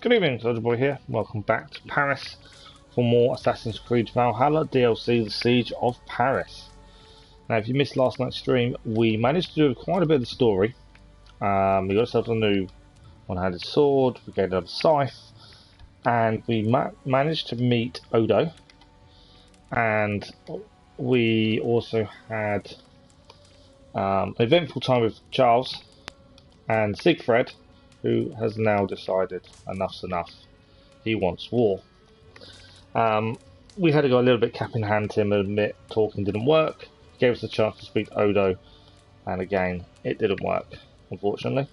Good evening, Soldier Boy here. Welcome back to Paris for more Assassin's Creed Valhalla DLC, The Siege of Paris. Now, if you missed last night's stream, we managed to do quite a bit of the story. We got ourselves a new one-handed sword, we gained another scythe, and we managed to meet Odo. And we also had an eventful time with Charles and Siegfried, who has now decided enough's enough. He wants war. We had to go a little bit cap in hand to him and admit talking didn't work. He gave us a chance to speak to Odo, and again, it didn't work, unfortunately.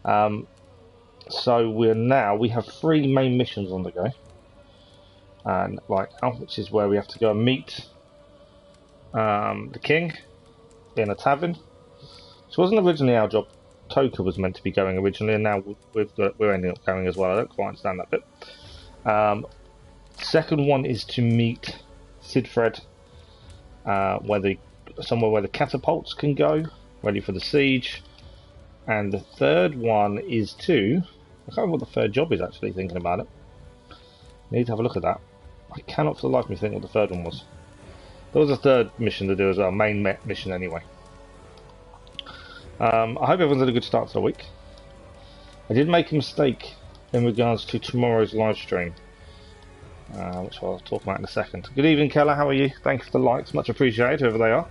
So we have 3 main missions on the go. And right now, which is where we have to go and meet the king in a tavern. Which wasn't originally our job. Toka was meant to be going originally, and now we're ending up going as well. I don't quite understand that bit. Second one is to meet Siegfried, somewhere where the catapults can go, ready for the siege. And the third one is I can't remember what the third job is actually, thinking about it. Need to have a look at that. I cannot for the life of me think what the third one was. There was a third mission to do as well, main mission anyway. I hope everyone's had a good start to the week. I did make a mistake in regards to tomorrow's live stream, which I'll talk about in a second. Good evening, Keller. How are you? Thank you for the likes. Much appreciated, whoever they are.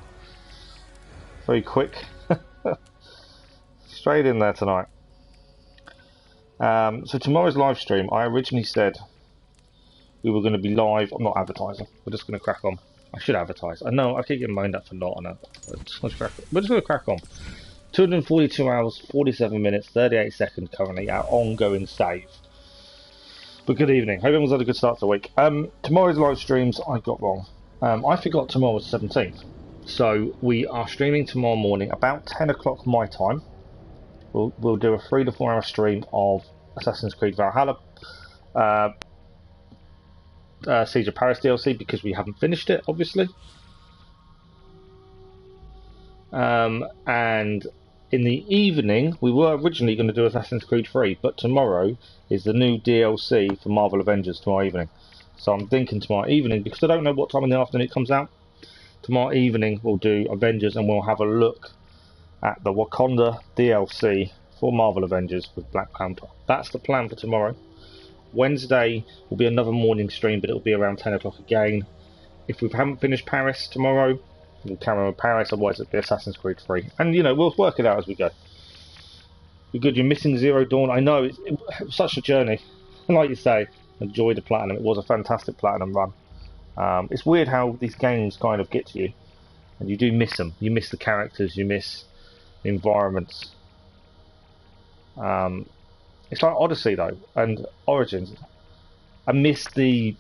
Very quick. Straight in there tonight. So tomorrow's live stream, I originally said we were going to be live. I'm not advertising. We're just going to crack on. I should advertise. I know I keep getting moaned at for not. We're just going to crack on. 242 hours, 47 minutes, 38 seconds currently, our ongoing save. But good evening. Hope everyone's had a good start to the week. Tomorrow's live streams, I got wrong. I forgot tomorrow was 17th. So we are streaming tomorrow morning about 10 o'clock my time. We'll do a 3 to 4 hour stream of Assassin's Creed Valhalla. Siege of Paris DLC, because we haven't finished it, obviously. And in the evening, we were originally going to do Assassin's Creed 3, but tomorrow is the new DLC for Marvel Avengers tomorrow evening. So I'm thinking tomorrow evening, because I don't know what time in the afternoon it comes out, tomorrow evening we'll do Avengers and we'll have a look at the Wakanda DLC for Marvel Avengers with Black Panther. That's the plan for tomorrow. Wednesday will be another morning stream, but it'll be around 10 o'clock again. If we haven't finished Paris tomorrow, we'll carry on with Paris, otherwise it'll be Assassin's Creed 3. And, we'll work it out as we go. You're good, you're missing Zero Dawn. I know, it was such a journey. And like you say, enjoy the Platinum. It was a fantastic Platinum run. It's weird how these games kind of get to you. And you do miss them. You miss the characters, you miss the environments. It's like Odyssey, though, and Origins. I miss the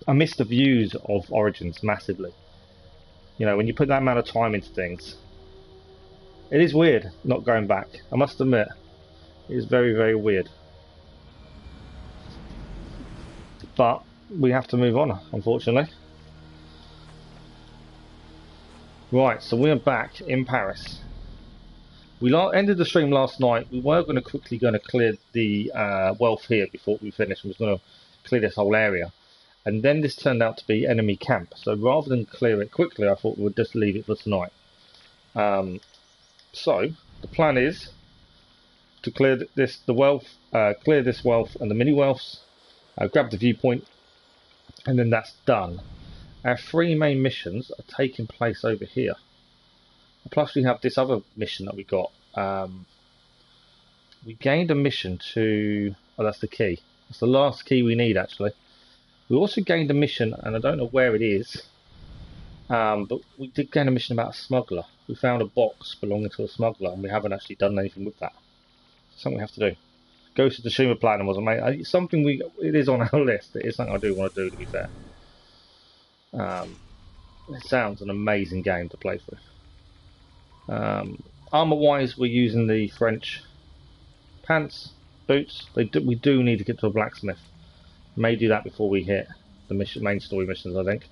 views of Origins massively. When you put that amount of time into things, it is weird not going back. I must admit, it is very, very weird. But we have to move on, unfortunately. Right, so we're back in Paris. We ended the stream last night. We were quickly going to clear the wealth here before we finish. We was going to clear this whole area. And then this turned out to be enemy camp. So rather than clear it quickly, I thought we would just leave it for tonight. So the plan is to clear this wealth and the mini wealths, grab the viewpoint, and then that's done. Our 3 main missions are taking place over here. Plus we have this other mission that we got. We gained a mission to... Oh, that's the key. That's the last key we need, actually. We also gained a mission, and I don't know where it is, but we did gain a mission about a smuggler. We found a box belonging to a smuggler, and we haven't actually done anything with that. Something we have to do. Ghost of Tsushima Platinum wasn't made. It's something it is on our list. It is something I do want to do, to be fair. It sounds an amazing game to play through. Armour-wise, we're using the French pants, boots. We do need to get to a blacksmith. May do that before we hit the main story missions, I think.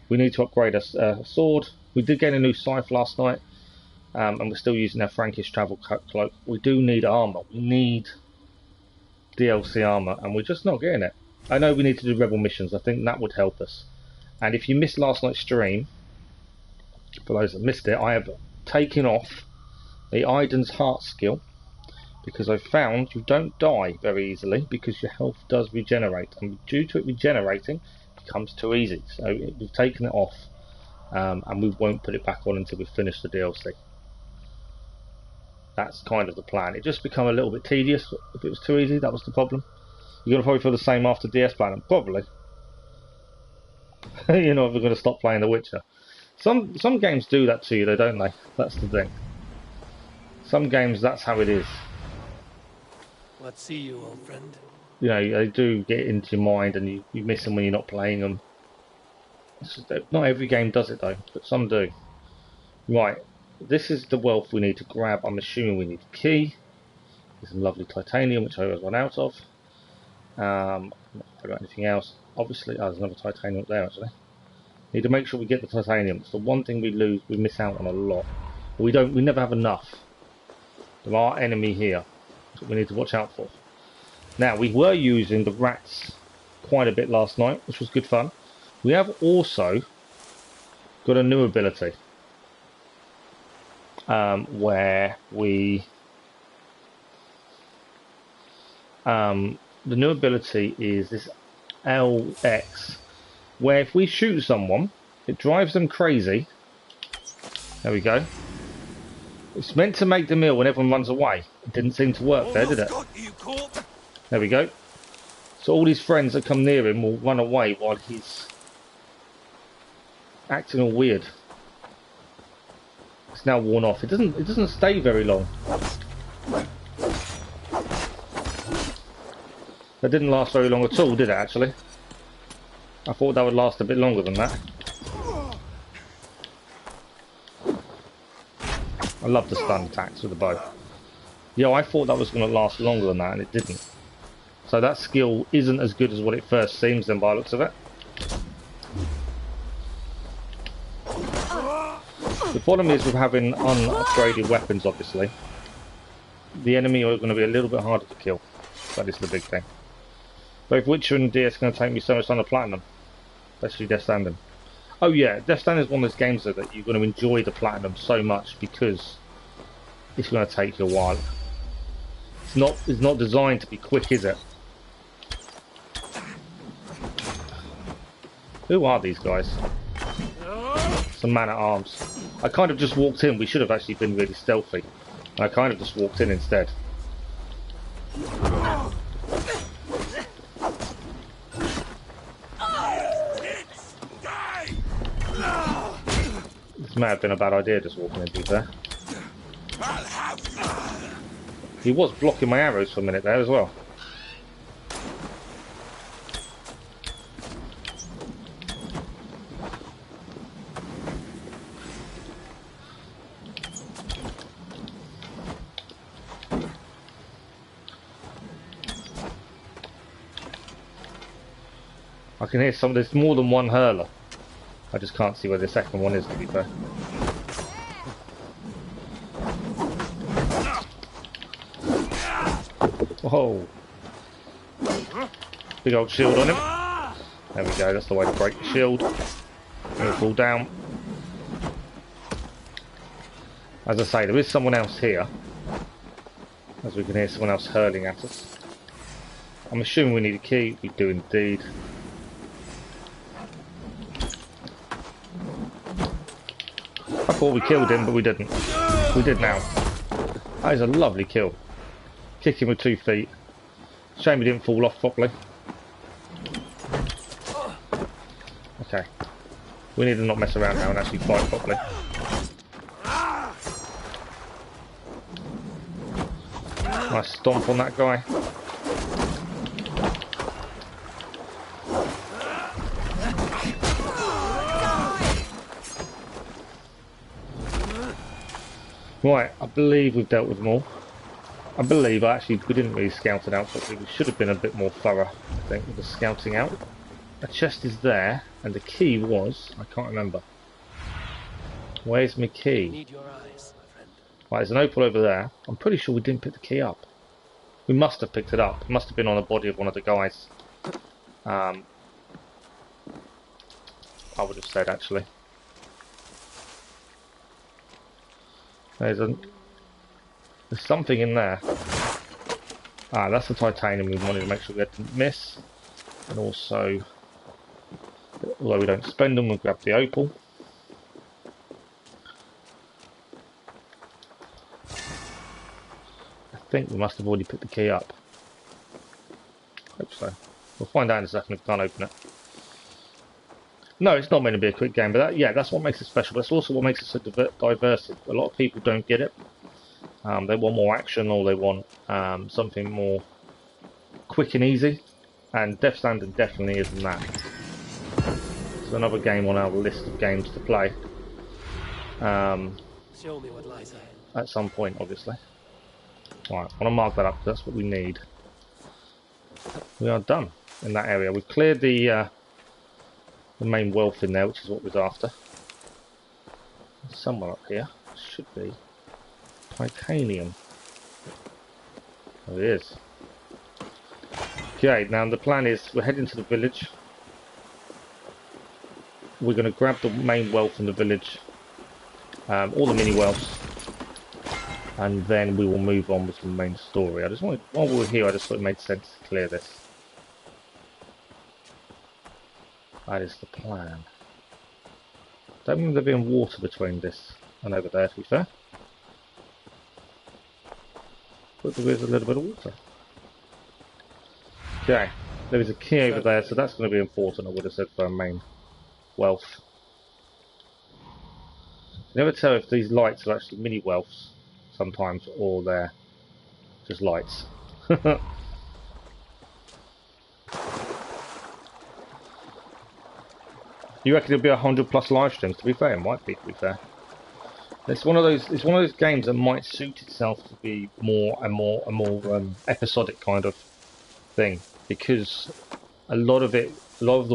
We need to upgrade a sword. We did get a new scythe last night, and we're still using our Frankish travel cloak. We do need armour. We need DLC armor, and we're just not getting it. I know we need to do rebel missions. I think that would help us. And if you missed last night's stream, for those that missed it, I have taken off the Aiden's Heart skill because I found you don't die very easily because your health does regenerate, and due to it regenerating, it becomes too easy. So we've taken it off, and we won't put it back on until we finish the DLC. That's kind of the plan. It just become a little bit tedious if it was too easy. That was the problem. You're gonna probably feel the same after DS Platinum, probably. You're not ever gonna stop playing The Witcher. Some games do that to you, though, don't they? That's the thing. Some games, that's how it is. Let's see you, old friend. You know, they do get into your mind, and you miss them when you're not playing them. Not every game does it, though, but some do. Right. This is the wealth we need to grab. I'm assuming we need a key. There's some lovely titanium, which I always run out of. Not about anything else. Obviously, there's another titanium up there, actually. Need to make sure we get the titanium. It's the one thing we miss out on a lot. We never have enough. There are enemy here that we need to watch out for. Now, we were using the rats quite a bit last night, which was good fun. We have also got a new ability. Where we the new ability is this LX, where if we shoot someone, it drives them crazy. There we go. It's meant to make them ill when everyone runs away. It didn't seem to work there, did it? There we go. So all his friends that come near him will run away while he's acting all weird. It's now worn off. It doesn't stay very long. That didn't last very long at all, did it, actually? I thought that would last a bit longer than that. I love the stun attacks with the bow. Yeah, I thought that was going to last longer than that, and it didn't. So that skill isn't as good as what it first seems then, by the looks of it. The problem is with having unupgraded weapons, obviously. The enemy are going to be a little bit harder to kill. That is the big thing. Both Witcher and DS are going to take me so much on the platinum. Especially Death Stranding. Oh yeah, Death Stranding is one of those games that you're going to enjoy the platinum so much because it's going to take you a while. It's not designed to be quick, is it? Who are these guys? Some man-at-arms. I kind of just walked in. We should have actually been really stealthy. I kind of just walked in instead. This may have been a bad idea, just walking into there. He was blocking my arrows for a minute there as well. I can hear there's more than one hurler. I just can't see where the second one is, to be fair. Whoa. Big old shield on him. There we go, that's the way to break the shield. He'll fall down. As I say, there is someone else here. As we can hear someone else hurling at us. I'm assuming we need a key. We do indeed. I thought we killed him, but we didn't. We did now. That is a lovely kill. Kick him with 2 feet. Shame he didn't fall off properly. Okay. We need to not mess around now and actually fight properly. Nice stomp on that guy. Right, I believe we've dealt with them all. I believe, actually, we didn't really scout it out properly. We should have been a bit more thorough, I think, with the scouting out. A chest is there, and the key was... I can't remember. Where's my key? Need your eyes, my friend. Right, there's an opal over there. I'm pretty sure we didn't pick the key up. We must have picked it up. It must have been on the body of one of the guys. I would have said, actually. There's something in there. Ah, that's the titanium we wanted to make sure we didn't miss. And also, although we don't spend them, we'll grab the opal. I think we must have already picked the key up. Hope so. We'll find out in a second if we can't open it. No, it's not meant to be a quick game, but that's what makes it special. That's also what makes it so diverse. A lot of people don't get it. They want more action, or they want something more quick and easy. And Death Stranding definitely isn't that. It's another game on our list of games to play. Show me what lies ahead. At some point, obviously. Right, I want to mark that up, because that's what we need. We are done in that area. We've cleared the main wealth in there, which is what we're after. Somewhere up here should be titanium. There it is. Okay, now the plan is we're heading to the village. We're going to grab the main wealth in the village, all the mini wealths, and then we will move on with the main story. I just wanted, while we were here, I just thought it made sense to clear this. That is the plan. Don't remember there being water between this and over there, to be fair. But there is a little bit of water. Okay, there is a key over there, so that's going to be important, I would have said, for our main wealth. You never tell if these lights are actually mini wealths sometimes, or they're just lights. You reckon it'll be 100+ live streams? To be fair, it might be. To be fair, it's one of those games that might suit itself to be more episodic kind of thing, because a lot of the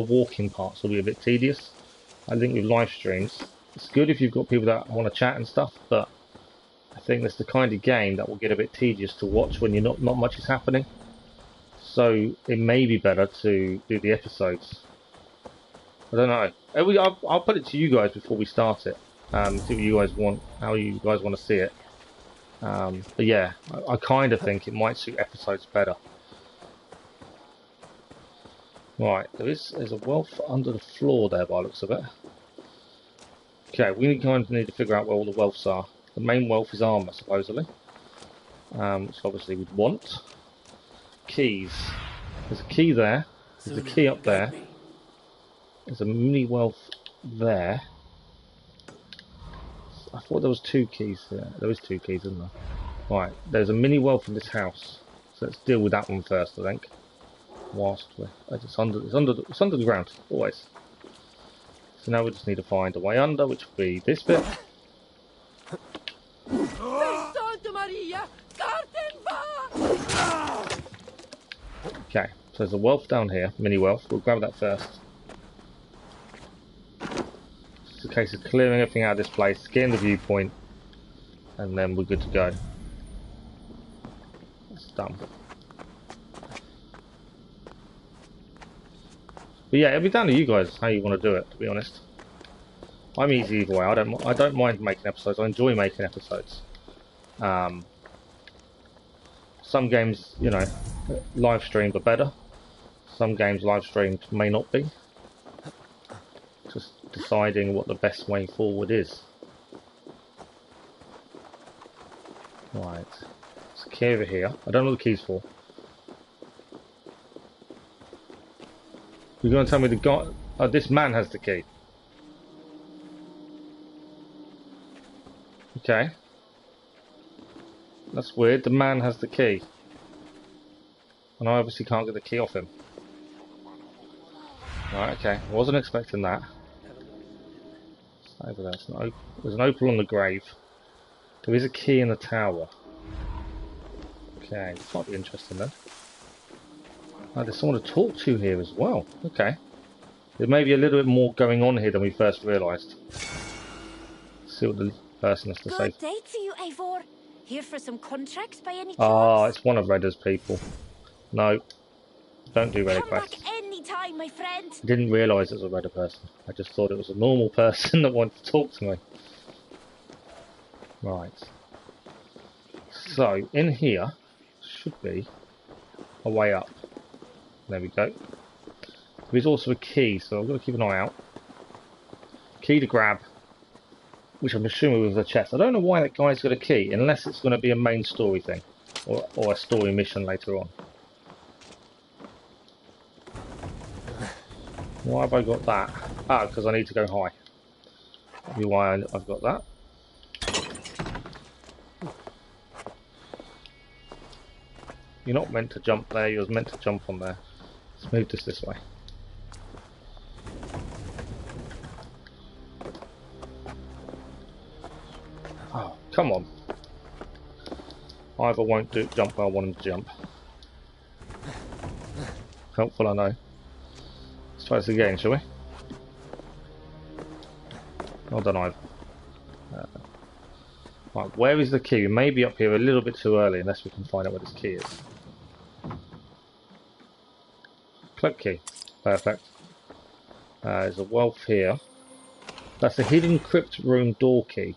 walking parts will be a bit tedious. I think with live streams, it's good if you've got people that want to chat and stuff, but I think that's the kind of game that will get a bit tedious to watch when you're not much is happening. So it may be better to do the episodes. I don't know. I'll put it to you guys before we start it. See what you guys want, how you guys want to see it. But yeah, I kind of think it might suit episodes better. Right, there's a wealth under the floor there by the looks of it. Okay, we kind of need to figure out where all the wealths are. The main wealth is armour, supposedly. Which obviously we'd want. Keys. There's a key there. There's a key up there. There's a mini wealth there. I thought there was 2 keys there. There is 2 keys, isn't there? Right, there's a mini wealth in this house. So let's deal with that one first, I think. Whilst it's under the ground, always. So now we just need to find a way under, which will be this bit. Okay, so there's a wealth down here, mini wealth. We'll grab that first. It's a case of clearing everything out of this place, getting the viewpoint, and then we're good to go. That's done. But yeah, it'll be down to you guys how you want to do it, to be honest. I'm easy either way. I don't mind making episodes. I enjoy making episodes. Some games, you know, live streamed are better. Some games live streamed may not be. Just deciding what the best way forward is. Right. There's a key over here. I don't know what the key's for. You're going to tell me the guy... Oh, this man has the key. Okay. That's weird. The man has the key. And I obviously can't get the key off him. Right, okay. I wasn't expecting that. It's over there. There's an opal on the grave. There is a key in the tower. Okay, this might be interesting then. Oh, there's someone to talk to here as well. Okay. There may be a little bit more going on here than we first realised. See what the person has to say. Good day to you, Eivor. Here for some contracts by any chance? Ah, it's one of Redder's people. No, don't do Redder Come back quests. any time, my friend. I didn't realise it was a Redder person. I just thought it was a normal person that wanted to talk to me. Right. So, in here should be a way up. There we go. There's also a key, so I've got to keep an eye out. Key to grab, which I'm assuming was a chest. I don't know why that guy's got a key, unless it's going to be a main story thing, or a story mission later on. Why have I got that? Ah, because I need to go high. That'd be why I've got that. You're not meant to jump there, you're meant to jump on there. Let's move this way. Oh, come on. Either won't jump where I want him to jump. Helpful, I know. Let's try this again, shall we? Well done, Ivan. Right, where is the key? We may be up here a little bit too early unless we can find out where this key is. Cloak key. Perfect. There's a wealth here. That's the hidden crypt room door key.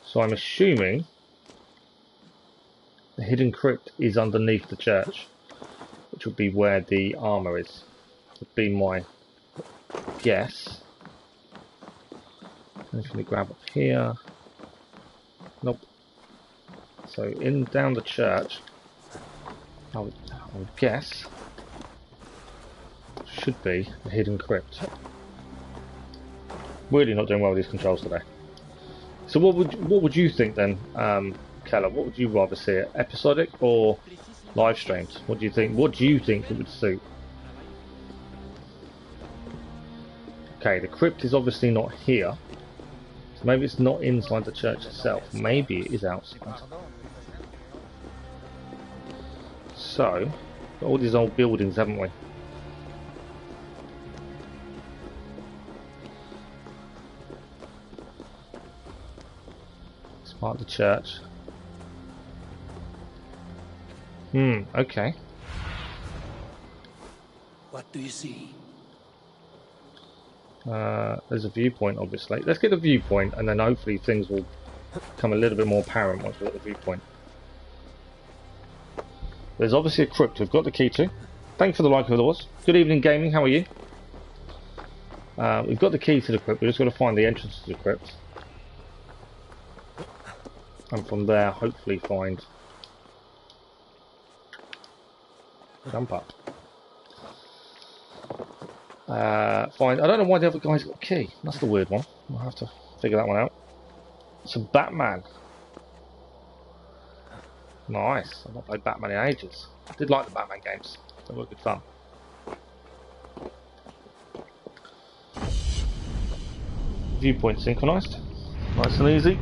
So I'm assuming the hidden crypt is underneath the church, which would be where the armour is. Would be my guess. Anything to grab up here? Nope. So in down the church, I would guess should be a hidden crypt. Really not doing well with these controls today. So what would you think then, Keller? What would you rather see, it episodic or live streams? What do you think? What do you think it would suit? Okay, the crypt is obviously not here. So maybe it's not inside the church itself. Maybe it is outside. So, got all these old buildings, haven't we? It's part of the church. Okay. What do you see? There's a viewpoint, obviously. Let's get a viewpoint, and then hopefully things will become a little bit more apparent once we've got the viewpoint. There's obviously a crypt we've got the key to. Thank you for the like, followers. Good evening, gaming. How are you? We've got the key to the crypt. We've just got to find the entrance to the crypt, and from there, hopefully find jump up. Fine. I don't know why the other guy's got a key. That's the weird one. I'll have to figure that one out. It's a Batman. Nice. I've not played Batman in ages. I did like the Batman games. They were good fun. Viewpoint synchronized. Nice and easy.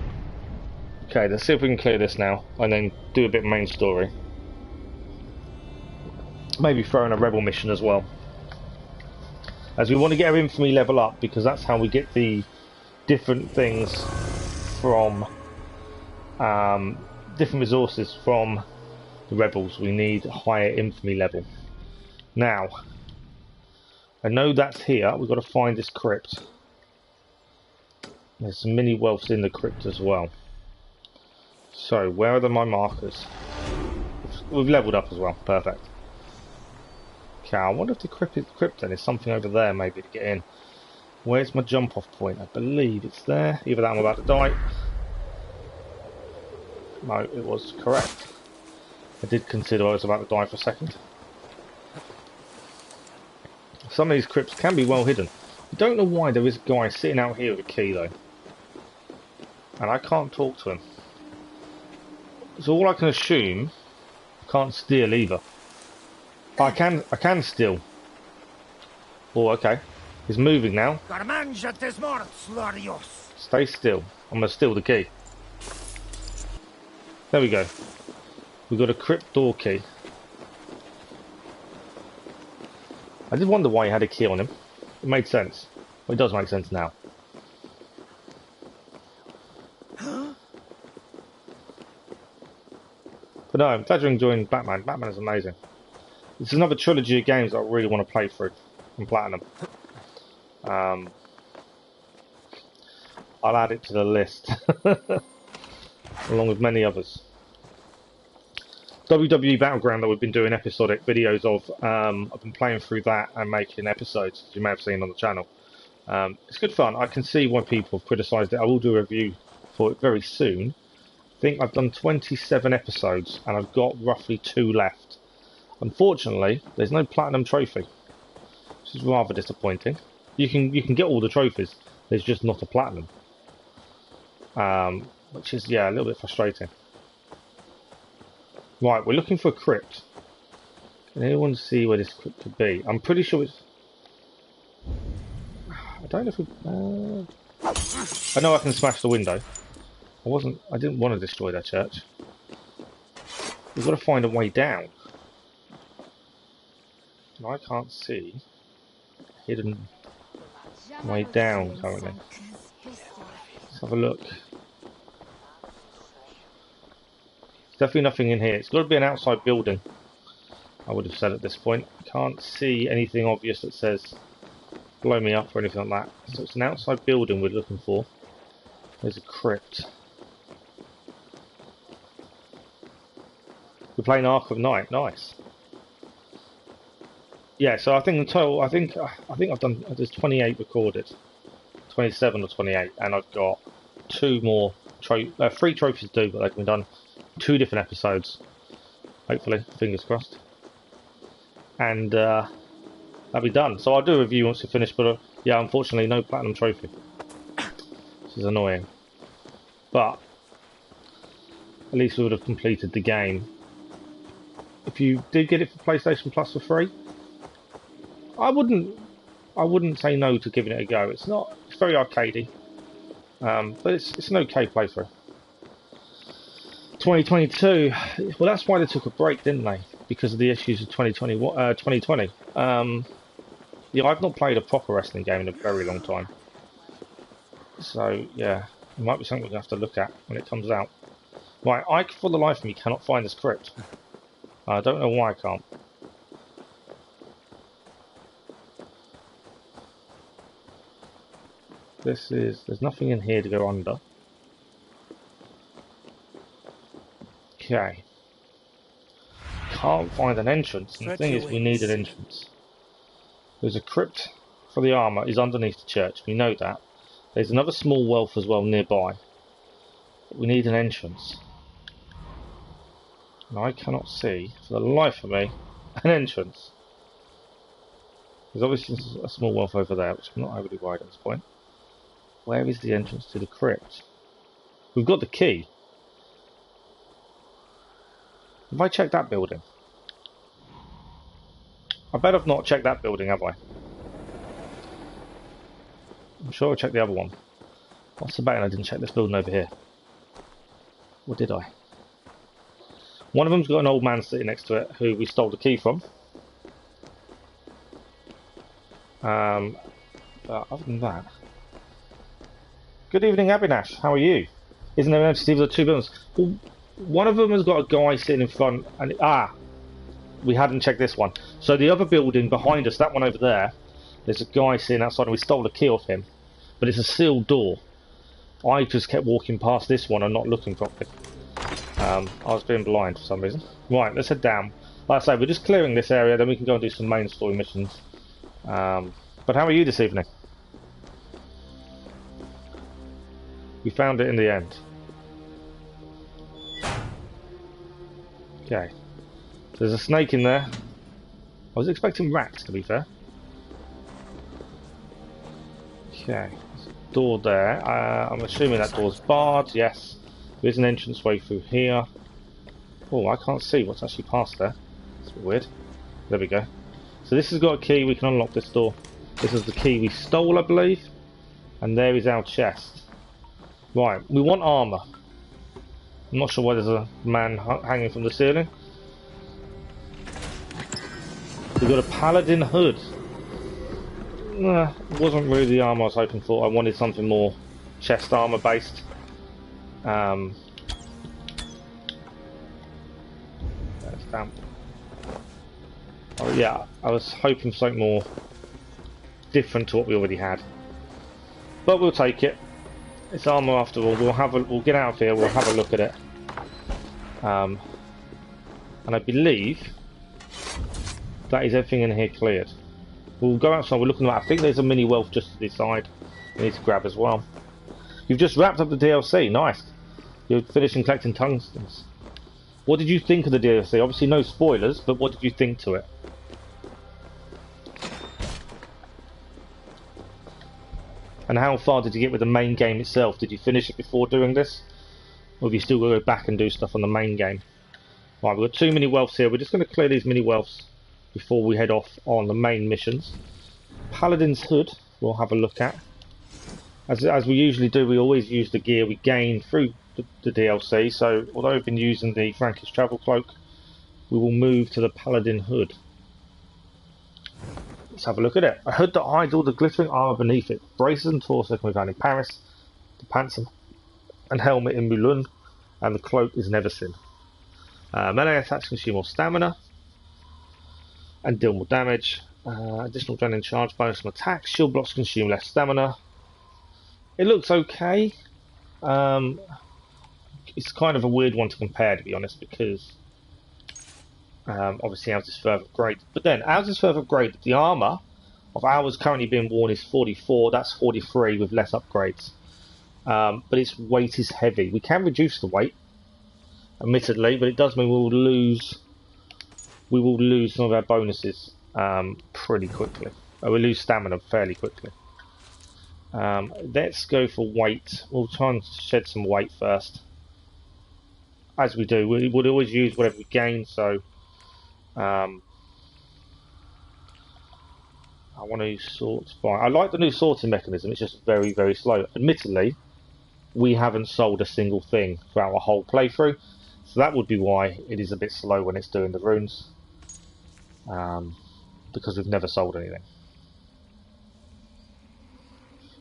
Okay, let's see if we can clear this now and then do a bit of main story. Maybe throw in a rebel mission as well. As we want to get our infamy level up, because that's how we get the different things from different resources from the rebels. We need a higher infamy level. Now, I know that's here. We've got to find this crypt. There's some mini wealths in the crypt as well. So, where are my markers? We've leveled up as well. Perfect. Okay, I wonder if the crypt then is something over there maybe to get in. Where's my jump off point? I believe it's there. Either that I'm about to die. No, it was correct. I did consider I was about to die for a second. Some of these crypts can be well hidden. I don't know why there is a guy sitting out here with a key though. And I can't talk to him. So all I can assume, I can't steal either. I can steal. Oh, okay. He's moving now. Stay still. I'm going to steal the key. There we go. We've got a crypt door key. I did wonder why he had a key on him. It made sense. Well, it does make sense now. But no, I'm glad you're enjoying Batman. Batman is amazing. This is another trilogy of games that I really want to play through on Platinum. I'll add it to the list, along with many others. WWE Battleground that we've been doing episodic videos of, I've been playing through that and making episodes, as you may have seen on the channel. It's good fun. I can see why people have criticised it. I will do a review for it very soon. I think I've done 27 episodes and I've got roughly 2 left. Unfortunately, there's no platinum trophy, which is rather disappointing. You can get all the trophies. There's just not a platinum, which is a little bit frustrating. Right, we're looking for a crypt. Can anyone see where this crypt could be? I'm pretty sure it's. I don't know if we. I know I can smash the window. I didn't want to destroy that church. We've got to find a way down. And I can't see a hidden way down currently. Let's have a look. There's definitely nothing in here. It's got to be an outside building, I would have said at this point. Can't see anything obvious that says blow me up or anything like that. So it's an outside building we're looking for. There's a crypt. We're playing Ark of Night. Nice. Yeah, so I think in total, I think I've done. There's 28 recorded, 27 or 28, and I've got 3 trophies to do, but they can be done 2 different episodes. Hopefully, fingers crossed. And that'll be done. So I'll do a review once we finish. But yeah, unfortunately, no platinum trophy. This is annoying. But at least we would have completed the game. If you did get it for PlayStation Plus for free, I wouldn't say no to giving it a go. It's very arcadey, but it's an okay playthrough. 2022. Well, that's why they took a break, didn't they? Because of the issues of 2020. Yeah, I've not played a proper wrestling game in a very long time. So yeah, it might be something we're gonna have to look at when it comes out. Right, I for the life of me cannot find this crypt. I don't know why I can't. There's nothing in here to go under. Okay. Can't find an entrance, and the thing is we need an entrance. There's a crypt for the armour is underneath the church, we know that. There's another small wealth as well nearby. But we need an entrance. And I cannot see, for the life of me, an entrance. There's obviously a small wealth over there, which I'm not overly worried at this point. Where is the entrance to the crypt? We've got the key. Have I checked that building? I bet I've not checked that building, have I? I'm sure I checked the other one. What's the betting I didn't check this building over here? Or did I? One of them's got an old man sitting next to it who we stole the key from. But other than that... Good evening, Abinash. How are you? Isn't there an entity with the 2 buildings? Well, one of them has got a guy sitting in front, and we hadn't checked this one. So the other building behind us, that one over there, there's a guy sitting outside, and we stole the key off him. But it's a sealed door. I just kept walking past this one and not looking properly. I was being blind for some reason. Right, let's head down. Like I say, we're just clearing this area, then we can go and do some main story missions. But how are you this evening? We found it in the end. Okay. There's a snake in there. I was expecting rats, to be fair. Okay. There's a door there. I'm assuming that door's barred. Yes. There's an entranceway through here. Oh, I can't see what's actually past there. It's a bit weird. There we go. So this has got a key. We can unlock this door. This is the key we stole, I believe. And there is our chest. Right, we want armour. I'm not sure why there's a man hanging from the ceiling. We've got a paladin hood. Wasn't really the armour I was hoping for. I wanted something more chest armour based. Damn. Oh yeah, I was hoping for something more different to what we already had. But we'll take it. It's armour after all. We'll get out of here, we'll have a look at it. And I believe that is everything in here cleared. We'll go outside, we're looking at that. I think there's a mini wealth just to the side we need to grab as well. You've just wrapped up the DLC, nice. You're finishing collecting tungstens. What did you think of the DLC? Obviously no spoilers, but what did you think to it? And how far did you get with the main game itself? Did you finish it before doing this? Or have you still got to go back and do stuff on the main game? Right, we've got 2 mini wealths here. We're just going to clear these mini wealths before we head off on the main missions. Paladin's Hood we'll have a look at. As we usually do, we always use the gear we gain through the DLC. So although we've been using the Frankish Travel Cloak, we will move to the Paladin Hood. Let's have a look at it. A hood that hides all the glittering armour beneath it. Braces and torso can be found in Paris, the pants and helmet in Moulin, and the cloak is never seen. Melee attacks consume more stamina and deal more damage. Additional adrenaline charge bonus from attacks. Shield blocks consume less stamina. It looks okay. It's kind of a weird one to compare, to be honest, because obviously ours is further upgraded. But then ours is further upgraded. The armour of ours currently being worn is 44. That's 43 with less upgrades. But its weight is heavy. We can reduce the weight, admittedly, but it does mean we will lose some of our bonuses pretty quickly. We'll lose stamina fairly quickly. Let's go for weight. We'll try and shed some weight first. As we do, we would always use whatever we gain, so I want to sort by. I like the new sorting mechanism, it's just very, very slow. Admittedly, we haven't sold a single thing throughout our whole playthrough, so that would be why it is a bit slow when it's doing the runes. Because we've never sold anything.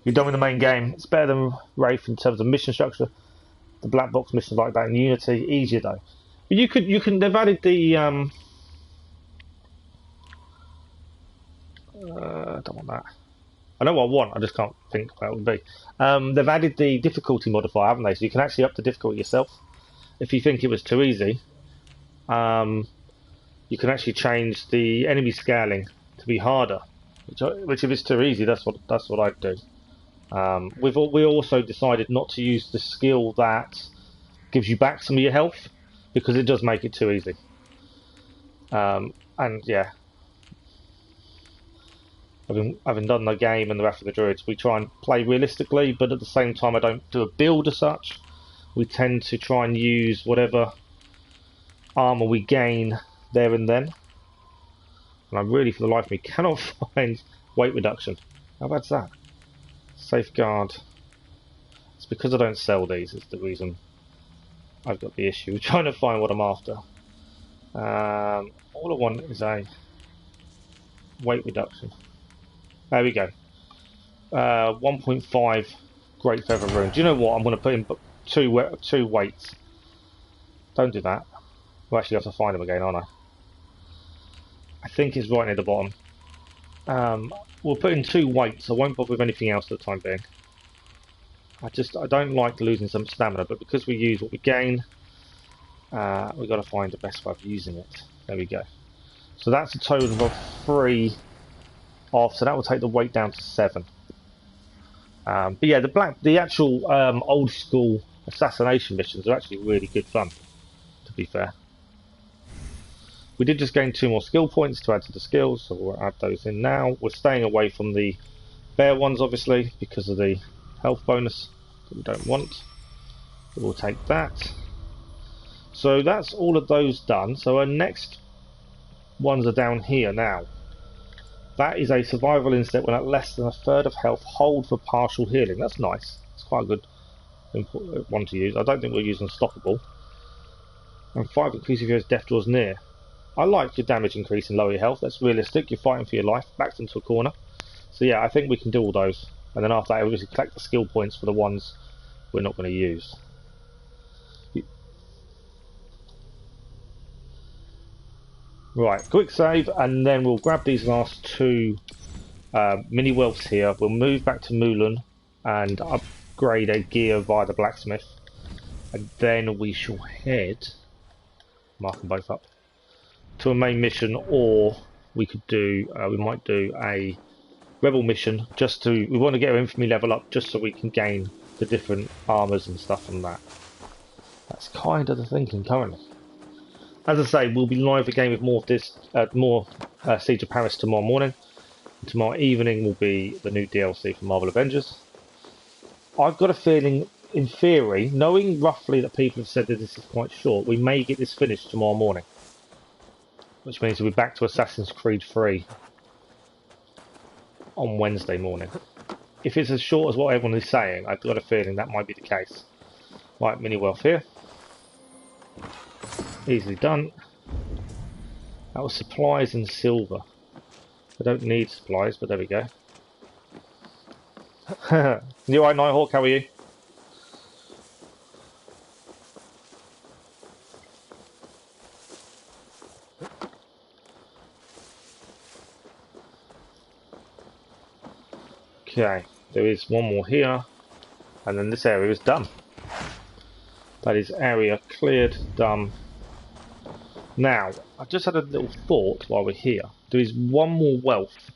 You're done with the main game. It's better than Wraith in terms of mission structure. The black box missions like that in Unity, easier though. But you can. They've added the. I don't want that. I know what I want. I just can't think what it would be. They've added the difficulty modifier, haven't they? So you can actually up the difficulty yourself. If you think it was too easy, you can actually change the enemy scaling to be harder. Which if it's too easy, that's what I'd do. We also decided not to use the skill that gives you back some of your health because it does make it too easy. And yeah, having done the game and the Wrath of the Druids, we try and play realistically, but at the same time I don't do a build as such. We tend to try and use whatever armour we gain there and then. And I really, for the life of me, cannot find weight reduction. How bad's that? Safeguard. It's because I don't sell these, is the reason I've got the issue. Trying to find what I'm after. All I want is a weight reduction. There we go. 1.5 Great Feather Rune. Do you know what? I'm going to put in two weights. Don't do that. We'll actually have to find them again, aren't I? I think it's right near the bottom. We'll put in 2 weights. I won't bother with anything else for the time being. I don't like losing some stamina, but because we use what we gain, we've got to find the best way of using it. There we go. So that's a total of 3 off. So that will take the weight down to 7. But yeah, the actual old school assassination missions are actually really good fun. To be fair. We did just gain 2 more skill points to add to the skills, so we'll add those in now. We're staying away from the bear ones, obviously, because of the health bonus that we don't want. But we'll take that. So that's all of those done. So our next ones are down here now. That is a survival insect when at less than a third of health, hold for partial healing. That's nice. It's quite a good one to use. I don't think we'll use Unstoppable. And 5 increase if your death draws near. I like your damage increase and lower your health. That's realistic. You're fighting for your life, backed into a corner. So yeah, I think we can do all those. And then after that, we'll just collect the skill points for the ones we're not going to use. Right, quick save, and then we'll grab these last two mini wealths here. We'll move back to Mulan and upgrade a gear via the blacksmith, and then we shall head, mark them both up, to a main mission, or we could do, we might do a rebel mission just to, we want to get our infamy level up just so we can gain the different armors and stuff from that. That's kind of the thinking currently. As I say, we'll be live again with more of this, Siege of Paris tomorrow morning. Tomorrow evening will be the new DLC for Marvel Avengers. I've got a feeling, in theory, knowing roughly that people have said that this is quite short, we may get this finished tomorrow morning. Which means we'll be back to Assassin's Creed 3 on Wednesday morning. If it's as short as what everyone is saying, I've got a feeling that might be the case. Right, mini wealth here. Easily done. That was supplies and silver. I don't need supplies, but there we go. You alright, Nighthawk? How are you? Okay, there is one more here, and then this area is done. That is area cleared, done. Now, I just had a little thought while we're here. There is one more wealth.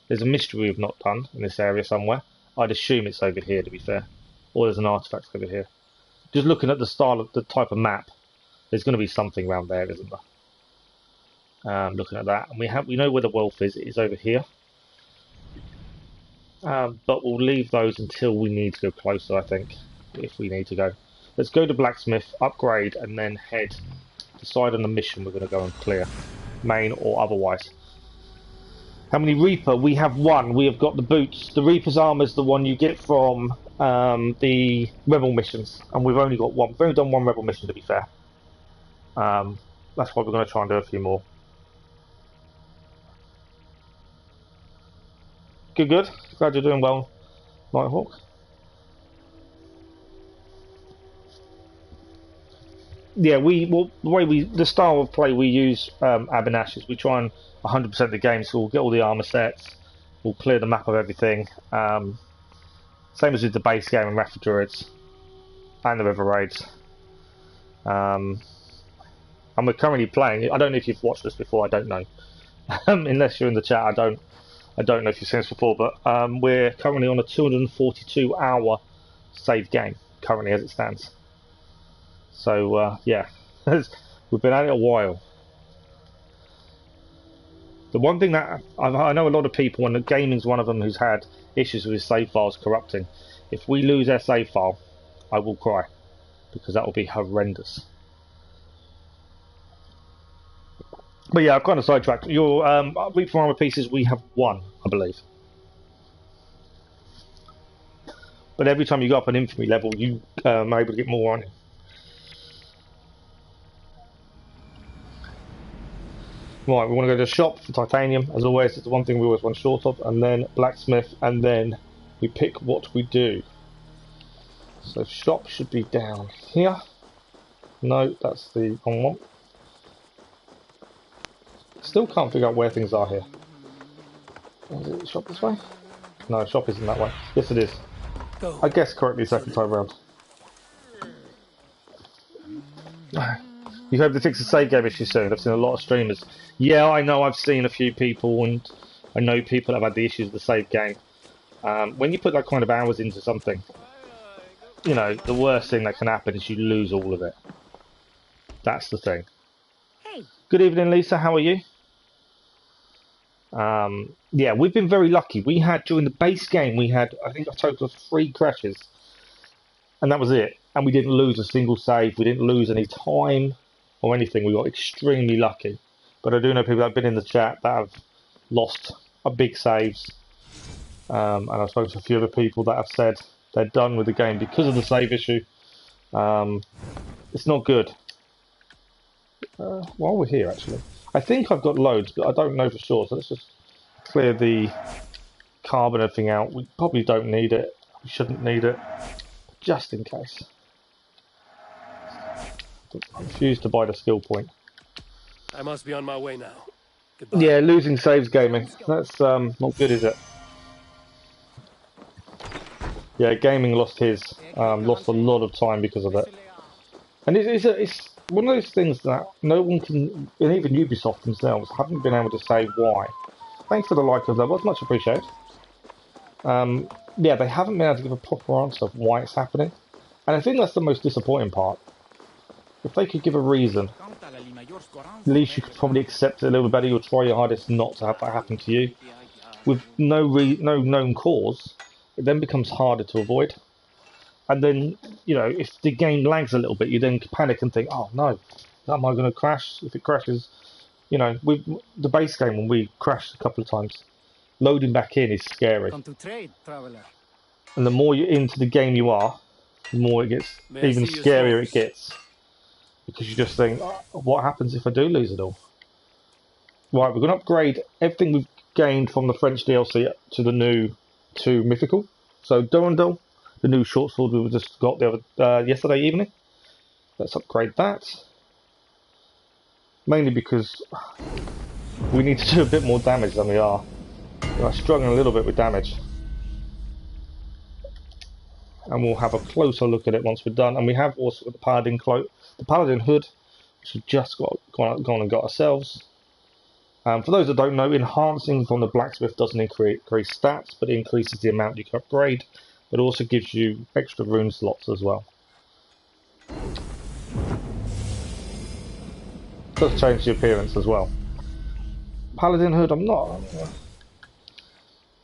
There's a mystery we've not done in this area somewhere. I'd assume it's over here, to be fair. Or there's an artifact over here. Just looking at the style of the type of map, there's going to be something around there, isn't there? Looking at that, and we know where the wealth is. It is over here. But we'll leave those until we need to go closer, I think, if we need to go. Let's go to Blacksmith, upgrade, and then head, decide on the mission we're going to go and clear, main or otherwise. How many Reaper? We have one. We have got the boots. The Reaper's armor is the one you get from the Rebel missions, and we've only got one. We've only done one Rebel mission, to be fair. That's why we're going to try and do a few more. Good, good. Glad you're doing well, Nighthawk. Yeah, the style of play we use Abinash is we try and 100% the game, so we'll get all the armor sets, we'll clear the map of everything. Same as with the base game in Wrath of Druids and the River Raids. And we're currently playing. I don't know if you've watched this before. I don't know. Unless you're in the chat, I don't know if you've seen this before. But we're currently on a 242-hour save game currently as it stands. So yeah, we've been at it a while. The one thing that I know a lot of people, and gaming's one of them, who's had issues with his save files corrupting. If we lose our save file, I will cry, because that will be horrendous. But yeah, I've kind of sidetracked. Your Reaper armor pieces, we have one, I believe. But every time you go up an infamy level, you are able to get more on it. Right, we want to go to the shop for titanium, as always. It's the one thing we always run short of, and then blacksmith, and then we pick what we do. So shop should be down here. No, that's the wrong one. Still can't figure out where things are here. Is it shop this way? No, shop isn't that way. Yes, it is. Go. I guessed correctly second time round. You hope to fix the save game issue soon. I've seen a lot of streamers. Yeah, I know. I've seen a few people, and I know people have had the issues with the save game. When you put that kind of hours into something, you know, the worst thing that can happen is you lose all of it. That's the thing. Hey. Good evening, Lisa. How are you? Yeah, we've been very lucky. We had, during the base game, we had, I think, a total of 3 crashes. And that was it. And we didn't lose a single save. We didn't lose any time or anything. We got extremely lucky. But I do know people that have been in the chat that have lost a big saves. And I've spoken to a few other people that have said they're done with the game because of the save issue. It's not good. While we're here, actually, I think I've got loads, but I don't know for sure. So let's just clear the carbon and everything out. We probably don't need it. We shouldn't need it, just in case. I refuse to buy the skill point. I must be on my way now. Goodbye. Yeah, losing saves gaming. That's not good, is it? Yeah, gaming lost his. Lost a lot of time because of it. And it's one of those things that no one can, and even Ubisoft themselves, haven't been able to say why. Thanks for the like of that, was much appreciated. Yeah, they haven't been able to give a proper answer of why it's happening. And I think that's the most disappointing part. If they could give a reason, at least you could probably accept it a little bit better. You'll try your hardest not to have that happen to you. With no known cause, it then becomes harder to avoid. And then, you know, if the game lags a little bit, you then panic and think, oh no, am I going to crash? If it crashes, you know, with the base game when we crashed a couple of times, loading back in is scary. Come to trade, traveler. And the more you're into the game you are, the more it gets, even scarier it gets. Because you just think, oh, what happens if I do lose it all? Right, we're going to upgrade everything we've gained from the French DLC to the new 2 Mythical. So Durandal, the new short sword we just got the other yesterday evening. Let's upgrade that. Mainly because we need to do a bit more damage than we are. We're struggling a little bit with damage. And we'll have a closer look at it once we're done. And we have also got the Paladin cloak, the Paladin hood, which we've just gone and got ourselves. For those that don't know, enhancing from the blacksmith doesn't increase stats, but it increases the amount you can upgrade. But also gives you extra rune slots as well. Does change the appearance as well. Paladin hood,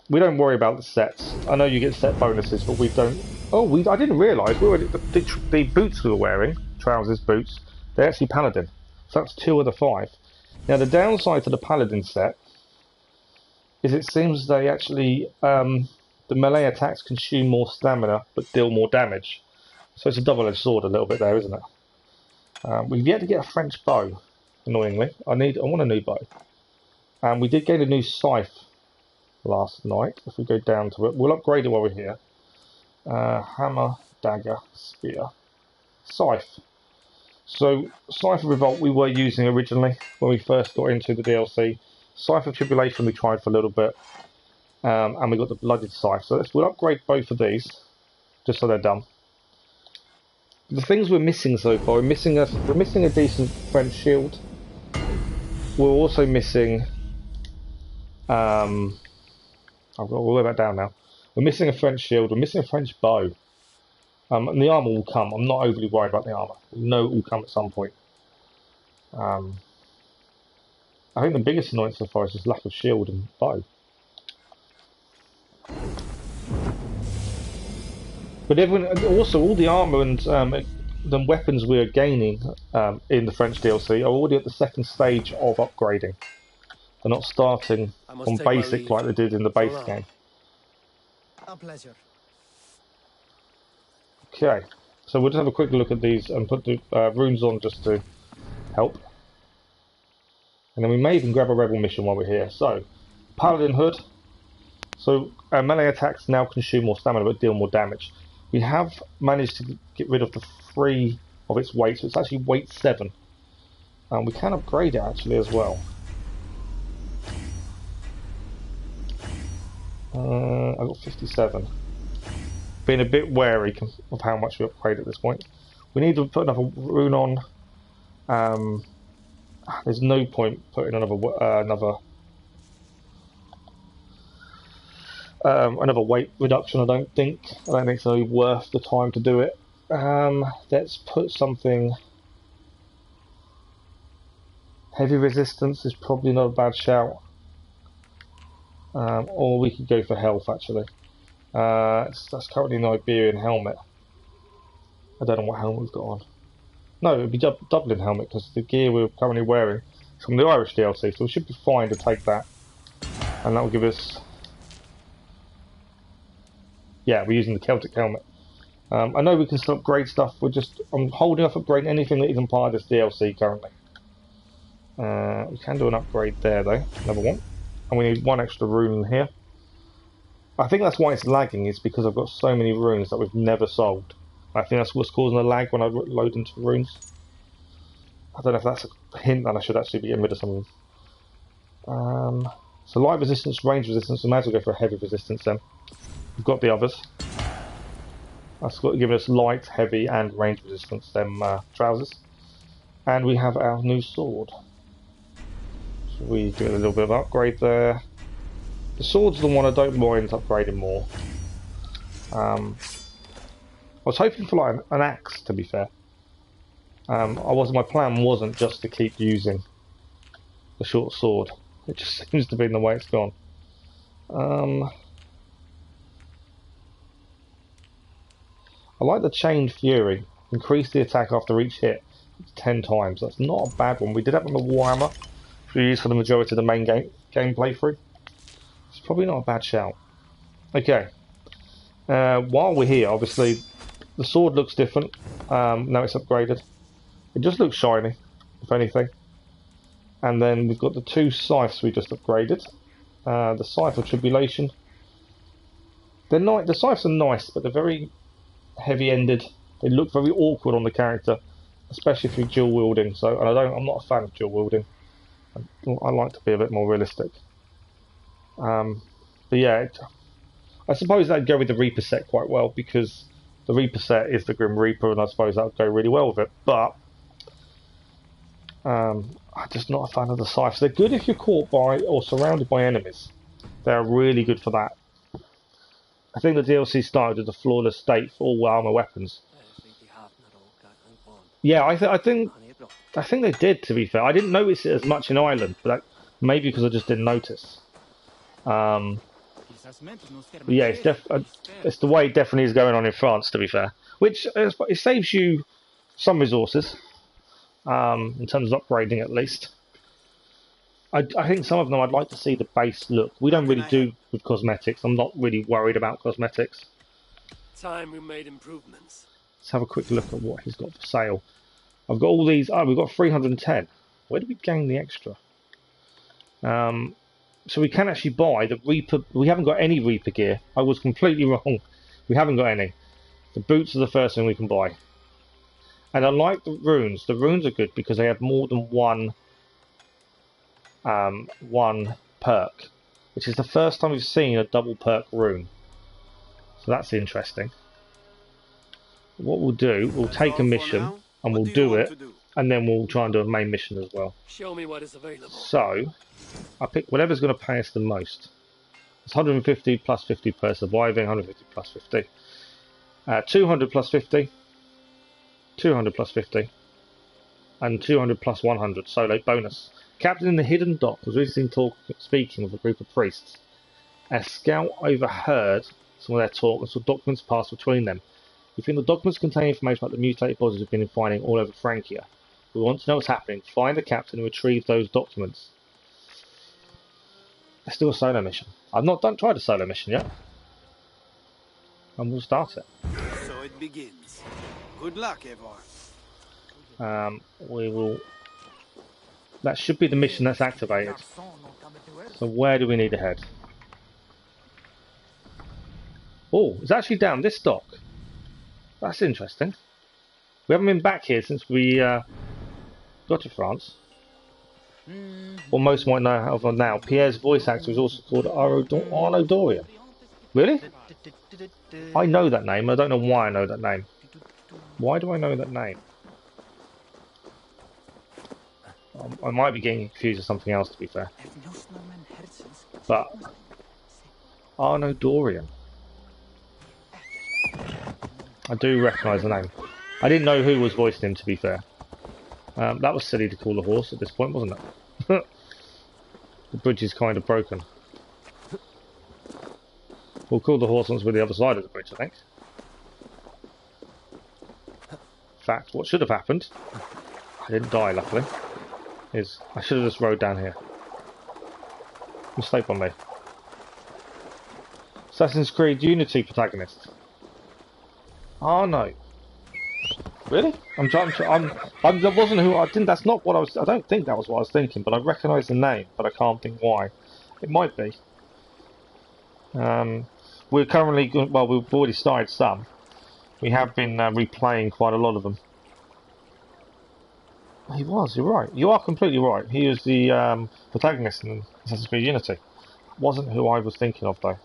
we don't worry about the sets. I know you get set bonuses, but we don't. Oh, I didn't realise the boots we were wearing, trousers, boots, they're actually Paladin. So that's 2 of the 5. Now the downside to the Paladin set is it seems they actually the melee attacks consume more stamina but deal more damage. So it's a double-edged sword a little bit there, isn't it? We've yet to get a French bow, annoyingly. I want a new bow. And we did get a new scythe last night. If we go down to it, we'll upgrade it while we're here. Hammer, dagger, spear, scythe. So Scythe of Revolt we were using originally when we first got into the DLC. Scythe of Tribulation we tried for a little bit. And we got the Blooded Scythe. So we'll upgrade both of these, just so they're done. The things we're missing so far, we're missing a decent French shield. We're also missing I've got all the way back down now. We're missing a French shield, we're missing a French bow. And the armour will come. I'm not overly worried about the armour. We know it will come at some point. I think the biggest annoyance so far is just lack of shield and bow. But also all the armour and the weapons we are gaining in the French DLC are already at the second stage of upgrading. They're not starting on basic like they did in the base game. A pleasure. Okay, so we'll just have a quick look at these and put the runes on just to help. And then we may even grab a rebel mission while we're here. So, Paladin hood. So, melee attacks now consume more stamina but deal more damage. We have managed to get rid of the 3 of its weight, so it's actually weight 7. And we can upgrade it actually as well. I've got 57. Being a bit wary of how much we upgrade at this point. We need to put another rune on. There's no point putting another weight reduction. I don't think it's really worth the time to do it. Let's put something. Heavy resistance is probably not a bad shout. Or we could go for health actually. That's currently an Iberian helmet. I don't know what helmet we've got on. No, it would be Dublin helmet because the gear we're currently wearing is from the Irish DLC, so we should be fine to take that. And that will give us... Yeah, we're using the Celtic helmet. I know we can still upgrade stuff, I'm holding off upgrading anything that isn't part of this DLC currently. We can do an upgrade there though, another one. And we need 1 extra rune in here. I think that's why it's lagging, is because I've got so many runes that we've never sold. I think that's what's causing the lag when I load into runes. I don't know if that's a hint that I should actually be getting rid of some of them. So light resistance, range resistance, we might as well go for a heavy resistance then. We've got the others. That's got to give us light, heavy and range resistance, them trousers. And we have our new sword. So we do a little bit of upgrade there. The sword's the one I don't mind upgrading more. I was hoping for like an axe, to be fair. My plan wasn't just to keep using the short sword. It just seems to be the way it's gone. I like the Chained Fury. Increase the attack after each hit 10 times. That's not a bad one. We did have on the Warhammer, which we used for the majority of the main game playthrough. It's probably not a bad shout. Okay. While we're here, obviously, the sword looks different. Now it's upgraded. It just looks shiny, if anything. And then we've got the two scythes we just upgraded. The Scythe of Tribulation. The scythes are nice, but they're very heavy-ended. They look very awkward on the character, especially if you're dual wielding. So, and I'm not a fan of dual wielding. I like to be a bit more realistic. But yeah, I suppose that'd go with the Reaper set quite well, because the Reaper set is the Grim Reaper, and I suppose that would go really well with it. But I'm just not a fan of the scythes. They're good if you're caught by or surrounded by enemies. They're really good for that. I think the DLC started with a flawless state for all armor weapons. Yeah, I think they did. To be fair, I didn't notice it as much in Ireland, but maybe because I just didn't notice. But yeah, it's the way it definitely is going on in France. To be fair, which it saves you some resources in terms of upgrading, at least. I think some of them I'd like to see the base look. We don't really do with cosmetics. I'm not really worried about cosmetics. Time we made improvements. Let's have a quick look at what he's got for sale. I've got all these. Oh, we've got 310. Where did we gain the extra? So we can actually buy the Reaper. We haven't got any Reaper gear. I was completely wrong. We haven't got any. The boots are the first thing we can buy. And I like the runes. The runes are good because they have more than one perk, which is the first time we've seen a double perk rune. So that's interesting. What we'll do, we'll take a mission and we'll do it, and then we'll try and do a main mission as well. Show me what is available. So I pick whatever's going to pay us the most. It's 150 plus 50 per surviving, 150 plus 50, 200 plus 50, 200 plus 50, and 200 plus 100 solo bonus. Captain in the hidden dock was recently speaking with a group of priests. A scout overheard some of their talk and saw documents pass between them. We think the documents contain information about the mutilated bodies we've been finding all over Francia. We want to know what's happening. Find the captain and retrieve those documents. Let's do a solo mission. I've not tried a solo mission yet. And we'll start it. So it begins. Good luck, Evar. We will... That should be the mission that's activated. So where do we need to head? Oh, it's actually down this dock. That's interesting. We haven't been back here since we got to France. Or most might know of her now. Pierre's voice actor is also called Arnaud Dorian. Really? I know that name. I don't know why I know that name. Why do I know that name? I might be getting confused with something else, to be fair. But Arnaud Dorian. I do recognise the name. I didn't know who was voicing him, to be fair. That was silly to call the horse at this point, wasn't it? The bridge is kind of broken. We'll call the horse once we're the other side of the bridge, I think. In fact, what should have happened, I didn't die luckily, is I should have just rode down here. Mistake on me. Assassin's Creed Unity protagonist. Oh no. Really? That wasn't who I didn't. That's not what I was. I don't think that was what I was thinking. But I recognise the name, but I can't think why. It might be. We're currently well. We've already started some. We have been replaying quite a lot of them. He was, you're right. You are completely right. He was the protagonist in Assassin's Creed Unity. Wasn't who I was thinking of, though.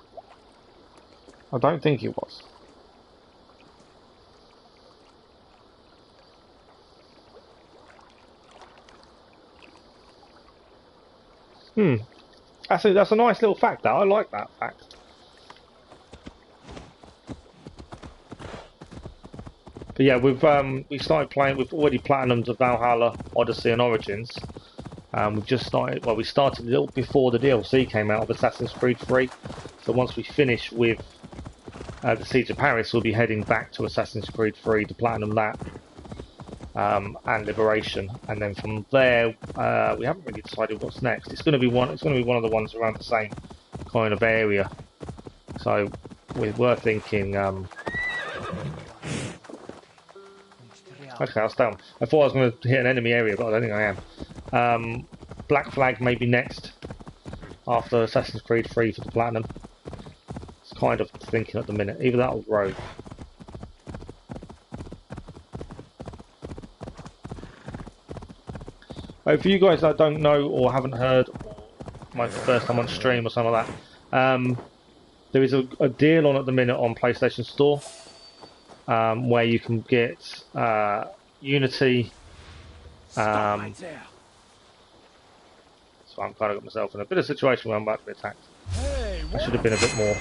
I don't think it was. That's a nice little fact, though. I like that fact. But yeah, we started playing. We've already platinumed the Valhalla, Odyssey, and Origins. We've just started. Well, we started a little before the DLC came out of Assassin's Creed 3. So once we finish with the Siege of Paris, we'll be heading back to Assassin's Creed 3 to platinum that, and Liberation, and then from there we haven't really decided what's next. It's going to be one. It's going to be one of the ones around the same kind of area. So we were thinking. Okay, I was down. I thought I was going to hit an enemy area, but I don't think I am. Black Flag may be next after Assassin's Creed 3 for the platinum. It's kind of thinking at the minute. Either that or Rogue. For you guys that don't know or haven't heard, or my first time on stream or something like that, there is a deal on at the minute on PlayStation Store where you can get Unity. So I'm kind of got myself in a bit of a situation where I'm about to be attacked. I should have been a bit more.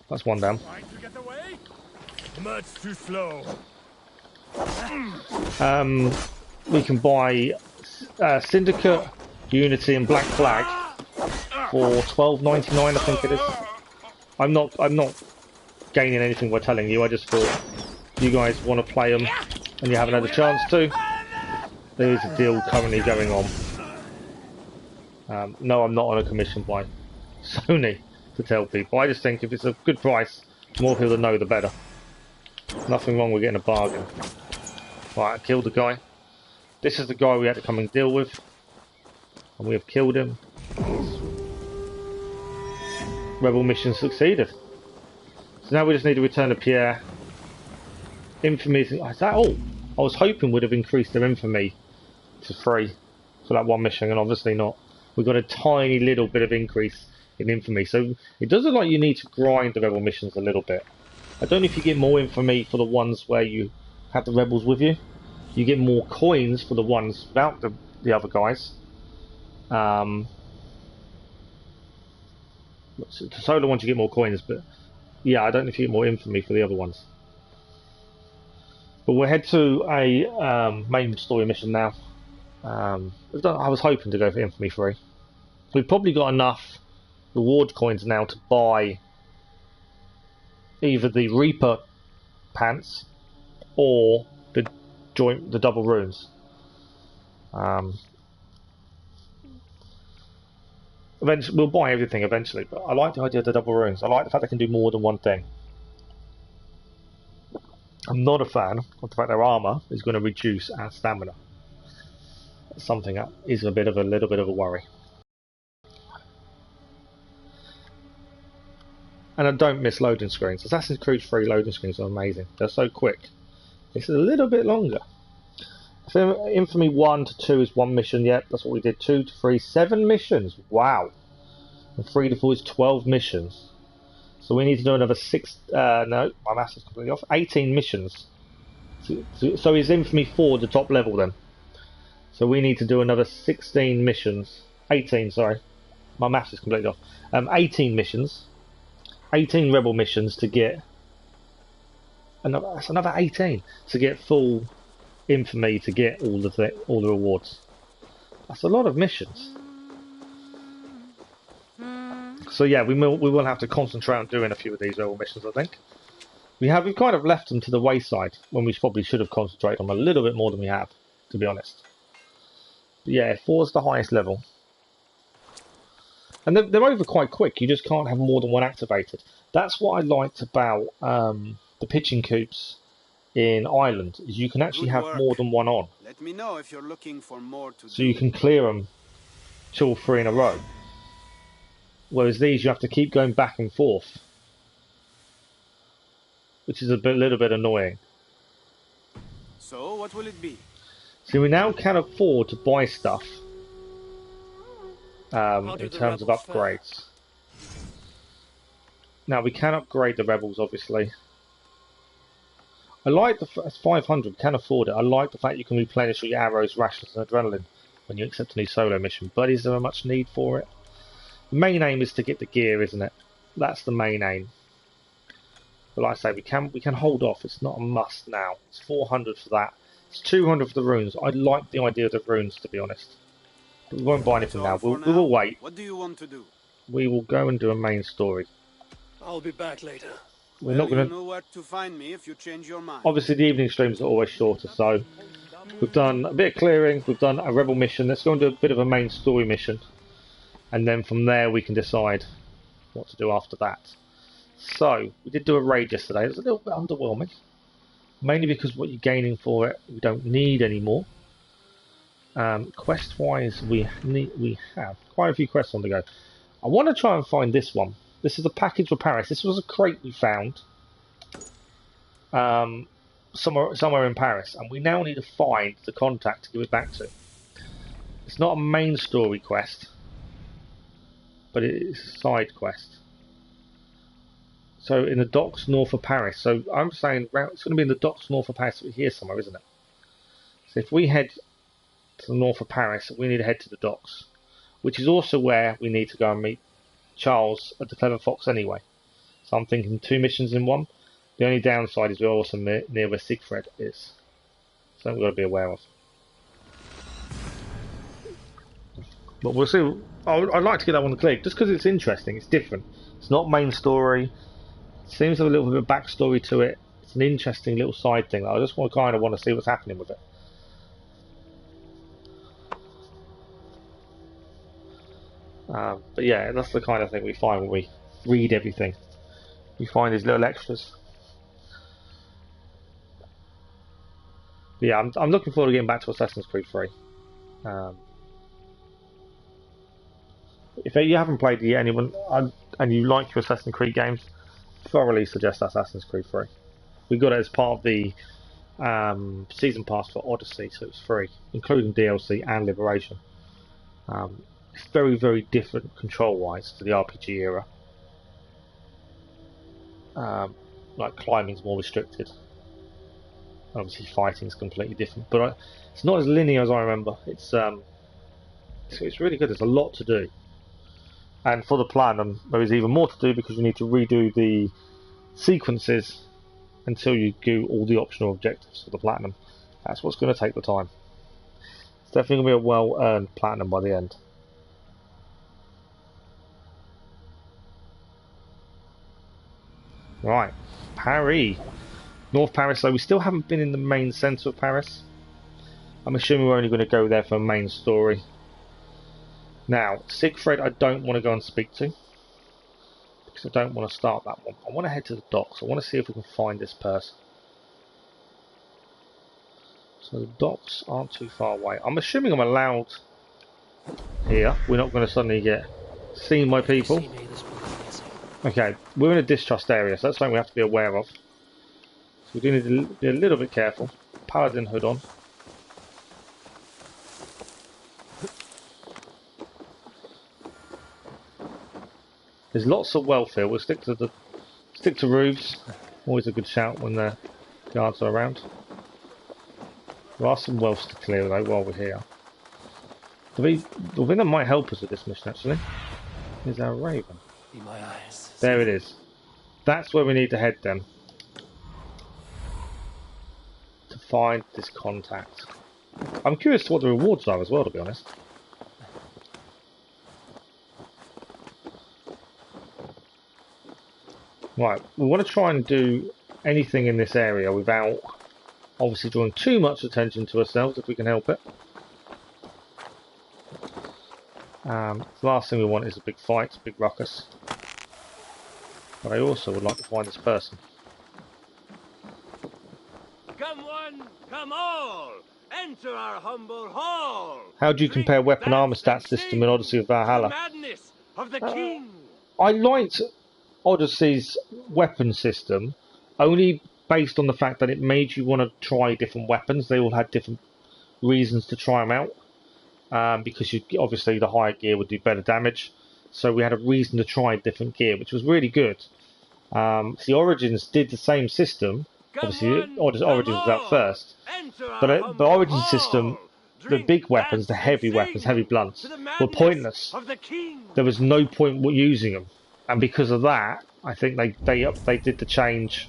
That's one down. Much too slow. We can buy Syndicate, Unity, and Black Flag for $12.99, I think it is. I'm not gaining anything by telling you. I just thought you guys want to play them and you haven't had a chance to. There is a deal currently going on. No, I'm not on a commission by Sony to tell people. I just think if it's a good price, the more people that know, the better. Nothing wrong with getting a bargain. Right, I killed the guy. This is the guy we had to come and deal with. And we have killed him. Rebel mission succeeded. So now we just need to return to Pierre. Infamy is that all? I was hoping would have increased their infamy to 3 for that one mission, and obviously not. We've got a tiny little bit of increase in infamy. So it does look like you need to grind the rebel missions a little bit. I don't know if you get more infamy for the ones where you have the rebels with you. You get more coins for the ones without the other guys. The solo ones you get more coins, but yeah, I don't know if you get more infamy for the other ones. But we'll head to a main story mission now. I was hoping to go for infamy 3. We've probably got enough reward coins now to buy either the Reaper pants or the double runes. Eventually, we'll buy everything eventually, but I like the idea of the double runes. I like the fact they can do more than one thing. I'm not a fan of the fact their armour is going to reduce our stamina. That's something that is a little bit of a worry. And I don't miss loading screens. Assassin's Creed 3 loading screens are amazing. They're so quick. It's a little bit longer. So Infamy 1 to 2 is 1 mission. Yep, that's what we did. 2 to 3, 7 missions. Wow. And 3 to 4 is 12 missions. So we need to do another 6. No, my maths is completely off. 18 missions. So is Infamy 4 the top level then? So we need to do another 16 missions. 18, sorry. My maths is completely off. 18 missions. 18 rebel missions to get. That's another 18 to get full infamy, to get all the rewards. That's a lot of missions. So yeah, we will have to concentrate on doing a few of these rebel missions. I think we've kind of left them to the wayside when we probably should have concentrated on them a little bit more than we have, to be honest. But yeah, 4's the highest level. And they're over quite quick. You just can't have more than one activated. That's what I liked about the pitching coops in Ireland, is you can actually have more than one on. Let me know if you're looking for more to so you can clear them 2 or 3 in a row. Whereas these, you have to keep going back and forth, which is little bit annoying. So, what will it be? See, we now can afford to buy stuff How do in the terms of rebels fare? upgrades. Now, we can upgrade the rebels, obviously. I like the 500, can afford it. I like the fact you can replenish your arrows, rations, and adrenaline when you accept a new solo mission. But is there much need for it? The main aim is to get the gear, isn't it? That's the main aim. But like I say, we can hold off. It's not a must now. It's 400 for that. It's 200 for the runes. I like the idea of the runes, to be honest. But we won't buy anything now. We will wait. What do you want to do? We will go and do a main story. I'll be back later. We're not You going to. know where to find me if you change your mind. Obviously, the evening streams are always shorter, so we've done a bit of clearing. We've done a rebel mission. Let's go and do a bit of a main story mission, and then from there we can decide what to do after that. So we did do a raid yesterday. It was a little bit underwhelming, mainly because what you're gaining for it we don't need anymore. Quest-wise, we have quite a few quests on the go. I want to try and find this one. This is a package for Paris. This was a crate we found somewhere in Paris, and we now need to find the contact to give it back to. It's not a main story quest, but it is a side quest. So in the docks north of Paris. So I'm saying it's going to be in the docks north of Paris here somewhere, isn't it? So if we head to the north of Paris, we need to head to the docks, which is also where we need to go and meet Charles at the Clever Fox anyway. So I'm thinking 2 missions in one. The only downside is we're also near where Siegfried is. Something we've got to be aware of. But we'll see. I'd like to get that one cleared, just because it's interesting. It's different. It's not main story. It seems to have a little bit of backstory to it. It's an interesting little side thing. I just kind of want to see what's happening with it. But yeah, that's the kind of thing we find when we read everything. You find these little extras. But yeah, I'm looking forward to getting back to Assassin's Creed 3. If you haven't played it yet, and you like your Assassin's Creed games, thoroughly suggest Assassin's Creed 3. We got it as part of the season pass for Odyssey, so it's free, including DLC and Liberation. It's very, very different control-wise to the RPG era. Like climbing's more restricted. Obviously, fighting's completely different, but it's not as linear as I remember. It's really good. There's a lot to do, and for the Platinum, there is even more to do because you need to redo the sequences until you do all the optional objectives for the Platinum. That's what's going to take the time. It's definitely going to be a well-earned Platinum by the end. Right, Paris. North Paris, so we still haven't been in the main centre of Paris. I'm assuming we're only going to go there for a main story. Now, Siegfried I don't want to go and speak to, because I don't want to start that one. I want to head to the docks. I want to see if we can find this person. So the docks aren't too far away. I'm assuming I'm allowed here. We're not going to suddenly get seen by people. Okay, we're in a distrust area, so that's something we have to be aware of. So we do need to be a little bit careful. Paladin hood on. There's lots of wealth here. We'll stick to roofs. Always a good shout when the guards are around. There are some wealths to clear though while we're here. The thing that might help us with this mission actually is our raven. Be my eyes. There it is. That's where we need to head then. To find this contact. I'm curious to what the rewards are as well, to be honest. Right, we want to try and do anything in this area without obviously drawing too much attention to ourselves if we can help it. The last thing we want is a big fight, a big ruckus. But I also would like to find this person. Come one, come all, enter our humble hall. How do you compare weapon armor stat system in Odyssey with Valhalla? Madness of the king. I liked Odyssey's weapon system only based on the fact that it made you want to try different weapons. They all had different reasons to try them out, because obviously the higher gear would do better damage. So we had a reason to try different gear, which was really good. The Origins did the same system. Obviously, Origins was out first, but the Origins system, the big weapons, the heavy weapons, heavy blunts, were pointless. There was no point using them, and because of that, I think they did the change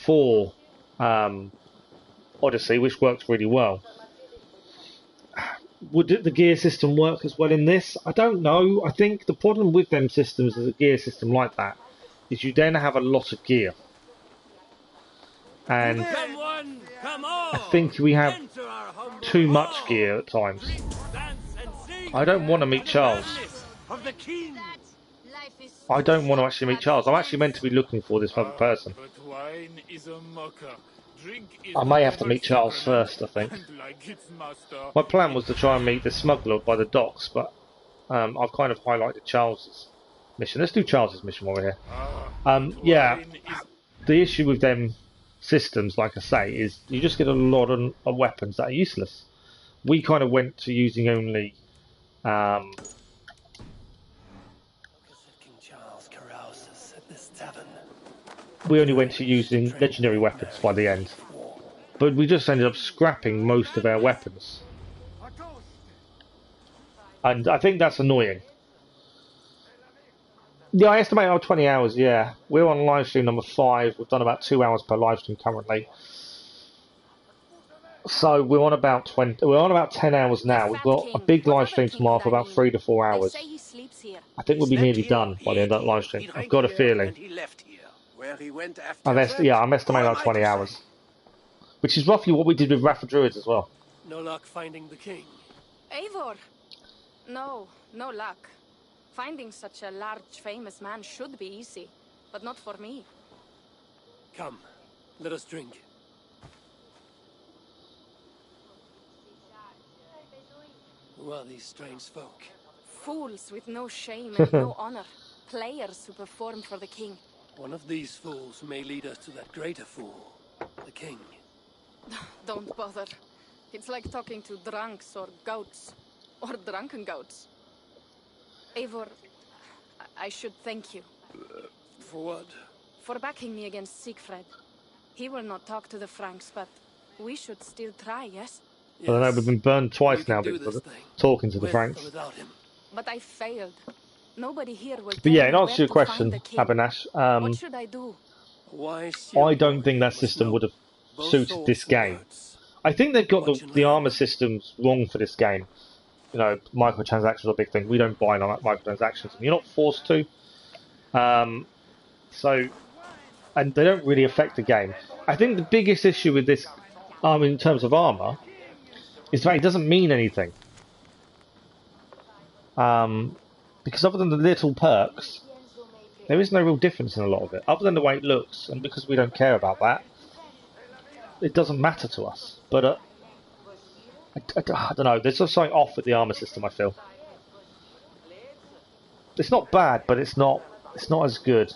for Odyssey, which worked really well. Would the gear system work as well in this? I don't know. I think the problem with them systems as a gear system like that is you then have a lot of gear. And I think we have too much gear at times. I don't want to meet Charles. I don't want to actually meet Charles. I'm actually meant to be looking for this other person. I may have to meet Charles first, I think. My plan was to try and meet the smuggler by the docks, but I've kind of highlighted Charles's mission. Let's do Charles's mission while we're here. Yeah, the issue with them systems, like I say, is you just get a lot of weapons that are useless. We kind of went to using only legendary weapons by the end, but we just ended up scrapping most of our weapons, and I think that's annoying. Yeah, I estimate our 20 hours. Yeah, we're on live stream number 5. We've done about 2 hours per live stream currently, so we're on about 20. We're on about 10 hours now. We've got a big live stream tomorrow for about 3 to 4 hours. I think we'll be nearly done by the end of that live stream. I've got a feeling. I'm estimating about 20 hours, which is roughly what we did with Rafa Druids as well. No luck finding the king. Eivor! No luck. Finding such a large, famous man should be easy, but not for me. Come, let us drink. Who are these strange folk? Fools with no shame and no honor. Players who perform for the king. One of these fools may lead us to that greater fool, the king. Don't bother. It's like talking to drunks or goats. Or drunken goats. Eivor, I should thank you. For what? For backing me against Siegfried. He will not talk to the Franks, but we should still try, yes? I don't know, we've been burned twice now because of talking to the Franks. But I failed. Nobody here will. But yeah, in answer to your question, Abanash, what should I do? I don't think that system would have suited this game. I think they've got the armor systems wrong for this game. You know, microtransactions are a big thing. We don't buy microtransactions, and you're not forced to. So, and they don't really affect the game. I think the biggest issue with this, in terms of armor, is that it doesn't mean anything. Because other than the little perks, there is no real difference in a lot of it. Other than the way it looks, and because we don't care about that, it doesn't matter to us. But I don't know, there's just something off with the armor system, I feel. It's not bad, but it's not as good.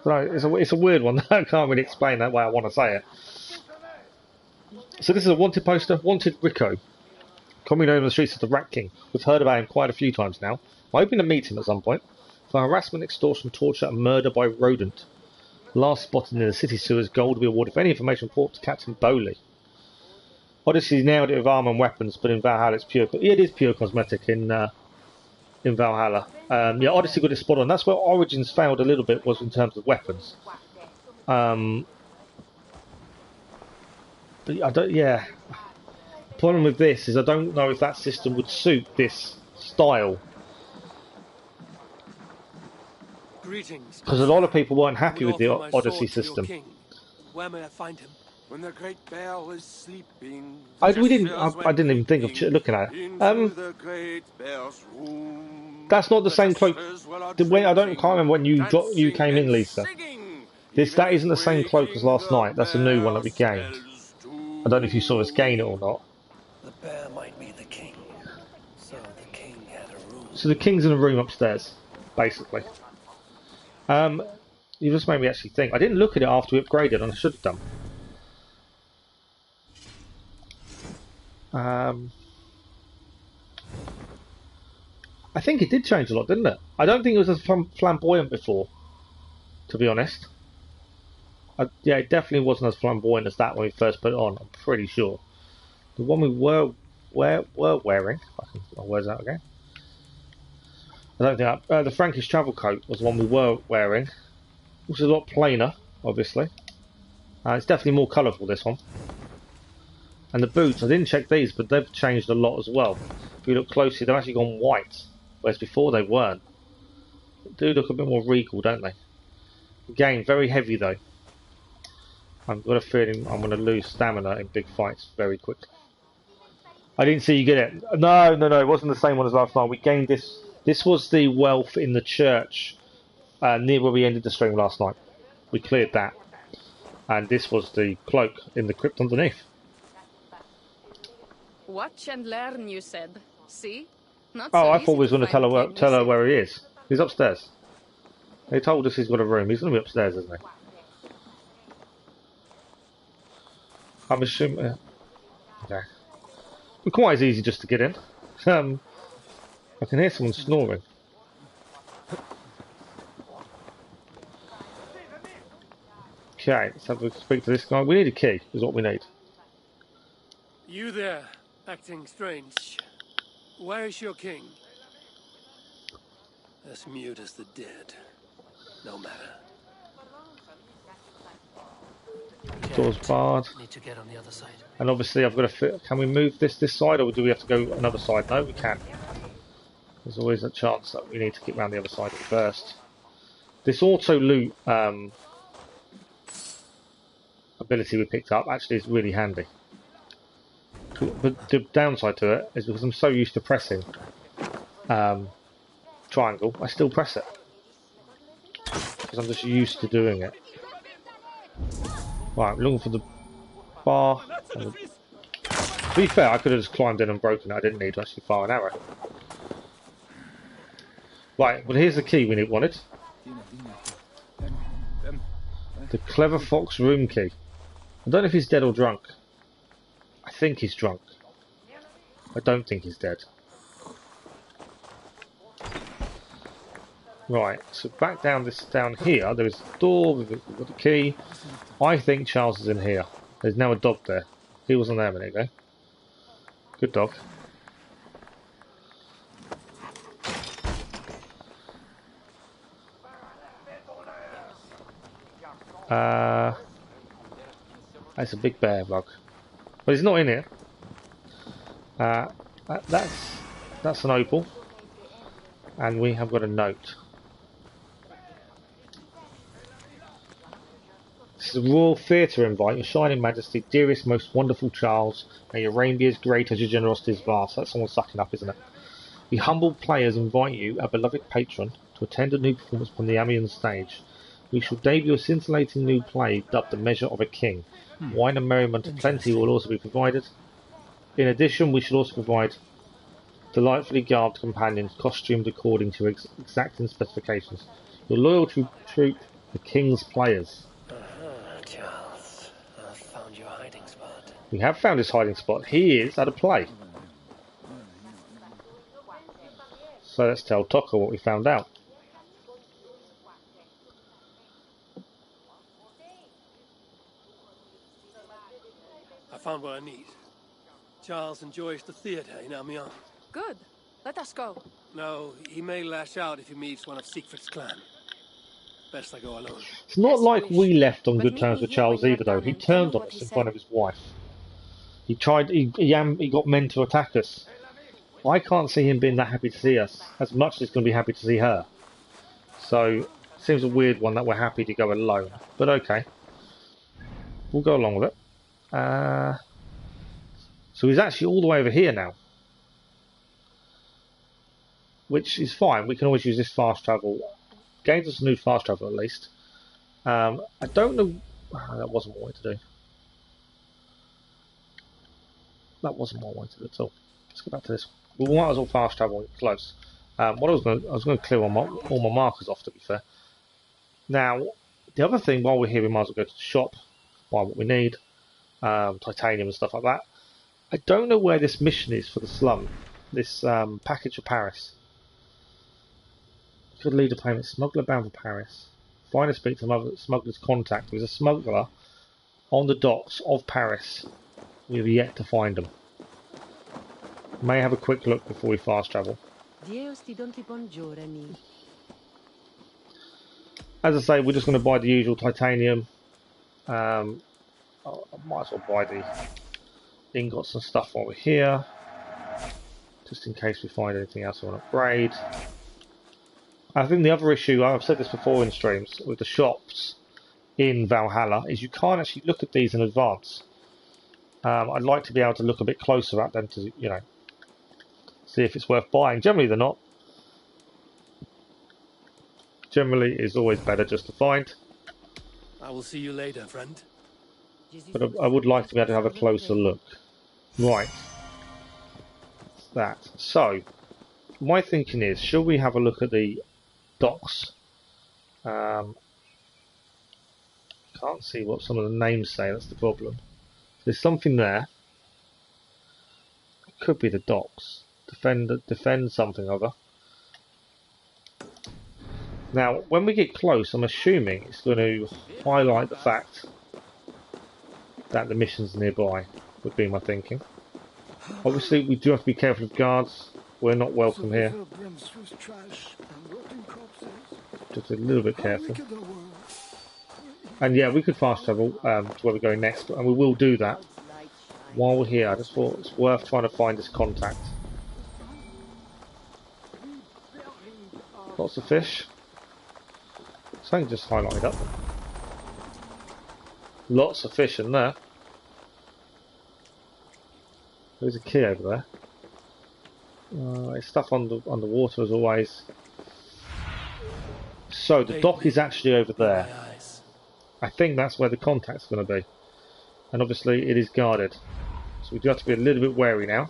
So it's a weird one. I can't really explain that way I want to say it. So this is a wanted poster. Wanted Rico. Commonly known on the streets as the Rat King. We've heard about him quite a few times now. I'm hoping to meet him at some point. For harassment, extortion, torture and murder by rodent. Last spotted in the city sewers, gold will be awarded for any information reported to Captain Bowley. Odyssey nailed it with armor and weapons, but in Valhalla it's pure. Yeah, it is pure cosmetic in Valhalla. Yeah, Odyssey got it spot on. That's where Origins failed a little bit, was in terms of weapons. But I don't. Yeah. Problem with this is I don't know if that system would suit this style. Because a lot of people weren't happy with the Odyssey system. Where may I find him? When the great bear was sleeping, I didn't even think of looking at it. That's not the same cloak. I can't remember when you came in, Lisa. That isn't the same cloak as last night. That's a new one that we gained. I don't know if you saw us gain it or not. The bear might be the king. So the king had a room. So the king's in a room upstairs, basically. You just made me actually think. I didn't look at it after we upgraded, and I should have done. I think it did change a lot, didn't it? I don't think it was as flamboyant before, to be honest. Yeah, it definitely wasn't as flamboyant as that when we first put it on, I'm pretty sure. The one we were wearing, where's that again? I don't think the Frankish travel coat was the one we were wearing, which is a lot plainer, obviously. It's definitely more colourful, this one. And the boots, I didn't check these, but they've changed a lot as well. If you look closely, they've actually gone white, whereas before they weren't. They do look a bit more regal, don't they? Again, very heavy though. I've got a feeling I'm going to lose stamina in big fights very quickly. I didn't see you get it. No, it wasn't the same one as last night. We gained this. This was the wealth in the church near where we ended the stream last night. We cleared that. And this was the cloak in the crypt underneath. Watch and learn, you said. See? Not Oh, so I thought we was easy going to tell her find where he is. He's upstairs. They told us he's got a room. He's going to be upstairs, isn't he? I'm assuming... okay. It's quite as easy just to get in. I can hear someone snoring. Okay, let's have a speak to this guy. We need a key, is what we need. You there, acting strange. Where is your king? As mute as the dead. No matter. Door's barred. Need to get on the other side. And obviously I've got to fit. Can we move this side, or do we have to go another side? No, we can. There's always a chance that we need to get around the other side first. This auto loot ability we picked up actually is really handy. But the downside to it is because I'm so used to pressing triangle, I still press it. Because I'm just used to doing it. Right, looking for the bar. To be fair, I could have just climbed in and broken it. I didn't need to actually fire an arrow. Right, well here's the key we wanted. The Clever Fox room key. I don't know if he's dead or drunk. I think he's drunk. I don't think he's dead. Right, so back down here, there is a door, we've got the key. I think Charles is in here. There's now a dog there. He wasn't there a minute ago. Good dog. That's a big bear bug. But he's not in here. That's an opal. And we have got a note. This is a Royal Theatre invite. Your Shining Majesty, dearest, most wonderful Charles, may your reign be as great as your generosity is vast. That's someone sucking up, isn't it? We humble players invite you, our beloved patron, to attend a new performance from the Amiens stage. We shall debut a scintillating new play dubbed The Measure of a King. Wine and merriment aplenty will also be provided. In addition, we shall also provide delightfully garbed companions, costumed according to exacting specifications. Your loyal troop, the King's Players. Charles, I've found your hiding spot. We have found his hiding spot. He is at a play. So let's tell Toko what we found out. I found what I need. Charles enjoys the theatre in Amiens. Good. Let us go. No, he may lash out if he meets one of Siegfried's clan. Best I go alone. It's not Yes, like wish. we left on But good meet terms me with here Charles when you're either, though. done He and tell turned me on what us he in said. front of his wife. He got men to attack us. I can't see him being that happy to see us, as much as he's going to be happy to see her. So, it seems a weird one that we're happy to go alone. But okay. We'll go along with it. So he's actually all the way over here now. Which is fine. We can always use this fast travel. Gains us a new fast travel at least. I don't know... that wasn't what I wanted to do. That wasn't what I wanted to do at all. Let's go back to this one. We might as well fast travel close. I was going to clear all my markers off, to be fair. Now, The other thing, while we're here, we might as well go to the shop, buy what we need, titanium and stuff like that. I don't know where this mission is for the slum. This package for Paris. Could lead a payment. Smuggler bound for Paris. Find and speak to smuggler's contact. There's a smuggler on the docks of Paris. We've yet to find them. May have a quick look before we fast travel. As I say, we're just going to buy the usual titanium. I might as well buy the ingots and stuff while we're here, just in case we find anything else we want to upgrade. I think the other issue, I've said this before in streams, with the shops in Valhalla, is you can't actually look at these in advance. I'd like to be able to look a bit closer at them to, you know, see if it's worth buying. Generally they're not. Generally it's always better just to find. I will see you later, friend. But I would like to be able to have a closer look. Right. That. So, my thinking is, shall we have a look at the docks? Can't see what some of the names say, that's the problem. There's something there. It could be the docks. Defend something other. Now, when we get close, I'm assuming it's going to highlight the fact that the mission's nearby, would be my thinking. Obviously, we do have to be careful of guards. We're not welcome here. Just a little bit careful. And yeah, we could fast travel to where we're going next, and we will do that while we're here. I just thought it's worth trying to find this contact. Lots of fish. Something just highlighted up. Lots of fish in there. There's a key over there. There's stuff underwater as always. So the dock is actually over there. I think that's where the contact's going to be. And obviously it is guarded. So we do have to be a little bit wary now.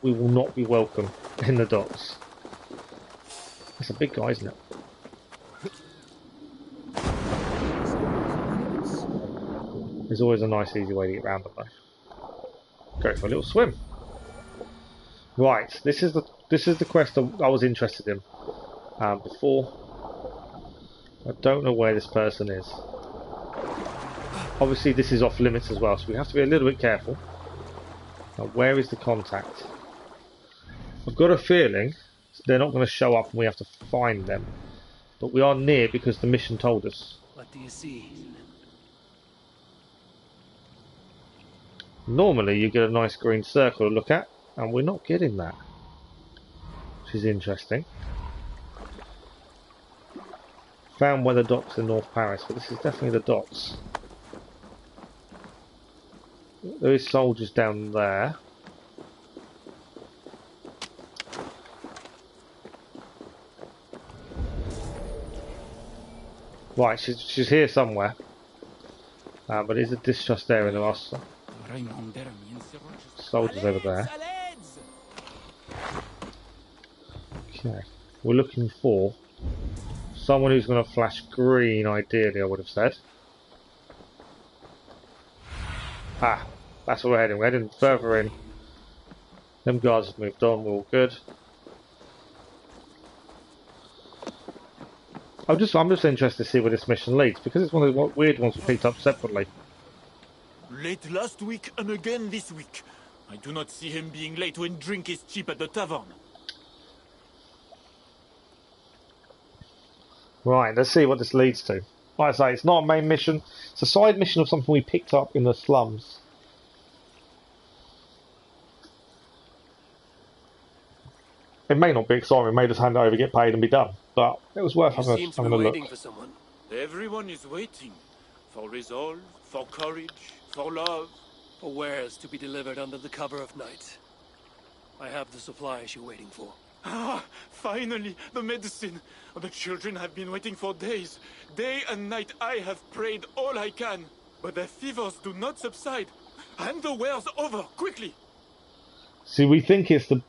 We will not be welcome in the docks. It's a big guy, isn't it? There's always a nice easy way to get around them though. Go for a little swim. Right, this is the quest I was interested in before. I don't know where this person is. Obviously this is off limits as well, so we have to be a little bit careful. Now where is the contact? I've got a feeling they're not going to show up and we have to find them. But we are near because the mission told us. What do you see? Normally you get a nice green circle to look at, and we're not getting that. Which is interesting. Found weather docks in North Paris, but this is definitely the docks. There is soldiers down there. Right, she's here somewhere. But is a distrust there in the last soldiers over there. Okay, we're looking for someone who's going to flash green, ideally, I would have said. Ah, that's where we're heading. We're heading further in. Them guards have moved on, we're all good. I'm just interested to see where this mission leads, because it's one of the weird ones we picked up separately. Late last week and again this week. I do not see him being late when drink is cheap at the tavern. Right, let's see what this leads to. Like I say, it's not a main mission. It's a side mission of something we picked up in the slums. It may not be exciting. We may just hand it over, get paid and be done. But it was worth having a look. Waiting for someone. Everyone is waiting. For resolve, for courage, for love. For wares to be delivered under the cover of night. I have the supplies you're waiting for. Ah, finally, the medicine. The children have been waiting for days. Day and night I have prayed all I can. But their fevers do not subside. Hand the wares over, quickly. See, we think it's the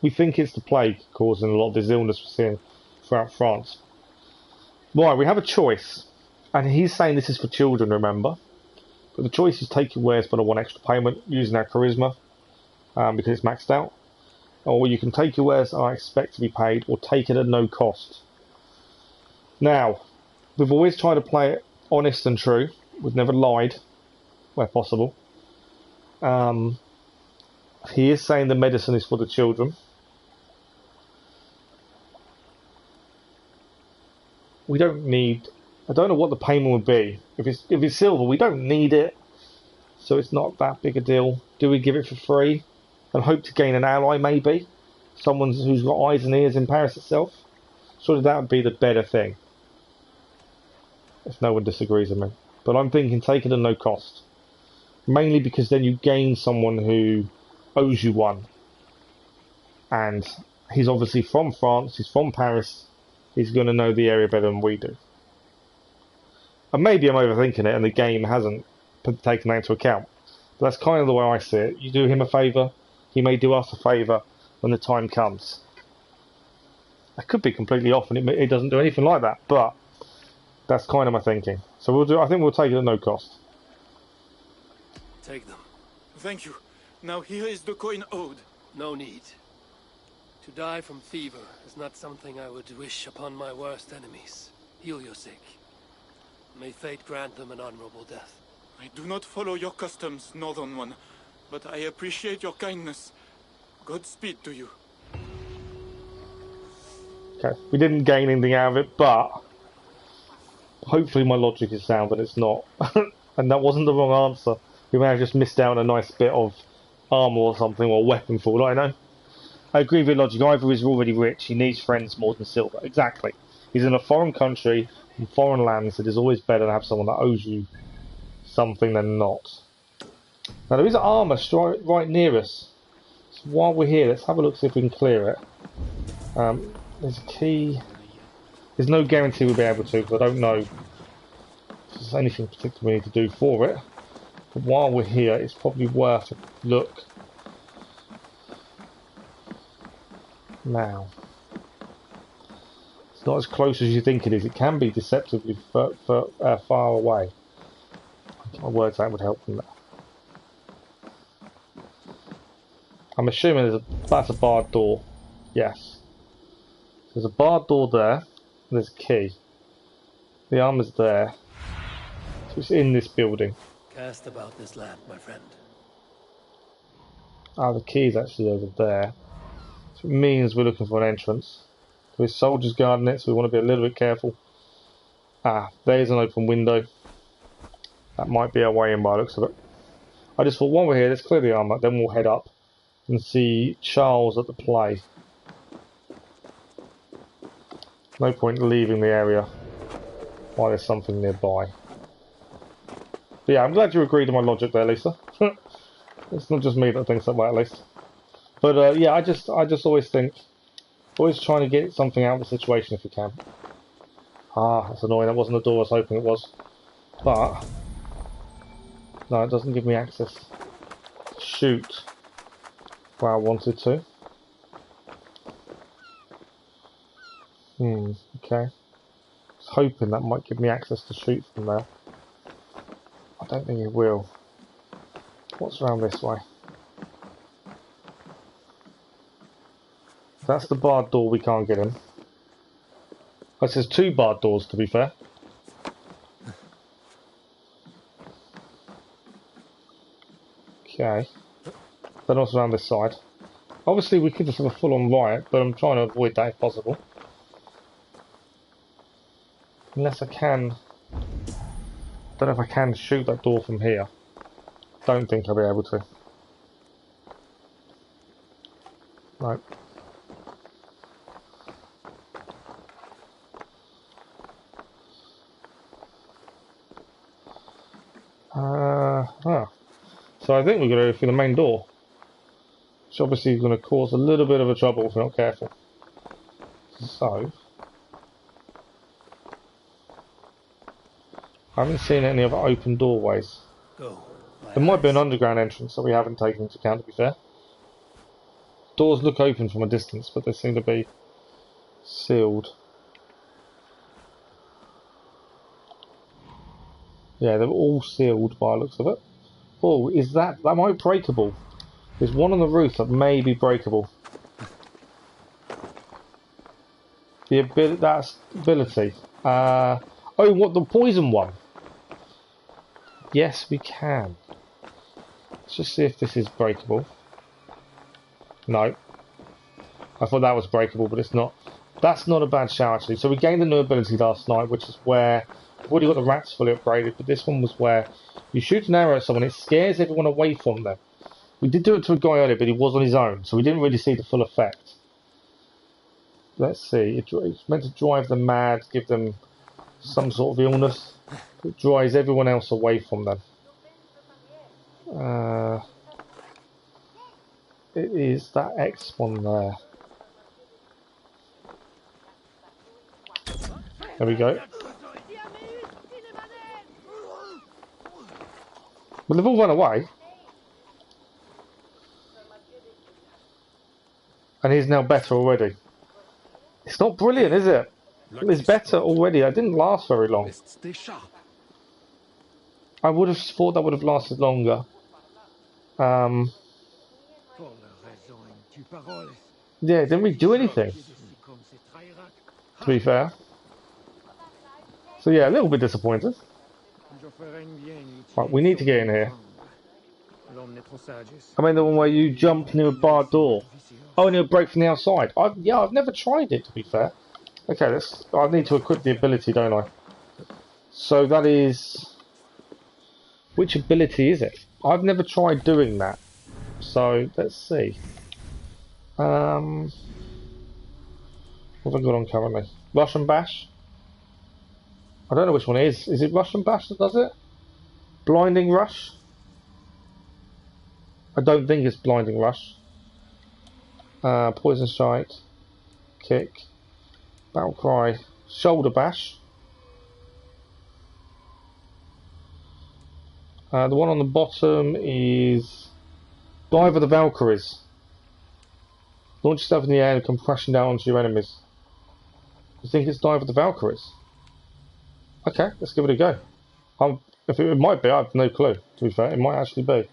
we think it's the plague causing a lot of this illness we're seeing throughout France. Right, we have a choice. And he's saying this is for children, remember. But the choice is take your wares but I want extra payment using our charisma because it's maxed out. Or you can take your wares and I expect to be paid, or take it at no cost. Now, we've always tried to play it honest and true. We've never lied where possible. He is saying the medicine is for the children. We don't need... I don't know what the payment would be. If it's silver, we don't need it. So it's not that big a deal. Do we give it for free? And hope to gain an ally, maybe? Someone who's got eyes and ears in Paris itself? Surely that would be the better thing. If no one disagrees with me. But I'm thinking take it at no cost. Mainly because then you gain someone who owes you one. And he's obviously from France, he's from Paris. He's going to know the area better than we do. And maybe I'm overthinking it and the game hasn't taken that into account. But that's kind of the way I see it. You do him a favour, he may do us a favour when the time comes. I could be completely off and it doesn't do anything like that, but that's kind of my thinking. So I think we'll take it at no cost. Take them. Thank you. Now here is the coin owed. No need. To die from fever is not something I would wish upon my worst enemies. Heal your sick. May fate grant them an honorable death. I do not follow your customs, northern one, but I appreciate your kindness. Godspeed to you. Okay, we didn't gain anything out of it, but hopefully my logic is sound, but it's not. And that wasn't the wrong answer. We may have just missed out on a nice bit of armour or something, or weapon for all I know. I agree with your logic. Either he's already rich, he needs friends more than silver. Exactly. He's in a foreign country, in foreign lands. It is always better to have someone that owes you something than not. Now there is armour right near us. So while we're here, let's have a look, see if we can clear it. There's a key. There's no guarantee we'll be able to, because I don't know if there's anything particular we need to do for it. But while we're here, it's probably worth a look. Now, it's not as close as you think it is. It can be deceptively far away. My words out would help from that. I'm assuming that's a barred door. Yes. There's a barred door there. And there's a key. The armor's there. So it's in this building. Cast about this land, my friend. Ah, the key's actually over there. So it means we're looking for an entrance. There's soldiers guarding it, so we want to be a little bit careful. Ah, there's an open window. That might be our way in by the looks of it. I just thought, while we're here, let's clear the armour, then we'll head up and see Charles at the play. No point leaving the area while there's something nearby. But yeah, I'm glad you agreed to my logic there, Lisa. It's not just me that thinks that way, at least. But yeah, I just always think, always trying to get something out of the situation if you can. Ah, that's annoying. That wasn't the door I was hoping it was. But no, it doesn't give me access to shoot where I wanted to. Okay. I was hoping that might give me access to shoot from there. I don't think it will. What's around this way? That's the barred door we can't get in. Oh, it says 2 barred doors, to be fair. Okay. Then what's around this side? Obviously we could just have a full-on riot, but I'm trying to avoid that if possible. Unless I can... don't know if I can shoot that door from here. Don't think I'll be able to. Right. So I think we're going to go through the main door. Which obviously is going to cause a little bit of a trouble if we're not careful. So... I haven't seen any other open doorways. Go. There might be an underground entrance that we haven't taken into account, to be fair. Doors look open from a distance, but they seem to be sealed. Yeah, they're all sealed by the looks of it. Oh, is that might be breakable? There's one on the roof that may be breakable. That's ability. Oh, what, the poison one? Yes, we can. Let's just see if this is breakable. No. I thought that was breakable, but it's not. That's not a bad shout, actually. So we gained a new ability last night, which is where we've already got the rats fully upgraded, but this one was where you shoot an arrow at someone, it scares everyone away from them. We did do it to a guy earlier, but he was on his own, so we didn't really see the full effect. Let's see. It's meant to drive them mad, give them some sort of illness. It drives everyone else away from them. It is that X one there. There we go. Well, they've all run away. And he's now better already. It's not brilliant, is it? It's better already. It didn't last very long. I would have thought that would have lasted longer. Yeah, didn't we do anything? To be fair. So yeah, a little bit disappointed. Right, we need to get in here. I mean the one where you jump near a barred door. Oh, and it'll break from the outside. I've never tried it, to be fair. Okay, I need to equip the ability, don't I? So that is... Which ability is it? I've never tried doing that. So, let's see. What have I got on currently? Rush and Bash? I don't know which one it is. Is it Rush and Bash that does it? Blinding Rush? I don't think it's Blinding Rush. Poison Strike. Kick. Battle Cry. Shoulder Bash. The one on the bottom is Dive of the Valkyries. Launch yourself in the air and come crashing down onto your enemies. You think it's Dive of the Valkyries? Okay, let's give it a go. If it might be, I have no clue, to be fair. It might actually be.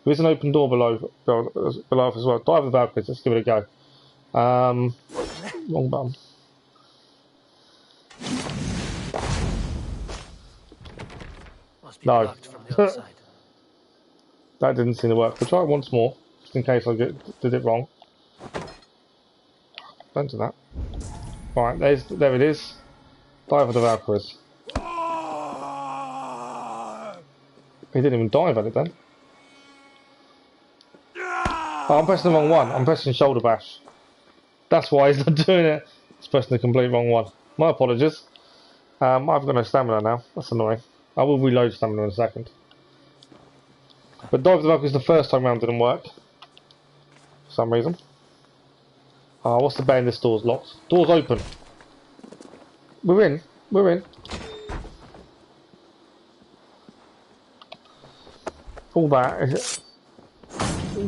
There is an open door below as well. Dive of the Valkyries, let's give it a go. Wrong button. No. That didn't seem to work. We'll try it once more, just in case I did it wrong. Don't do that. Right, there it is. Dive of the Valkyries. He didn't even dive at it then. Oh, I'm pressing the wrong one. I'm pressing Shoulder Bash. That's why he's not doing it. He's pressing the complete wrong one. My apologies. I've got no stamina now. That's annoying. I will reload stamina in a second. But Dive of the Valkyries the first time round didn't work. For some reason. Oh, what's the bane? This door's locked. Door's open. We're in. We're in. All that.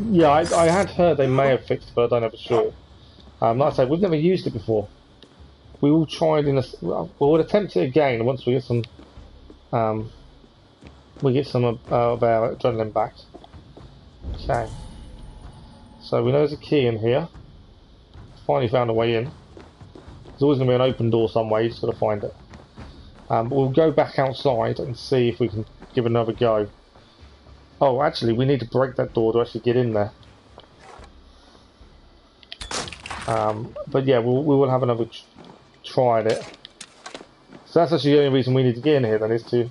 Yeah, I had heard they may have fixed it, but I don't know for sure. Like I say, we've never used it before. We will try it we'll attempt it again once we get some of our adrenaline back. Okay. So we know there's a key in here. Finally found a way in. There's always going to be an open door somewhere, you just got to find it. But we'll go back outside and see if we can give it another go. Oh, actually, we need to break that door to actually get in there. But yeah, we will have another try at it. So that's actually the only reason we need to get in here then, is to...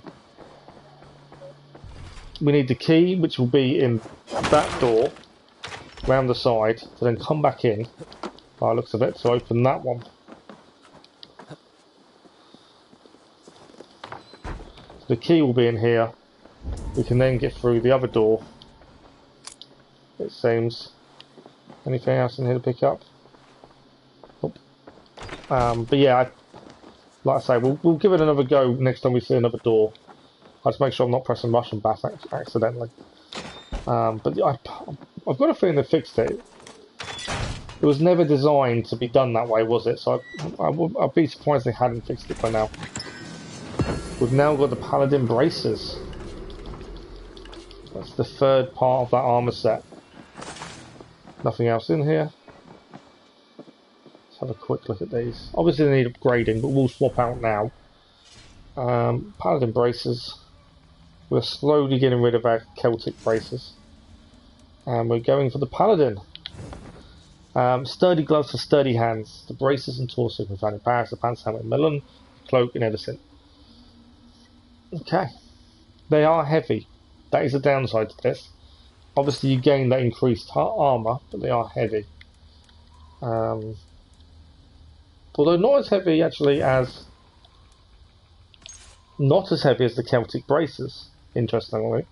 We need the key, which will be in that door, round the side, to then come back in, by the looks of it, to open that one. So the key will be in here. We can then get through the other door, it seems. Anything else in here to pick up? Oh. But yeah, like I say, we'll give it another go next time we see another door. I'll just make sure I'm not pressing Rush and Bash accidentally. But I've got a feeling they fixed it. It was never designed to be done that way, was it? So I'd be surprised they hadn't fixed it by now. We've now got the Paladin braces. That's the third part of that armor set. Nothing else in here. Let's have a quick look at these. Obviously they need upgrading, but we'll swap out now. Paladin braces. We're slowly getting rid of our Celtic braces. And we're going for the Paladin. Sturdy gloves for sturdy hands. The braces and torso can be found in Paris, the pants, helmet, Milan, cloak and everything. Okay. They are heavy. That is the downside to this. Obviously you gain that increased armour, but they are heavy. Although not as heavy actually as... Not as heavy as the Celtic braces, interestingly.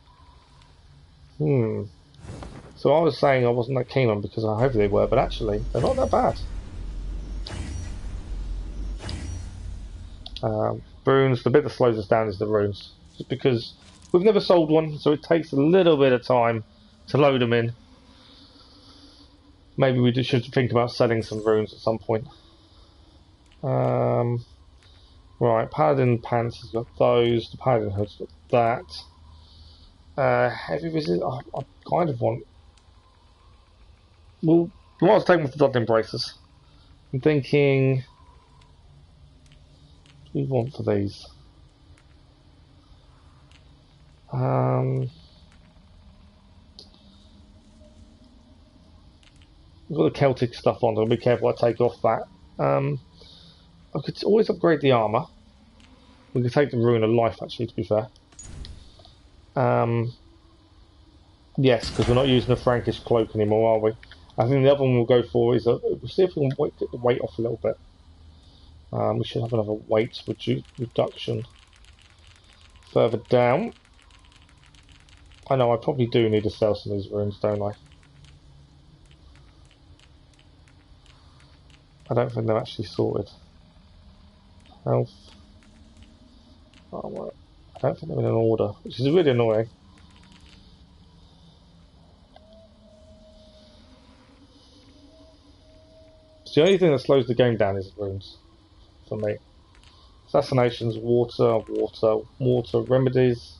So I was saying I wasn't that keen on because of how heavy they were, but actually they're not that bad. Runes, the bit that slows us down is the runes. Just because we've never sold one, so it takes a little bit of time to load them in. Maybe we should think about selling some runes at some point. Right, Paladin pants has got those, the Paladin hood's got that. Heavy resist, I kind of want... Well, I was taking with the Dodlin braces. I'm thinking... What do we want for these? We've got the Celtic stuff on, so I'll be careful I take off that. I could always upgrade the armour. We could take the Rune of Life, actually, to be fair. Yes, because we're not using the Frankish cloak anymore, are we? I think the other one we'll go for is... we'll see if we can get the weight off a little bit. We should have another weight reduction further down. I know I probably do need to sell some of these runes, don't I? I don't think they're actually sorted. Health. Oh, I don't think they're in an order, which is really annoying. So the only thing that slows the game down is runes, for me. Assassinations, water, remedies,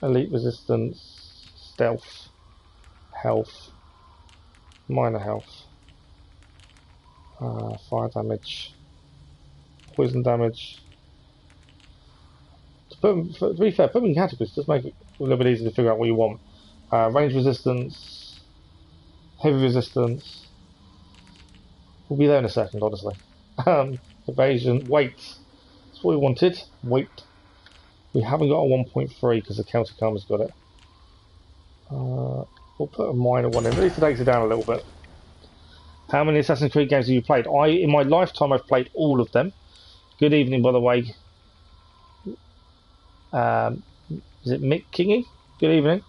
elite resistance, stealth, health, minor health, fire damage, poison damage. To be fair, put them in categories just make it a little bit easier to figure out what you want. Range resistance, heavy resistance. We'll be there in a second, honestly. Evasion, weight. That's what we wanted. Weight. We haven't got a 1.3 because the Celtic Armor's got it. We'll put a minor one in. At least it takes it down a little bit. How many Assassin's Creed games have you played? In my lifetime, I've played all of them. Good evening, by the way. Is it Mick Kingy? Good evening.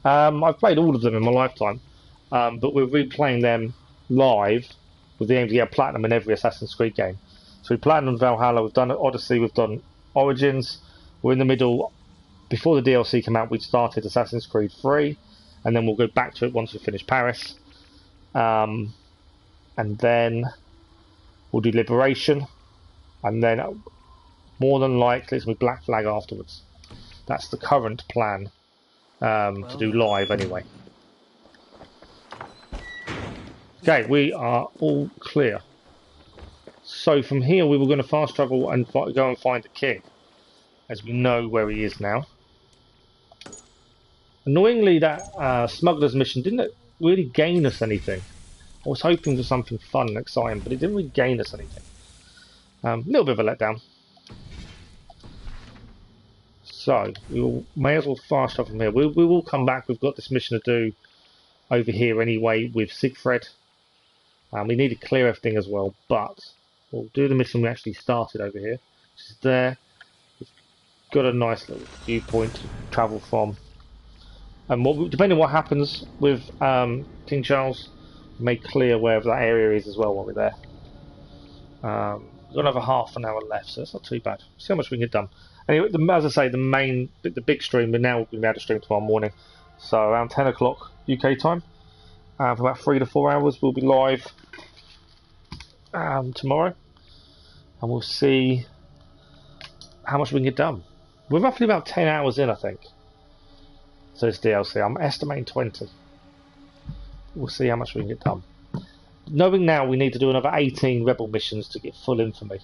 I've played all of them in my lifetime, but we're replaying them live with the aim to get a platinum in every Assassin's Creed game. So we platinumed Valhalla, we've done Odyssey, we've done Origins. We're in the middle. Before the DLC came out, we started Assassin's Creed 3, and then we'll go back to it once we finish Paris. And then we'll do Liberation, and then more than likely it's going to be Black Flag afterwards. That's the current plan to do live anyway. Okay, we are all clear. So from here we were going to fast travel and go and find the king, as we know where he is now. Annoyingly, that smuggler's mission didn't really gain us anything. I was hoping for something fun and exciting, but it didn't really gain us anything. A little bit of a letdown. So, may as well fast travel from here. We will come back. We've got this mission to do over here anyway with Siegfried. We need to clear everything as well, but we'll do the mission we actually started over here, which is there. We've got a nice little viewpoint to travel from. And depending on what happens with King Charles, we may clear wherever that area is as well while we're there. We've got another half an hour left, so that's not too bad. See how much we can get done. Anyway, as I say, the big stream, we're now going to be able to stream tomorrow morning. So around 10 o'clock UK time. for about 3 to 4 hours. We'll be live tomorrow, and we'll see how much we can get done. We're roughly about 10 hours in, I think. So it's DLC. I'm estimating 20. We'll see how much we can get done. Knowing now we need to do another 18 rebel missions to get full infamy.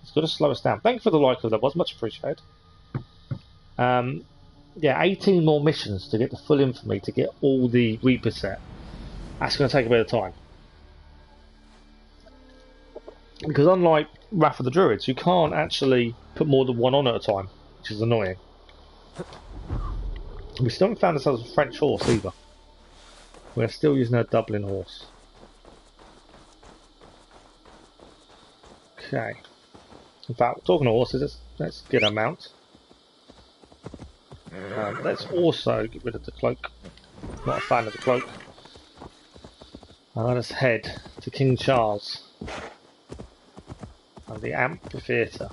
It's got to slow us down. Thank you for the like, that was much appreciated. Yeah, 18 more missions to get the full infamy, to get all the Reaper set. That's going to take a bit of time. Because unlike Wrath of the Druids, you can't actually put more than one on at a time, which is annoying. We still haven't found ourselves a French horse either. We're still using our Dublin horse. Okay. In fact, talking of horses, let's get a mount. Let's also get rid of the cloak. Not a fan of the cloak. And let us head to King Charles and the amphitheatre.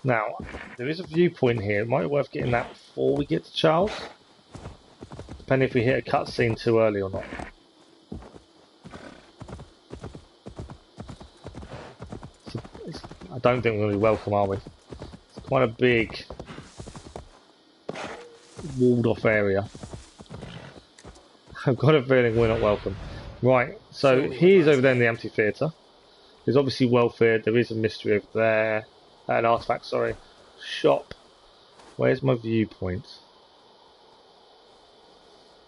Now, there is a viewpoint here. It might be worth getting that before we get to Charles, depending if we hit a cutscene too early or not. I don't think we're going to be welcome, are we? It's quite a big walled off area. I've got a feeling we're not welcome. Right, so he's over there in the amphitheatre. There's obviously welfare. There is a mystery over there. An artifact, sorry. Shop. Where's my viewpoint?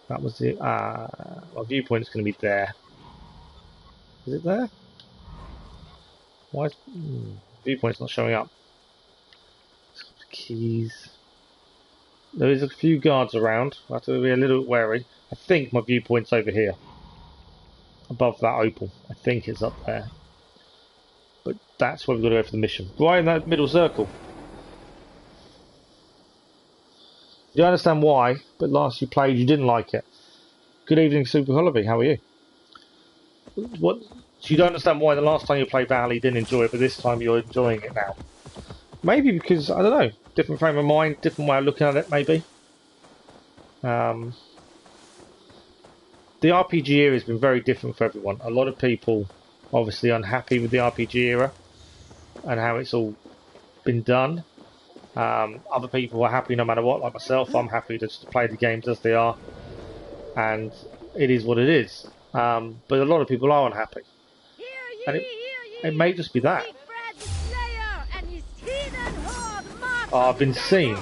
That was the... my viewpoint's going to be there. Is it there? Why is... viewpoint's not showing up. Keys. There is a few guards around. I have to be a little wary. I think my viewpoint's over here. Above that opal. I think it's up there. But that's where we've got to go for the mission. Right in that middle circle. You understand why, but last you played you didn't like it. Good evening, Super Holiday. How are you? What? So you don't understand why the last time you played Valhalla you didn't enjoy it, but this time you're enjoying it now. Maybe because, I don't know, different frame of mind, different way of looking at it, maybe. The RPG era has been very different for everyone. A lot of people obviously unhappy with the RPG era and how it's all been done. Other people are happy no matter what, like myself. I'm happy just to play the games as they are, and it is what it is. But a lot of people are unhappy, and it may just be that. I've been seen.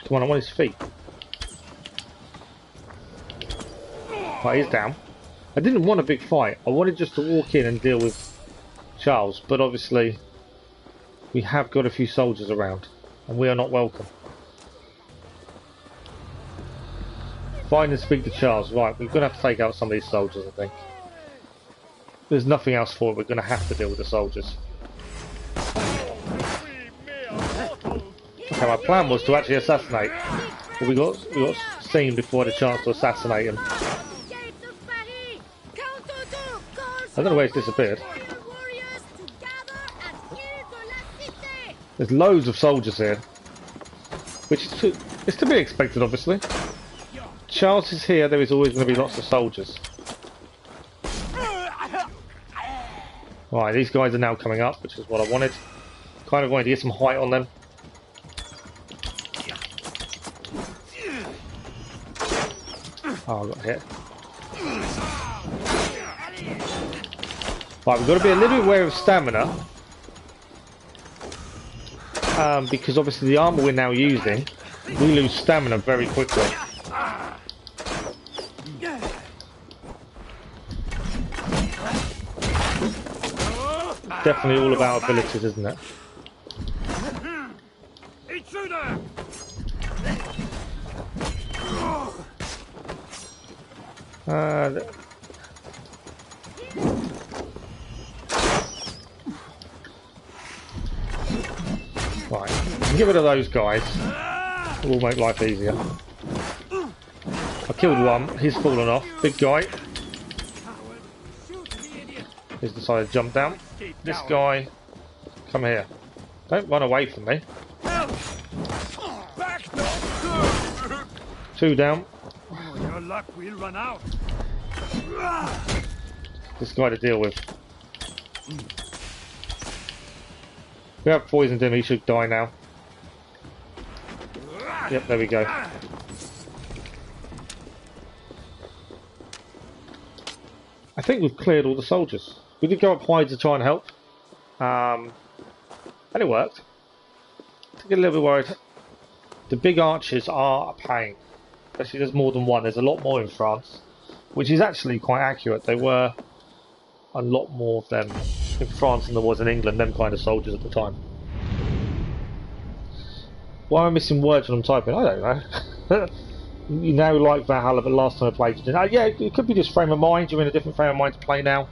Come on, I want his feet. Right, he's down. I didn't want a big fight. I wanted just to walk in and deal with Charles, but obviously we have got a few soldiers around, and we are not welcome. Find and speak to Charles. Right, we're going to have to take out some of these soldiers, I think. There's nothing else for it. We're going to have to deal with the soldiers. Okay, my plan was to actually assassinate, but we got seen before I had a chance to assassinate him. I don't know where he's disappeared. There's loads of soldiers here, which is to be expected, obviously. Charles is here, there is always going to be lots of soldiers. Right, these guys are now coming up, which is what I wanted. Kind of wanted to get some height on them. Oh, I got hit. Right, we've got to be a little bit aware of stamina. Because obviously the armour we're now using, we lose stamina very quickly. Definitely all about abilities, isn't it? Right, get rid of those guys. It will make life easier. I killed one, he's fallen off. Big guy. He's decided to jump down. This guy Come here. Don't run away from me. Back, Two down. oh, your luck will run out. This guy to deal with. We have poisoned him, he should die now. Yep, there we go. I think we've cleared all the soldiers. We did go up high to try and help. And it worked. I get a little bit worried. The big archers are a pain. Especially there's more than one. There's a lot more in France. Which is actually quite accurate. There were a lot more of them in France than there was in England, them kind of soldiers at the time. Why am I missing words when I'm typing? I don't know. You now like Valhalla, but last time I played you didn't. Yeah, it could be just frame of mind. You're in a different frame of mind to play now.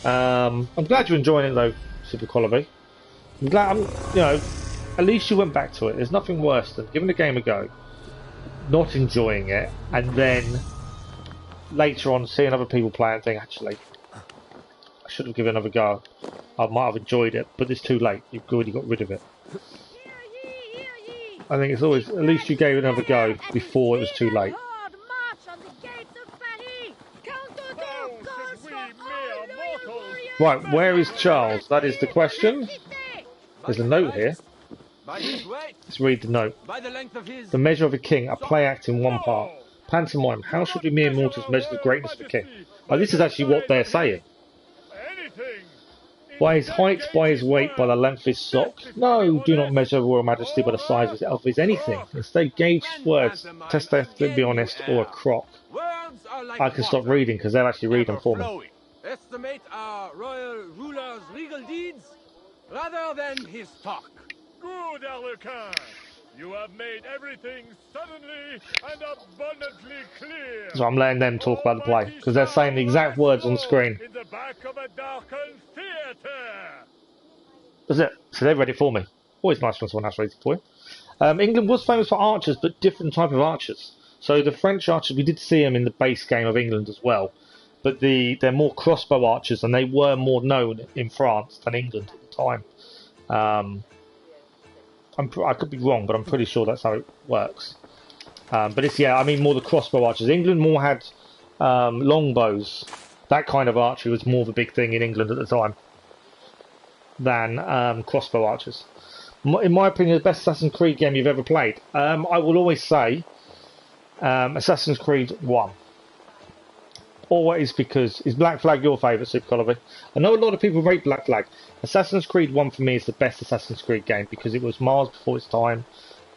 I'm glad you're enjoying it though, Super Colby. I'm glad, you know, at least you went back to it. There's nothing worse than giving the game a go, not enjoying it, and then later on seeing other people play and think, actually, I should have given it another go. I might have enjoyed it, but it's too late. You've already got rid of it. I think it's always, at least you gave it another go before it was too late. Right, where is Charles? That is the question. There's a note here. Let's read the note. The measure of a king, a play act in one part. Pantomime, how should we mere mortals measure the greatness of a king? Oh, this is actually what they're saying. By his height, by his weight, by the length of his sock. No, do not measure Royal Majesty by the size of his anything. Instead, gauge his words, test if they be honest or a crock. I can stop reading because they'll actually read them for me. Estimate our royal ruler's regal deeds rather than his talk. Good, Alucard. You have made everything suddenly and abundantly clear. So I'm letting them talk about the play because they're saying the exact words on the screen. In the back of a darkened theatre. That's it. So they've read it for me. Always nice when someone else reads it for you. England was famous for archers, but different type of archers. So the French archers, we did see them in the base game of England as well. But they're more crossbow archers, and they were more known in France than England at the time. I could be wrong, but I'm pretty sure that's how it works. But it's, yeah, I mean more the crossbow archers. England more had longbows. That kind of archery was more of a big thing in England at the time than crossbow archers. In my opinion, the best Assassin's Creed game you've ever played. I will always say Assassin's Creed 1. Always, because is Black Flag your favourite, Super Colby? I know a lot of people rate Black Flag. Assassin's Creed 1 for me is the best Assassin's Creed game because it was miles before its time.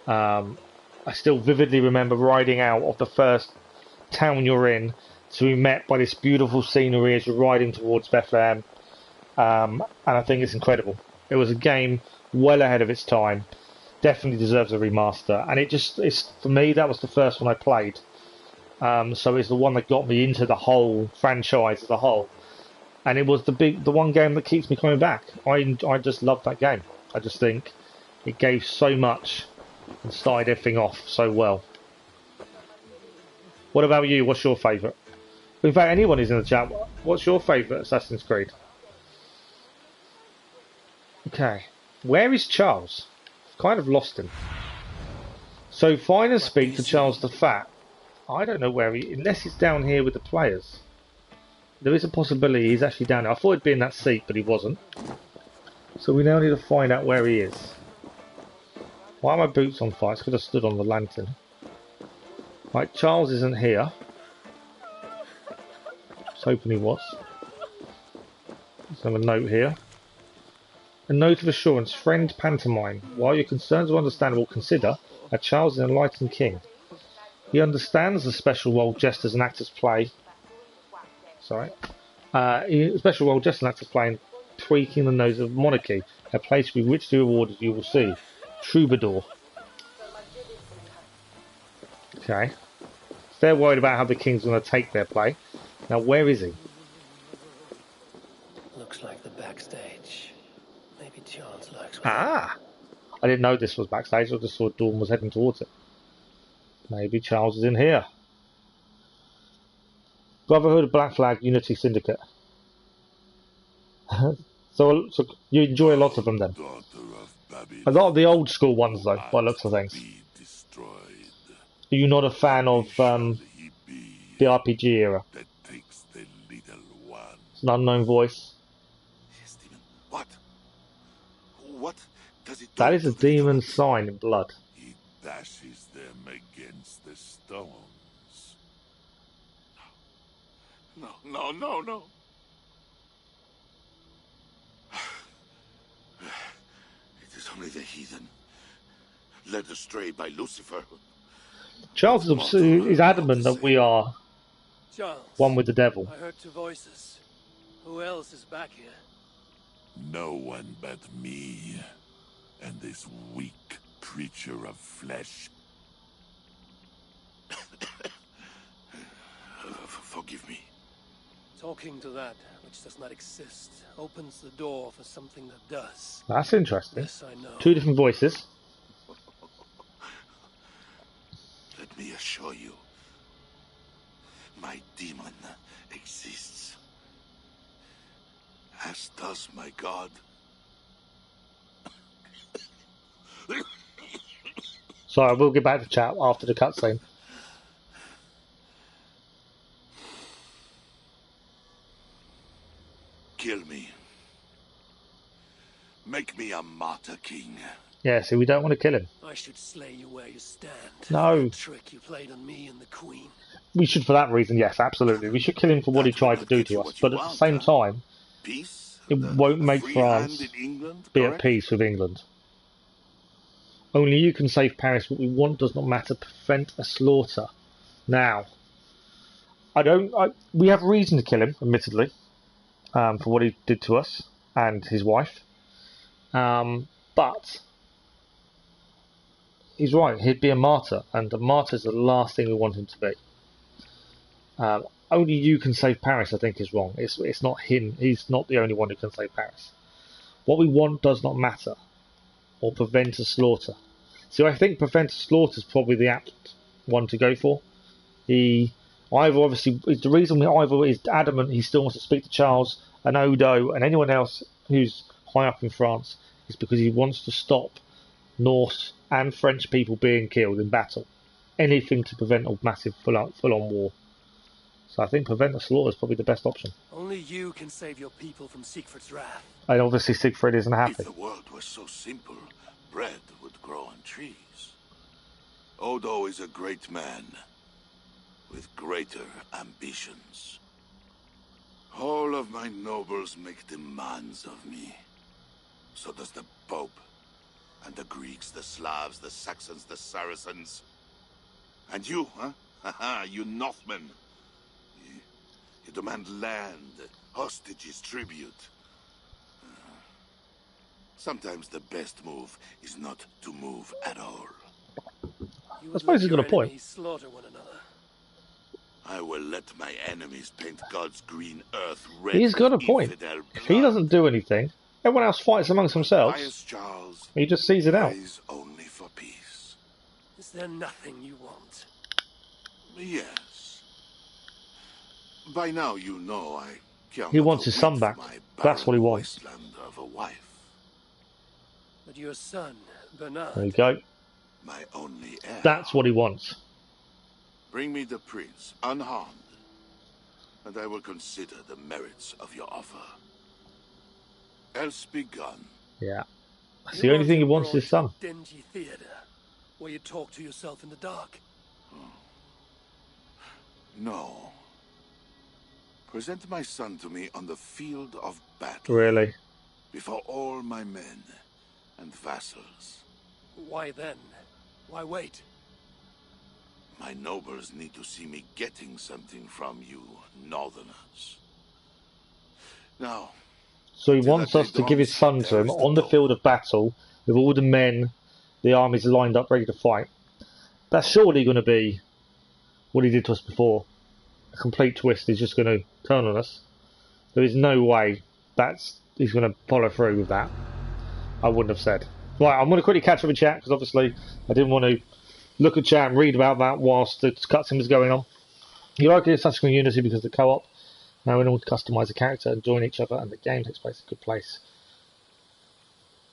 I still vividly remember riding out of the first town you're in to be met by this beautiful scenery as you're riding towards Bethlehem. And I think it's incredible. It was a game well ahead of its time. Definitely deserves a remaster. And it's for me, that was the first one I played. So it's the one that got me into the whole franchise as a whole, and it was the one game that keeps me coming back. I just love that game. I just think it gave so much and started everything off so well. What about you? What's your favourite? In fact, anyone who's in the chat, what's your favourite Assassin's Creed? Okay, where is Charles? I've kind of lost him. So find and speak to Charles the Fat. I don't know where he... Unless he's down here with the players. There is a possibility he's actually down there. I thought he'd be in that seat, but he wasn't. So we now need to find out where he is. Why are my boots on fire? It's because I stood on the lantern. Right, Charles isn't here. I was hoping he was. Let's have a note here. A note of assurance. Friend Pantomime. While your concerns are understandable, consider that Charles is an enlightened king. He understands the special role jesters and actors play. Sorry. Special role jesters and actors play in tweaking the nose of monarchy. A place to be richly rewarded, you will see. Troubadour. Okay. They're worried about how the king's going to take their play. Now, where is he? Looks like the backstage. Maybe Charles likes. Ah! I didn't know this was backstage. I just saw Dawn was heading towards it. Maybe Charles is in here. Brotherhood, Black Flag, Unity Syndicate. So you enjoy a lot of them then. Daughter of Babylon, A lot of the old school ones though, by the looks of things. be destroyed. Are you not a fan of Shall he be the RPG era? that takes the little one? It's an unknown voice. Yes, demon. What? What does it do? That is a to the demon's gods? sign in blood. He dashes them against the stones. No. It is only the heathen, led astray by Lucifer. Charles is adamant that we are Charles, one with the devil. I heard 2 voices. Who else is back here? No one but me, and this weak creature of flesh. Forgive me. Talking to that which does not exist opens the door for something that does. That's interesting. Yes, I know. 2 different voices. Let me assure you, my demon exists, as does my god. Sorry, we'll get back to chat after the cutscene. Kill me. Make me a martyr king. Yeah, see, we don't want to kill him. I should slay you where you stand. No. The trick you played on me and the Queen. We should, for that reason, yes, absolutely. We should kill him for what he tried to do to us. But at the same time, Peace? it won't make France be at peace with England. Only you can save Paris. What we want does not matter. Prevent a slaughter. Now, we have reason to kill him, admittedly, for what he did to us and his wife. But he's right. He'd be a martyr, and a martyr is the last thing we want him to be. Only you can save Paris, I think, is wrong. It's not him. He's not the only one who can save Paris. What we want does not matter, or prevent a slaughter. So I think prevent a slaughter is probably the apt one to go for. The reason Ivor is adamant he still wants to speak to Charles and Odo and anyone else who's high up in France is because he wants to stop Norse and French people being killed in battle. Anything to prevent a massive full-on war. So I think prevent a slaughter is probably the best option. Only you can save your people from Siegfried's wrath. And obviously Siegfried isn't happy. If the world was so simple, bread would grow on trees. Odo is a great man with greater ambitions. All of my nobles make demands of me. So does the Pope, and the Greeks, the Slavs, the Saxons, the Saracens. And you, huh? Haha, you Northmen. You demand land, hostages, tribute. Sometimes the best move is not to move at all. You I suppose he's got a point. Slaughter one another. I will let my enemies paint God's green earth red. He's got a point. If he doesn't do anything, everyone else fights amongst themselves. Pious Charles, He just sees it out. prays only for peace. Is there nothing you want? Yes. By now you know I care. He wants his son back. That's what he wants. Wasteland of a wife. But your son, Bernard. There you go. My only heir. That's what he wants. Bring me the prince, unharmed, and I will consider the merits of your offer. Else be gone. Yeah. That's the only thing he wants is his son. Dingy theater, where you talk to yourself in the dark. No. Present my son to me on the field of battle. Really? Before all my men and vassals. Why then? Why wait? My nobles need to see me getting something from you, northerners. Now, So he wants us to give his son to him on the field of battle with all the men, the armies lined up ready to fight. That's surely going to be what he did to us before. A complete twist. He's just going to turn on us. There is no way he's going to follow through with that. I wouldn't have said. Right, I'm going to quickly catch up with chat because obviously I didn't want to look at chat and read about that whilst the cutscene was going on. You like the Assassin's Creed Unity because of the co-op. Now we all customise a character and join each other, and the game takes place in a good place.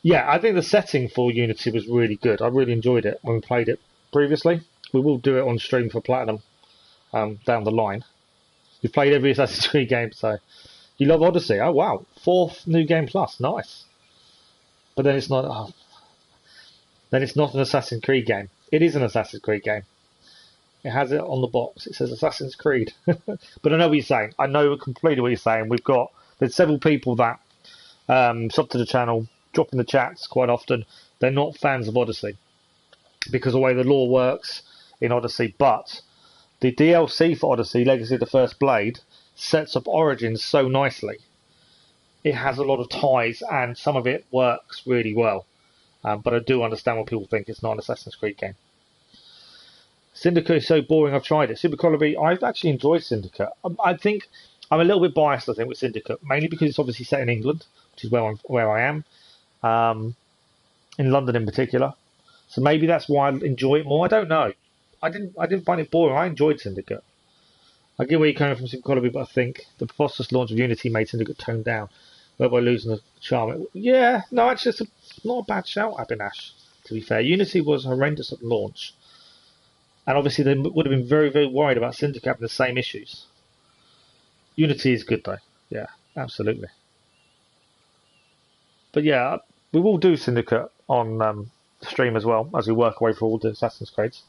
Yeah, I think the setting for Unity was really good. I really enjoyed it when we played it previously. We will do it on stream for Platinum down the line. You've played every Assassin's Creed game, so you love Odyssey. Oh wow, 4th new game plus, nice. But then it's not. Oh, then it's not an Assassin's Creed game. It is an Assassin's Creed game. It has it on the box. It says Assassin's Creed. But I know what you're saying. I know completely what you're saying. There's several people that sub to the channel, drop in the chats quite often. They're not fans of Odyssey because of the way the lore works in Odyssey. But the DLC for Odyssey, Legacy of the First Blade, sets up Origins so nicely. It has a lot of ties and some of it works really well. But I do understand what people think. It's not an Assassin's Creed game. Syndicate is so boring, I've tried it. Super Colony, I've actually enjoyed Syndicate. I think I'm a little bit biased, I think, with Syndicate, mainly because it's obviously set in England, which is where I am, in London in particular. So maybe that's why I enjoy it more. I don't know. I didn't find it boring. I enjoyed Syndicate. I get where you're coming from, Super Colony, but I think the preposterous launch of Unity made Syndicate tone down, whereby losing the charm. Yeah, no, actually, it's not a bad shout, Abinash, to be fair. Unity was horrendous at launch. And obviously they would have been very, very worried about Syndicate having the same issues. Unity is good though. Yeah, absolutely. But yeah, we will do Syndicate on stream as well, as we work away for all the Assassin's Creeds.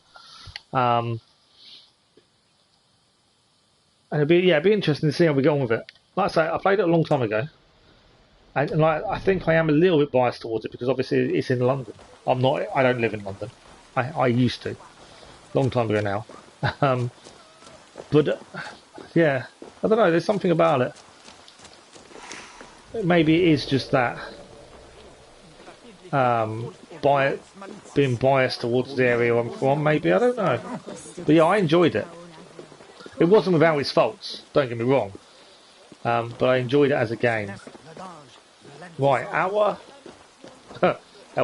And it'd be interesting to see how we get on with it. Like I say, I played it a long time ago. And I think I am a little bit biased towards it because obviously it's in London. I don't live in London. I used to. Long time ago now. But yeah, I don't know, there's something about it. Maybe it is just that being biased towards the area I'm from, maybe, I don't know. But yeah, I enjoyed it. It wasn't without its faults, don't get me wrong. But I enjoyed it as a game. Right, our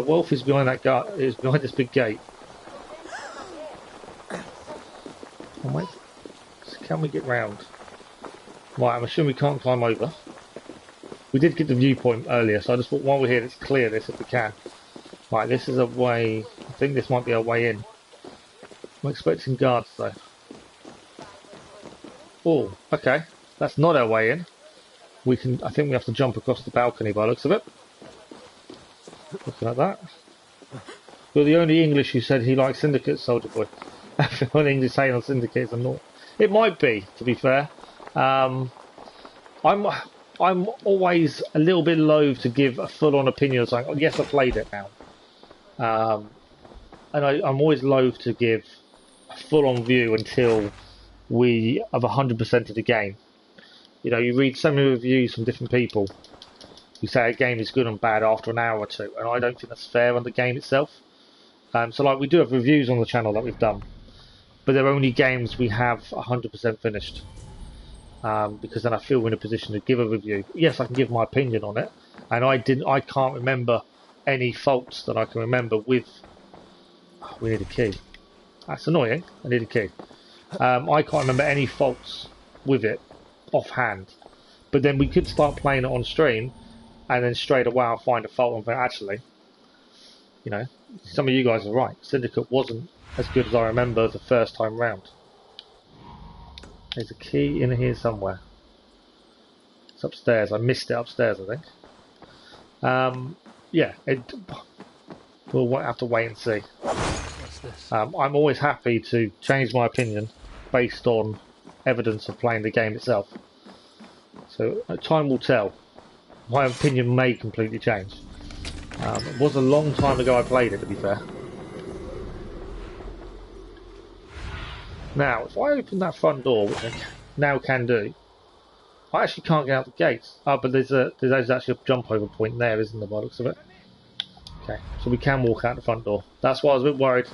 wolf is behind behind this big gate. Wait, can we get round? Right, I'm assuming we can't climb over. We did get the viewpoint earlier, so I just thought while we're here, let's clear this if we can. Right, this is a way. I think this might be our way in. I'm expecting guards though. Oh, okay. That's not our way in. I think we have to jump across the balcony by the looks of it. Looking at that. You're the only English who said he likes Syndicate, Soldier Boy. Everyone English saying on Syndicate is not. It might be, to be fair. I'm always a little bit loath to give a full-on opinion of something. Yes, I played it now, and I'm always loath to give a full-on view until we have 100% of the game. You know, you read so many reviews from different people who say a game is good and bad after an hour or two, and I don't think that's fair on the game itself. So, like, we do have reviews on the channel that we've done, but they're only games we have 100% finished. Because then I feel we're in a position to give a review. Yes, I can give my opinion on it, and I can't remember any faults that I can remember with. Oh, we need a key. That's annoying. I need a key. I can't remember any faults with it offhand. But then we could start playing it on stream, and then straight away I'll find a fault and think, actually, you know, some of you guys are right. Syndicate wasn't as good as I remember the first time round. There's a key in here somewhere. It's upstairs. I missed it upstairs, I think. Yeah, we'll have to wait and see. What's this? I'm always happy to change my opinion based on evidence of playing the game itself. So time will tell. My opinion may completely change. It was a long time ago I played it, to be fair. Now, if I open that front door, which I now can do, I actually can't get out the gates. Oh, but there's actually a jump over point there, isn't there, by the looks of it? Okay, so we can walk out the front door. That's why I was a bit worried.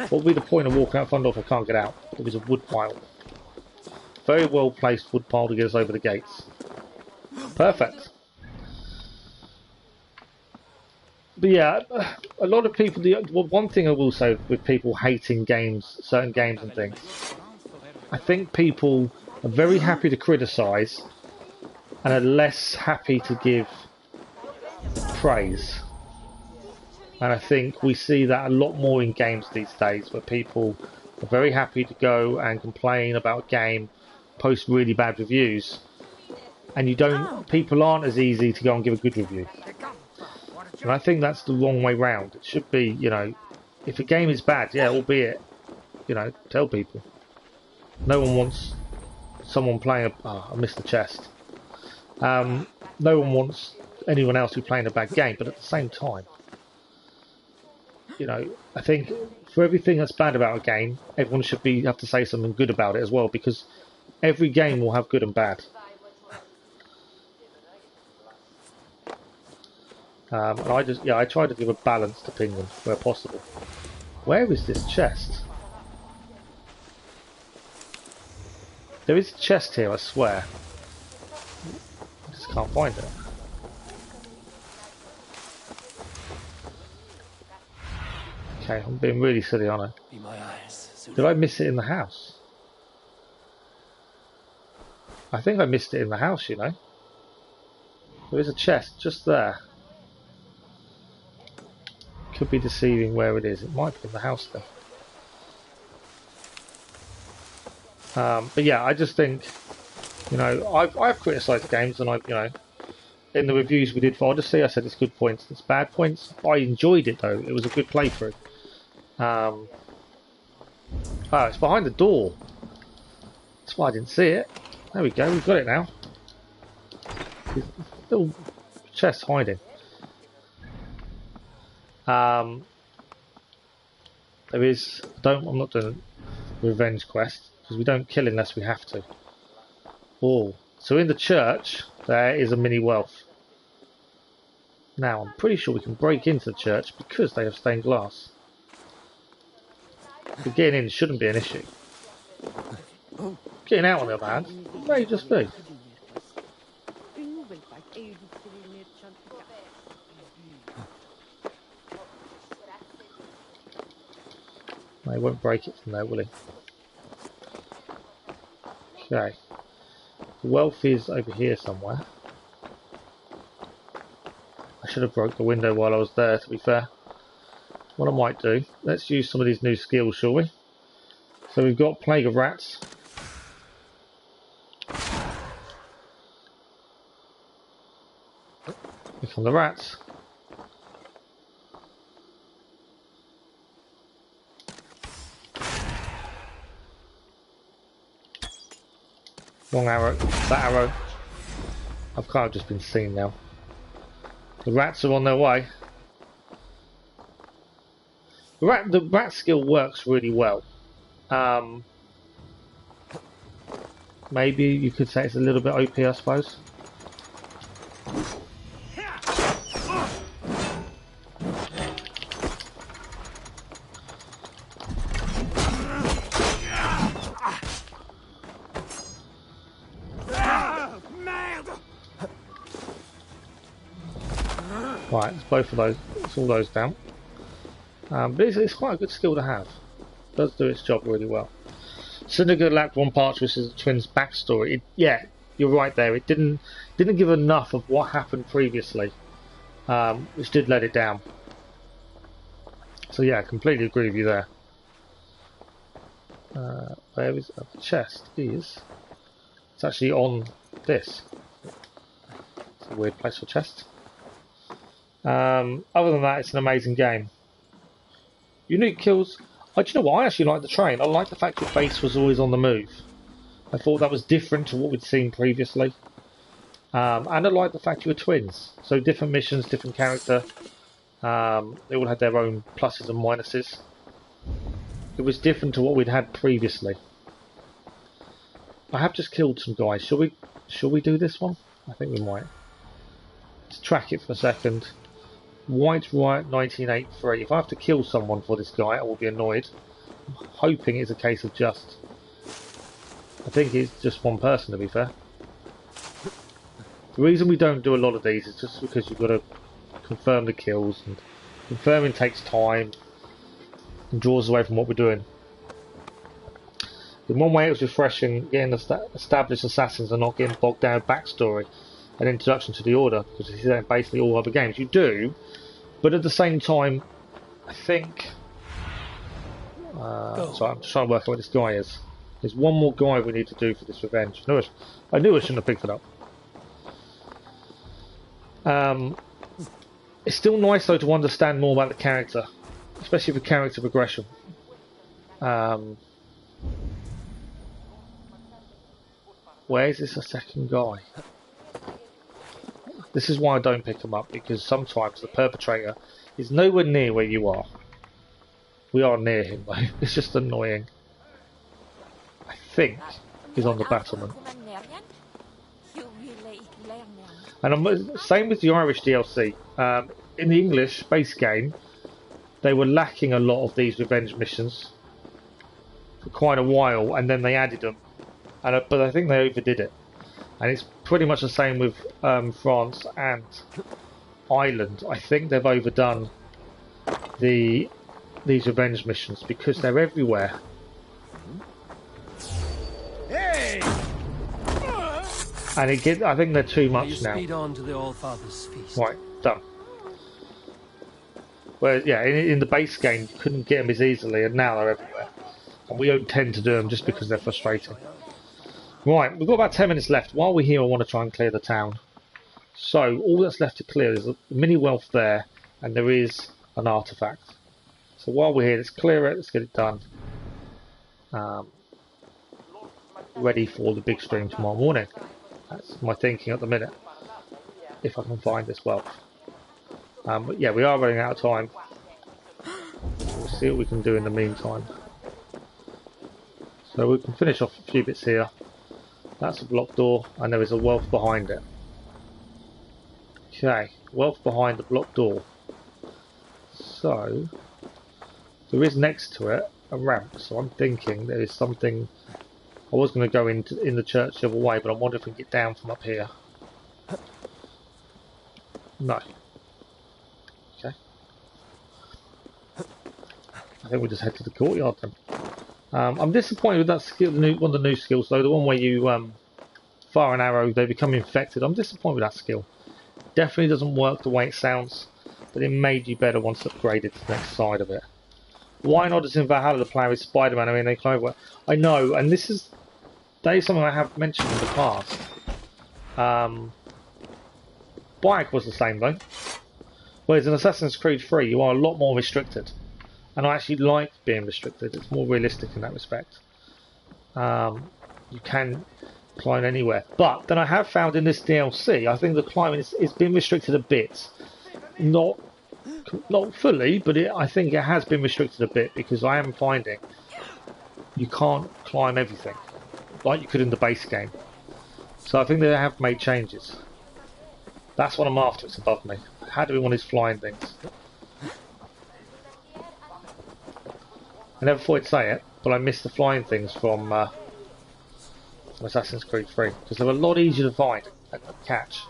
What would be the point of walking out the front door if I can't get out? It was a wood pile. Very well placed wood pile to get us over the gates. Perfect. But yeah, a lot of people. One thing I will say with people hating games, certain games and things, I think people are very happy to criticise and are less happy to give praise. And I think we see that a lot more in games these days, where people are very happy to go and complain about a game, post really bad reviews, and people aren't as easy to go and give a good review. And I think that's the wrong way round. It should be, you know, if a game is bad, yeah, albeit, you know, tell people. No one wants someone playing I missed the chest. No one wants anyone else who's playing a bad game, but at the same time, you know, I think for everything that's bad about a game, everyone should have to say something good about it as well, because every game will have good and bad. And I try to give a balanced opinion where possible. Where is this chest? There is a chest here, I swear. I just can't find it. Okay, I'm being really silly, aren't I? Be my eyes. Did I miss it in the house? I think I missed it in the house, you know. There is a chest just there. Could be deceiving where it is. It might be in the house though. But yeah, I just think, you know, I've criticised games, and you know, in the reviews we did for Odyssey, I said it's good points, it's bad points. I enjoyed it though. It was a good playthrough. Oh, it's behind the door. That's why I didn't see it. There we go. We've got it now. Little chest hiding. There is. I'm not doing a revenge quest because we don't kill unless we have to. Oh, so in the church there is a mini wealth. Now I'm pretty sure we can break into the church because they have stained glass. But getting in shouldn't be an issue. Getting out on the other hand may just be. He won't break it from there, will he? Okay. The wealth is over here somewhere. I should have broke the window while I was there, to be fair. What I might do, let's use some of these new skills, shall we? So we've got Plague of Rats. Here come the rats. Wrong arrow. That arrow. I've kind of just been seen now. The rats are on their way. The rat skill works really well. Maybe you could say it's a little bit OP, I suppose. Right, it's both of those. It's all those down. But it's quite a good skill to have. It does do its job really well. Syndicate lacked one part, which is the twins' backstory. Yeah, you're right there. It didn't give enough of what happened previously, which did let it down. So yeah, I completely agree with you there. Where is the chest? It's actually on this. It's a weird place for chests. Other than that, it's an amazing game. Unique kills. Do you know what? I actually like the train. I like the fact your base was always on the move. I thought that was different to what we'd seen previously. And I like the fact you were twins. So different missions, different character. They all had their own pluses and minuses. It was different to what we'd had previously. I have just killed some guys. Shall we do this one? I think we might. Let's track it for a second. White Riot 1983. If I have to kill someone for this guy, I will be annoyed. I'm hoping it's a case of just... I think it's just one person, to be fair. The reason we don't do a lot of these is just because you've got to confirm the kills, and confirming takes time and draws away from what we're doing. In one way, it was refreshing getting established assassins and not getting bogged down with backstory and introduction to the Order, because you see that in basically all other games. You do, but at the same time, I think. So I'm just trying to work out what this guy is. There's one more guy we need to do for this revenge. I knew I shouldn't have picked it up. It's still nice though to understand more about the character, especially for character progression. Where is this a second guy? This is why I don't pick them up, because sometimes the perpetrator is nowhere near where you are. We are near him though. It's just annoying. I think he's on the battlement. And I'm same with the Irish DLC. In the English base game, they were lacking a lot of these revenge missions for quite a while, and then they added them. But I think they overdid it. And it's pretty much the same with France and Ireland. I think they've overdone these revenge missions because they're everywhere. Hey! And I think they're too much now. Speed on to the All-Father's feast. Right, done. Whereas, yeah, in the base game you couldn't get them as easily, and now they're everywhere. And we don't tend to do them just because they're frustrating. Right, we've got about 10 minutes left. While we're here, I want to try and clear the town. So, all that's left to clear is a mini wealth there, and there is an artifact. So while we're here, let's clear it, let's get it done. Ready for the big stream tomorrow morning. That's my thinking at the minute. If I can find this wealth. But yeah, we are running out of time. We'll see what we can do in the meantime. So we can finish off a few bits here. That's a blocked door, and there is a wealth behind it. Okay, wealth behind the blocked door. So, there is next to it a ramp, so I'm thinking there is something. I was going to go in the church the other way, but I wonder if we can get down from up here. No. Okay. I think we'll just head to the courtyard then. I'm disappointed with that skill, one of the new skills though, the one where you fire an arrow, they become infected. I'm disappointed with that skill. Definitely doesn't work the way it sounds, but it made you better once upgraded to the next side of it. Why not, as in Valhalla, the player is Spider-Man? I mean, they clone work. I know, and that is something I have mentioned in the past. Bike was the same though. Whereas in Assassin's Creed 3, you are a lot more restricted. And I actually like being restricted. It's more realistic in that respect. You can climb anywhere. But then I have found in this DLC, I think the climbing is been restricted a bit. Not fully, but I think it has been restricted a bit, because I am finding you can't climb everything like you could in the base game. So I think they have made changes. That's what I'm after. It's above me. How do we want these flying things? I never thought I'd say it, but I miss the flying things from Assassin's Creed 3, because they're a lot easier to find and catch.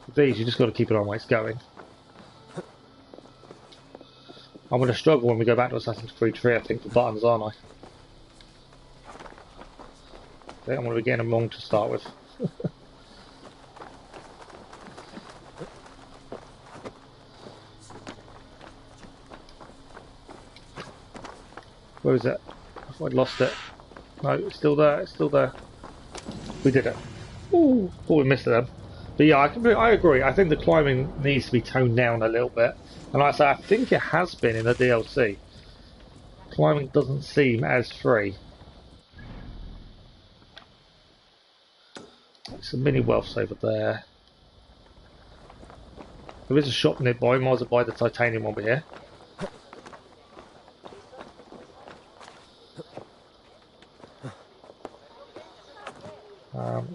With these, you just got to keep it on where it's going. I'm going to struggle when we go back to Assassin's Creed 3, I think, for buttons, aren't I? I think I'm going to be getting them wrong to start with. Where is it? I thought I'd lost it. No, it's still there, it's still there. We did it. Ooh, thought we missed them. But yeah, I agree. I think the climbing needs to be toned down a little bit. And like I say, I think it has been in the DLC. Climbing doesn't seem as free. Some mini wealths over there. There is a shop nearby. Might as well buy the titanium one over here.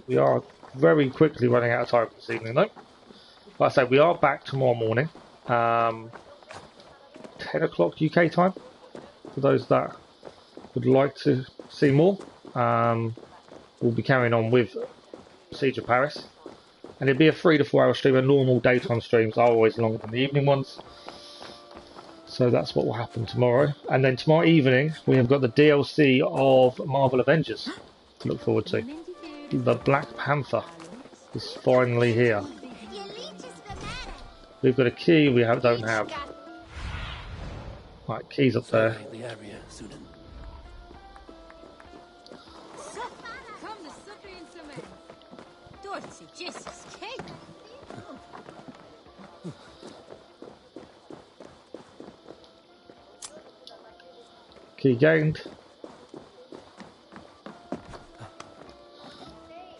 We are very quickly running out of time this evening though. Like I say, we are back tomorrow morning. 10 o'clock UK time. For those that would like to see more. We'll be carrying on with Siege of Paris. And it'll be a 3 to 4 hour stream. And normal daytime streams are always longer than the evening ones. So that's what will happen tomorrow. And then tomorrow evening, we have got the DLC of Marvel Avengers to look forward to. The Black Panther is finally here. We've got a key we don't have. Right, keys up there. Key gained.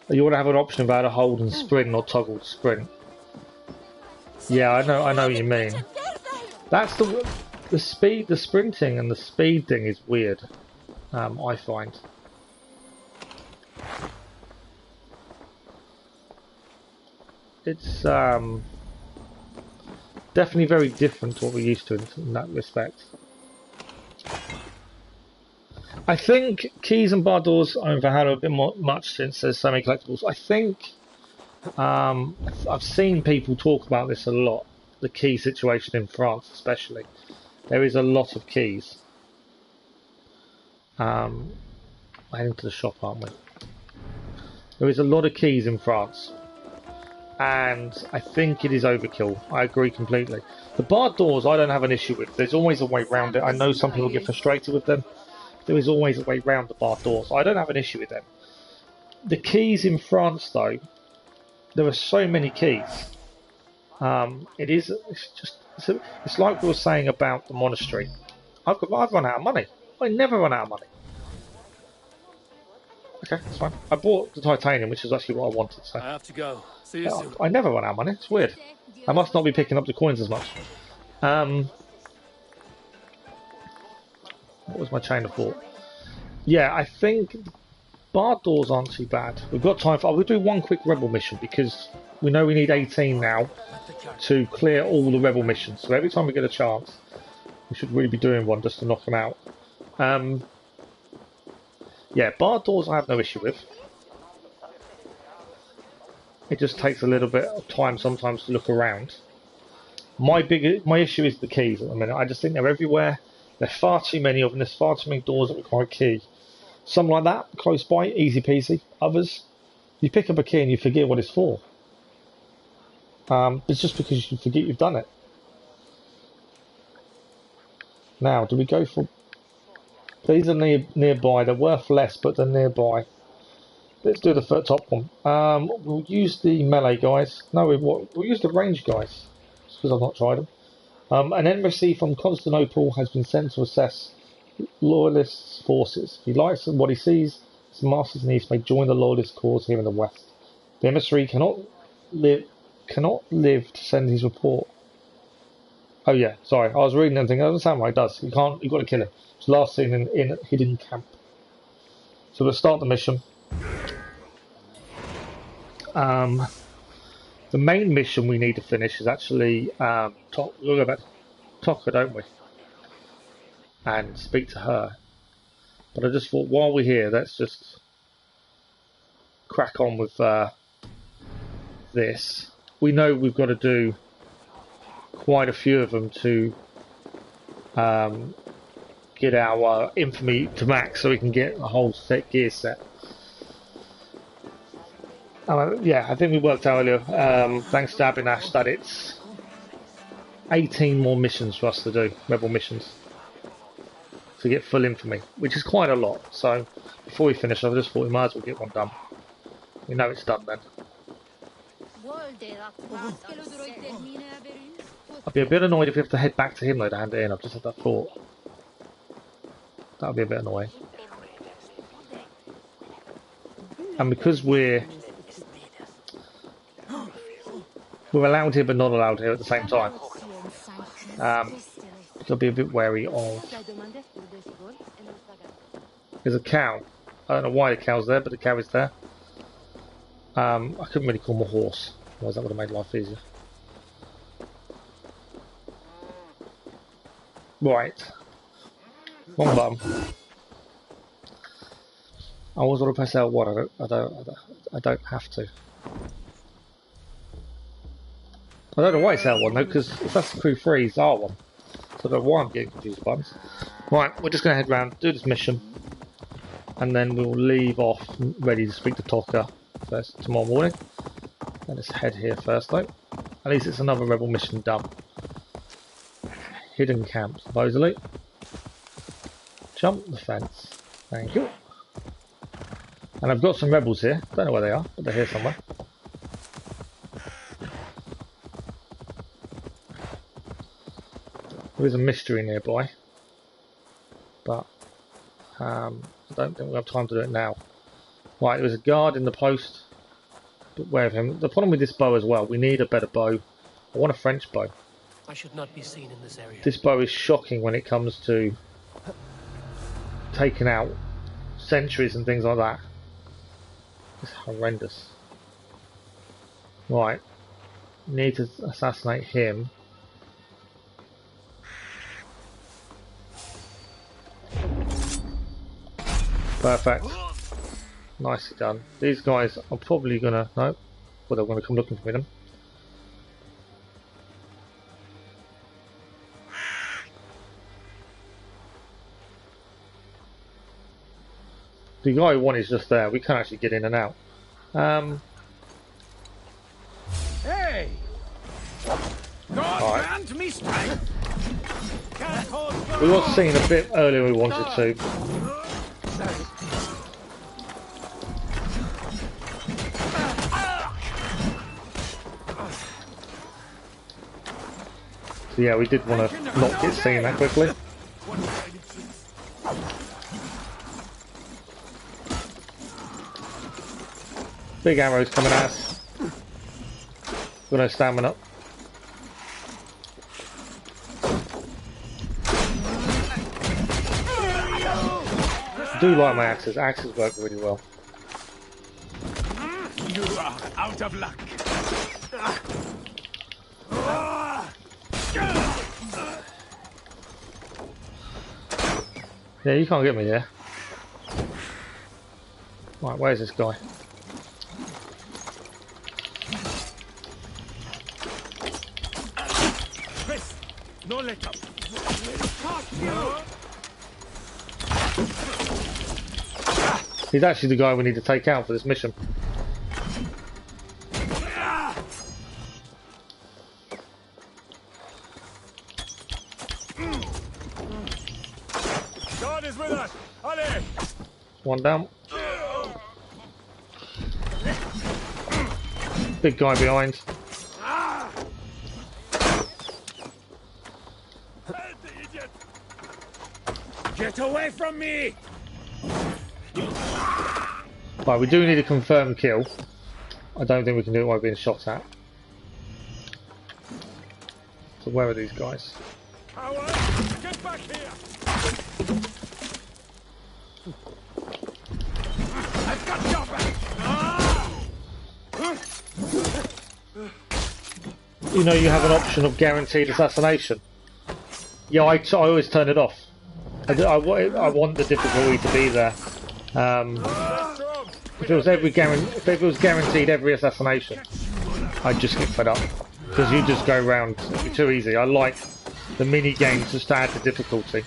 You want to have an option about a hold and sprint, not toggle to sprint. Yeah, I know what you mean. That's the speed, the sprinting and the speed thing is weird. I find. It's definitely very different to what we're used to in that respect. I think keys and bar doors in Valhalla a bit much since there's so many collectibles. I think I've seen people talk about this a lot, the key situation in France especially. There is a lot of keys. We're heading to the shop, aren't we? There is a lot of keys in France. And I think it is overkill. I agree completely. The bar doors I don't have an issue with. There's always a way around it. I know some people get frustrated with them. There is always a way around the bar doors. I don't have an issue with them. The keys in France, though, there are so many keys. It's like we were saying about the monastery. I've run out of money. I never run out of money. Okay, that's fine. I bought the titanium, which is actually what I wanted. So I have to go. See you soon. I never run out of money. It's weird. I must not be picking up the coins as much. What was my chain of thought? Yeah, I think bar doors aren't too bad. We've got time for... we'll do one quick rebel mission because we know we need 18 now to clear all the rebel missions. So every time we get a chance, we should really be doing one just to knock them out. Yeah, bar doors I have no issue with. It just takes a little bit of time sometimes to look around. My issue is the keys at the minute. I just think they're everywhere. There are far too many of them. There's far too many doors that require a key. Some like that, close by, easy peasy. Others, you pick up a key and you forget what it's for. It's just because you forget you've done it. Now, do we go for... These are nearby. They're worth less, but they're nearby. Let's do the top one. We'll use the melee guys. No, we'll use the range guys. Just because I've not tried them. An embassy from Constantinople has been sent to assess Loyalist forces. If he likes what he sees, his masters and East may join the Loyalist cause here in the West. The emissary cannot live to send his report. Oh yeah, sorry, I was reading and thinking, that doesn't sound right, it does. You've got to kill him. It's last seen in a hidden camp. So we'll start the mission. The main mission we need to finish is actually look about Tokka, don't we? And speak to her. But I just thought while we're here, let's just crack on with this. We know we've got to do quite a few of them to get our infamy to max so we can get a whole gear set. Yeah, I think we worked out earlier, thanks to Abinash, that it's 18 more missions for us to do, rebel missions, to get full infamy, which is quite a lot. So before we finish, I just thought we might as well get one done. We know it's done then. I'd be a bit annoyed if we have to head back to him though to hand it in. I've just had that thought. That would be a bit annoying. And because we're allowed here but not allowed here at the same time, I'll be a bit wary of... There's a cow. I don't know why the cow's there, but the cow is there. I couldn't really call him a horse, otherwise that would have made life easier. Right. Wrong button. I always want to press L1. I don't have to. I don't know why it's L1 though, because if that's the crew 3, it's R1. So don't know why I'm getting confused by this. Right, we're just going to head round, do this mission, and then we'll leave off ready to speak to Tokka first tomorrow morning. Let's head here first though. At least it's another rebel mission done. Hidden camp, supposedly. Jump the fence. Thank you. And I've got some rebels here. Don't know where they are, but they're here somewhere. There is a mystery nearby, but I don't think we'll have time to do it now. Right, there was a guard in the post. Beware of him. The problem with this bow as well, we need a better bow. I want a French bow. I should not be seen in this area. This bow is shocking when it comes to taking out sentries and things like that. It's horrendous. Right, need to assassinate him. Perfect. Nicely done. These guys are probably gonna... No. Well, they're gonna come looking for them. The guy who won is just there. We can't actually get in and out. Hey! God grant me strength! We were seen a bit earlier we wanted to. So yeah, we did want to not get seen that quickly. Big arrows coming at us. Got no stamina. I do like my axes. Axes work really well. You are out of luck. Yeah, you can't get me there. Right, where's this guy? No let up. He's actually the guy we need to take out for this mission. God is with us. Allez. One down. Big guy behind. Get away from me! Right, we do need a confirmed kill. I don't think we can do it while being shot at. So where are these guys? Coward, get back here. I've got your back! You know you have an option of guaranteed assassination. Yeah, I always turn it off. I want the difficulty to be there. If it was guaranteed every assassination, I'd just get fed up because you just go round. It'd be too easy. I like the mini games just to add the difficulty.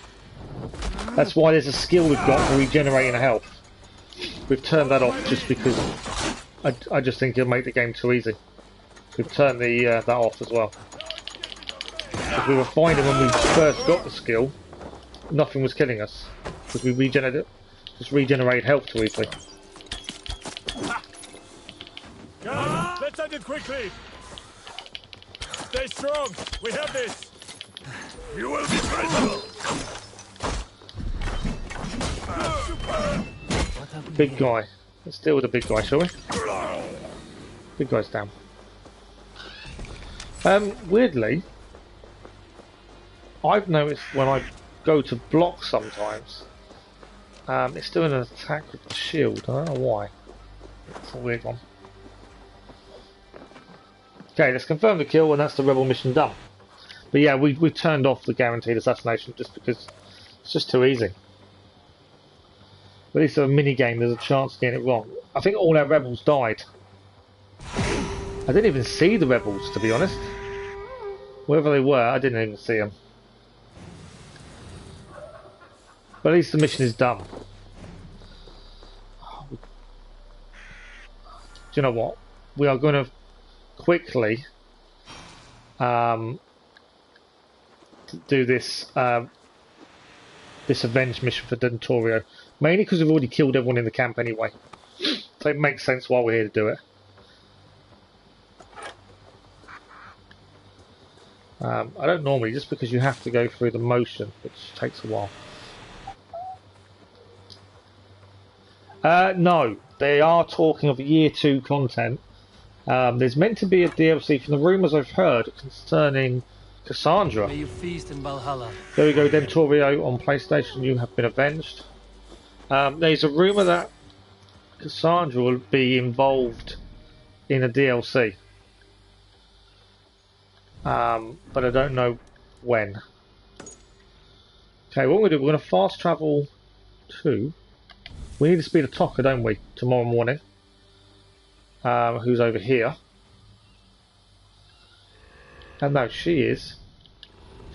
That's why there's a skill we've got for regenerating health. We've turned that off just because I just think it'll make the game too easy. We've turned that off as well. Because we were finding when we first got the skill, nothing was killing us because we regenerate health too easily. Let's end it quickly. Stay strong. We have this. You will be traceable. Big guy. Let's deal with the big guy, shall we? Big guy's down. Weirdly, I've noticed when I go to block sometimes, it's doing an attack with the shield. I don't know why. It's a weird one. Okay, let's confirm the kill, and that's the rebel mission done. But yeah, we turned off the guaranteed assassination just because it's just too easy. But at least a mini game, there's a chance of getting it wrong. I think all our rebels died. I didn't even see the rebels, to be honest. Wherever they were, I didn't even see them. But at least the mission is done. Do you know what? We are going to quickly do this this avenge mission for Dentorio. Mainly because we've already killed everyone in the camp anyway. So it makes sense why we're here to do it. I don't normally, just because you have to go through the motion, which takes a while. No, they are talking of year 2 content. There's meant to be a DLC from the rumours I've heard concerning Cassandra. May you feast in Valhalla. There we go, Dentorio on PlayStation, you have been avenged. There's a rumour that Cassandra will be involved in a DLC. But I don't know when. Okay, what we're going to do, we're going to fast travel to... We need to speed a Tokka, don't we, tomorrow morning. Who's over here. And no, she is.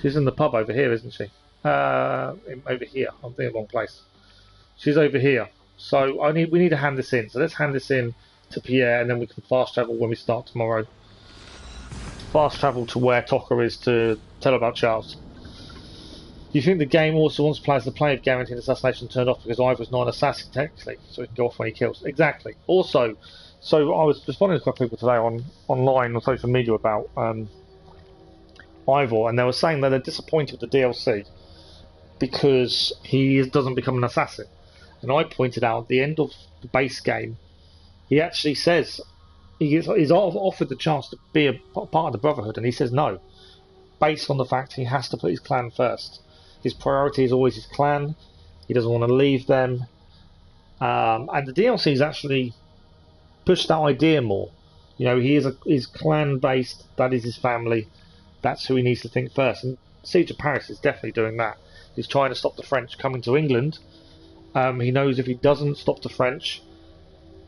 She's in the pub over here, isn't she? Over here. I'm in the wrong place. She's over here. So we need to hand this in. So let's hand this in to Pierre, and then we can fast travel when we start tomorrow. Fast travel to where Tokka is to tell about Charles. Do you think the game also wants players to play with guaranteed assassination turned off because Ivor's not an assassin technically, so he can go off when he kills? Exactly. Also, so I was responding to quite people today online on social media about Ivor, and they were saying that they're disappointed with the DLC because he doesn't become an assassin. And I pointed out at the end of the base game, he actually says he's offered the chance to be a part of the Brotherhood, and he says no, based on the fact he has to put his clan first. His priority is always his clan. He doesn't want to leave them. And the DLC has actually pushed that idea more. You know, he's clan based. That is his family. That's who he needs to think first. And Siege of Paris is definitely doing that. He's trying to stop the French coming to England. He knows if he doesn't stop the French,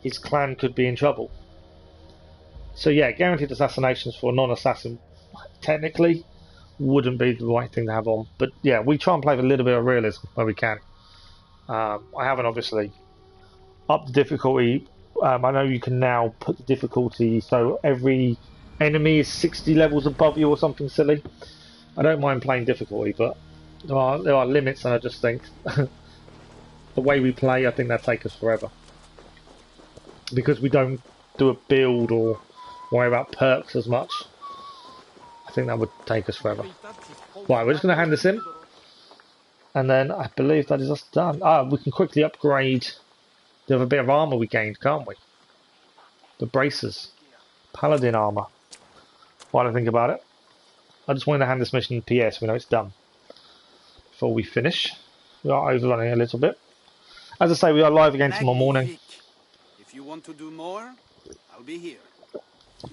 his clan could be in trouble. So yeah, guaranteed assassinations for a non-assassin technically wouldn't be the right thing to have on. But yeah, we try and play with a little bit of realism where we can. I haven't obviously upped the difficulty. I know you can now put the difficulty so every enemy is 60 levels above you or something silly. I don't mind playing difficulty, but there are limits, and I just think the way we play, I think that'll take us forever. Because we don't do a build or worry about perks as much. I think that would take us forever. Right, we're just going to hand this in. And then I believe that is us done. We can quickly upgrade the other bit of armour we gained, can't we? The braces. Paladin armour. While I think about it. I just wanted to hand this mission to PS, we know it's done. Before we finish. We are overrunning a little bit. As I say, we are live again tomorrow morning. If you want to do more, I'll be here.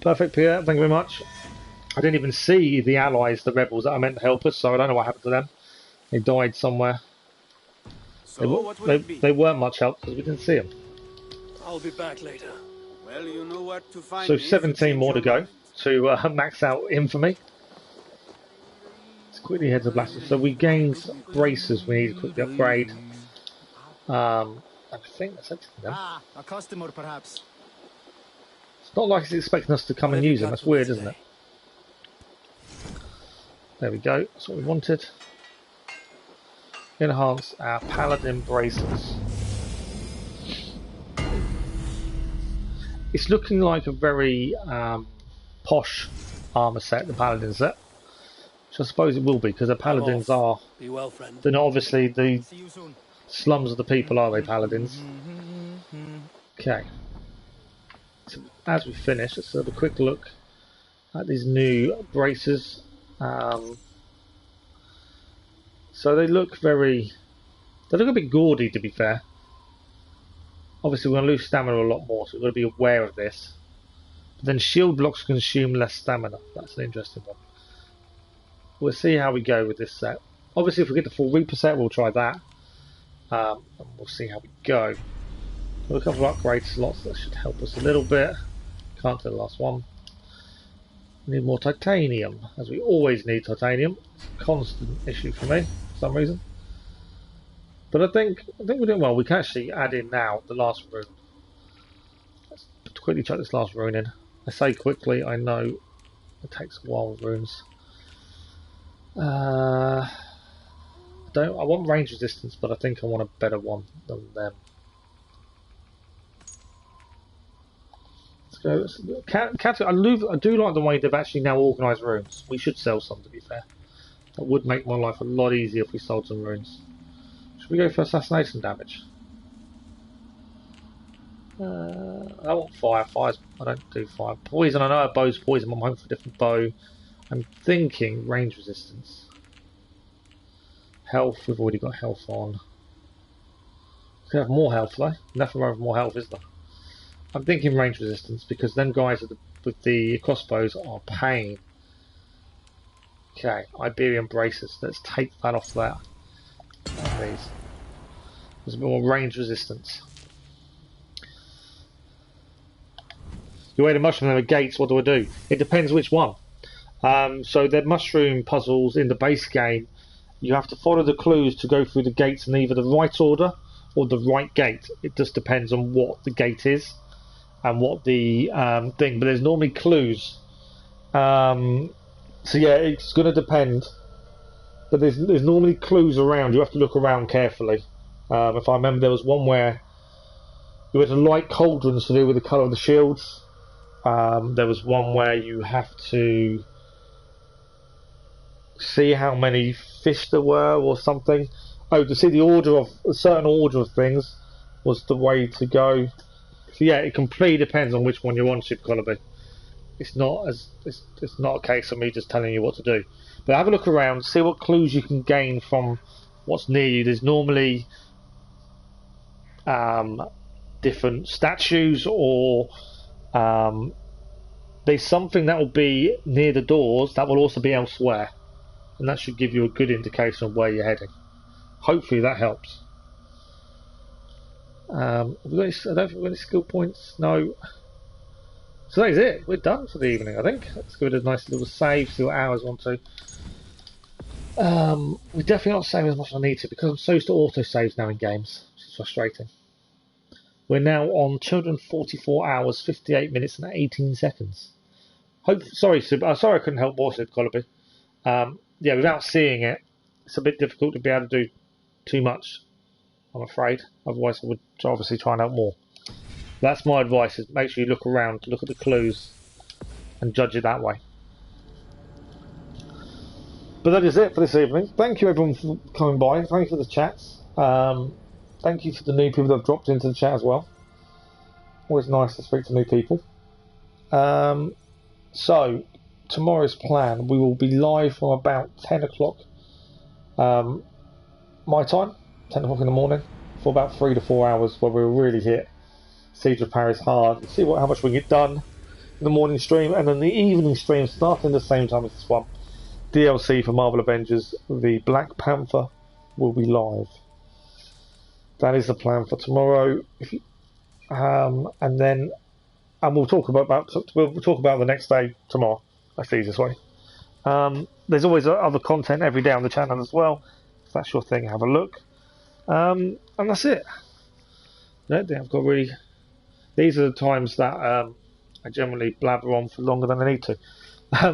Perfect, Pierre. Thank you very much. I didn't even see the allies, the rebels that are meant to help us, so I don't know what happened to them. They died somewhere. So they weren't much help because we didn't see them. I'll be back later. Well, you know where to find So me 17 more to go to max out infamy. Let's quickly head to Blaster. So we gained braces we need to quickly upgrade. I think that's everything then. A customer perhaps. It's not like it's expecting us to come and use them. That's weird, isn't it? There we go. That's what we wanted. Enhance our Paladin braces. It's looking like a very posh armor set, the Paladin set. Which I suppose it will be, because the Paladins are... Be well, friend. They're not obviously the slums of the people, are they, Paladins? Okay. So as we finish, let's have a quick look at these new braces. So they look a bit gaudy, to be fair. Obviously we're going to lose stamina a lot more, so we've got to be aware of this. But then shield blocks consume less stamina. That's an interesting one. We'll see how we go with this set. Obviously if we get the full Reaper set, we'll try that. And we'll see how we go. Got a couple of upgrade slots that should help us a little bit. Can't do the last one. Need more titanium, as we always need titanium. It's a constant issue for me, for some reason. But I think we're doing well. We can actually add in now the last rune. Let's quickly chuck this last rune in. I say quickly, I know it takes a while with runes. I want range resistance, but I think I want a better one than them. Let's go. I do like the way they've actually now organised runes. We should sell some, to be fair. That would make my life a lot easier if we sold some runes. Should we go for assassination damage? I want fire. Fires. I don't do fire. Poison. I know a bow's poison. I'm hoping for a different bow. I'm thinking range resistance. Health. We've already got health on. We could have more health though. Nothing wrong with more health, is there? I'm thinking range resistance because them guys with the crossbows are pain. Okay, Iberian braces. Let's take that off there. Please. There's a bit more range resistance. You weigh the mushroom and the gates, what do I do? It depends which one. So the mushroom puzzles in the base game, you have to follow the clues to go through the gates in either the right order or the right gate. It just depends on what the gate is and what the thing, but there's normally clues. So yeah, it's going to depend. But there's normally clues around. You have to look around carefully. If I remember, there was one where you had to light cauldrons to do with the colour of the shields. There was one where you have to see how many fish there were or something. Oh, to see the order of a certain order of things was the way to go. So yeah, it completely depends on which one you want, Super Colby. It's not a case of me just telling you what to do. But have a look around, see what clues you can gain from what's near you. There's normally different statues, or there's something that will be near the doors that will also be elsewhere, and that should give you a good indication of where you're heading. Hopefully that helps. I don't think we've got any skill points. No. So that is it. We're done for the evening, I think. Let's give it a nice little save, see what hours I want to. We're definitely not saving as much as I need to because I'm so used to auto saves now in games, which is frustrating. We're now on 244 hours, 58 minutes and 18 seconds. Sorry I couldn't help more, Sid Colby. Yeah, without seeing it, it's a bit difficult to be able to do too much, I'm afraid. Otherwise I would obviously try and help more. That's my advice, is make sure you look around, look at the clues and judge it that way. But that is it for this evening. Thank you everyone for coming by. Thank you for the chats. Thank you for the new people that have dropped into the chat as well. Always nice to speak to new people. So, tomorrow's plan, we will be live from about 10 o'clock my time, 10 o'clock in the morning, for about 3 to 4 hours where we'll really hit Siege of Paris hard, see how much we can get done in the morning stream, and then the evening stream starting at the same time as this one. DLC for Marvel Avengers, the Black Panther will be live. That is the plan for tomorrow. And we'll talk about the next day tomorrow. That's the easiest way. There's always other content every day on the channel as well. If that's your thing, have a look. And that's it. These are the times that I generally blabber on for longer than I need to.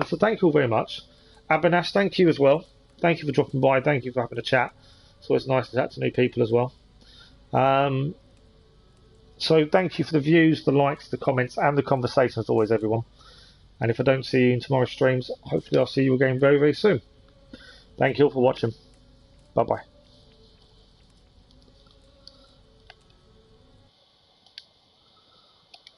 So thank you all very much. Abinash, thank you as well. Thank you for dropping by. Thank you for having a chat. It's always nice to chat to new people as well. So thank you for the views, the likes, the comments, and the conversation as always, everyone. And if I don't see you in tomorrow's streams, hopefully I'll see you again very, very soon. Thank you all for watching. Bye-bye.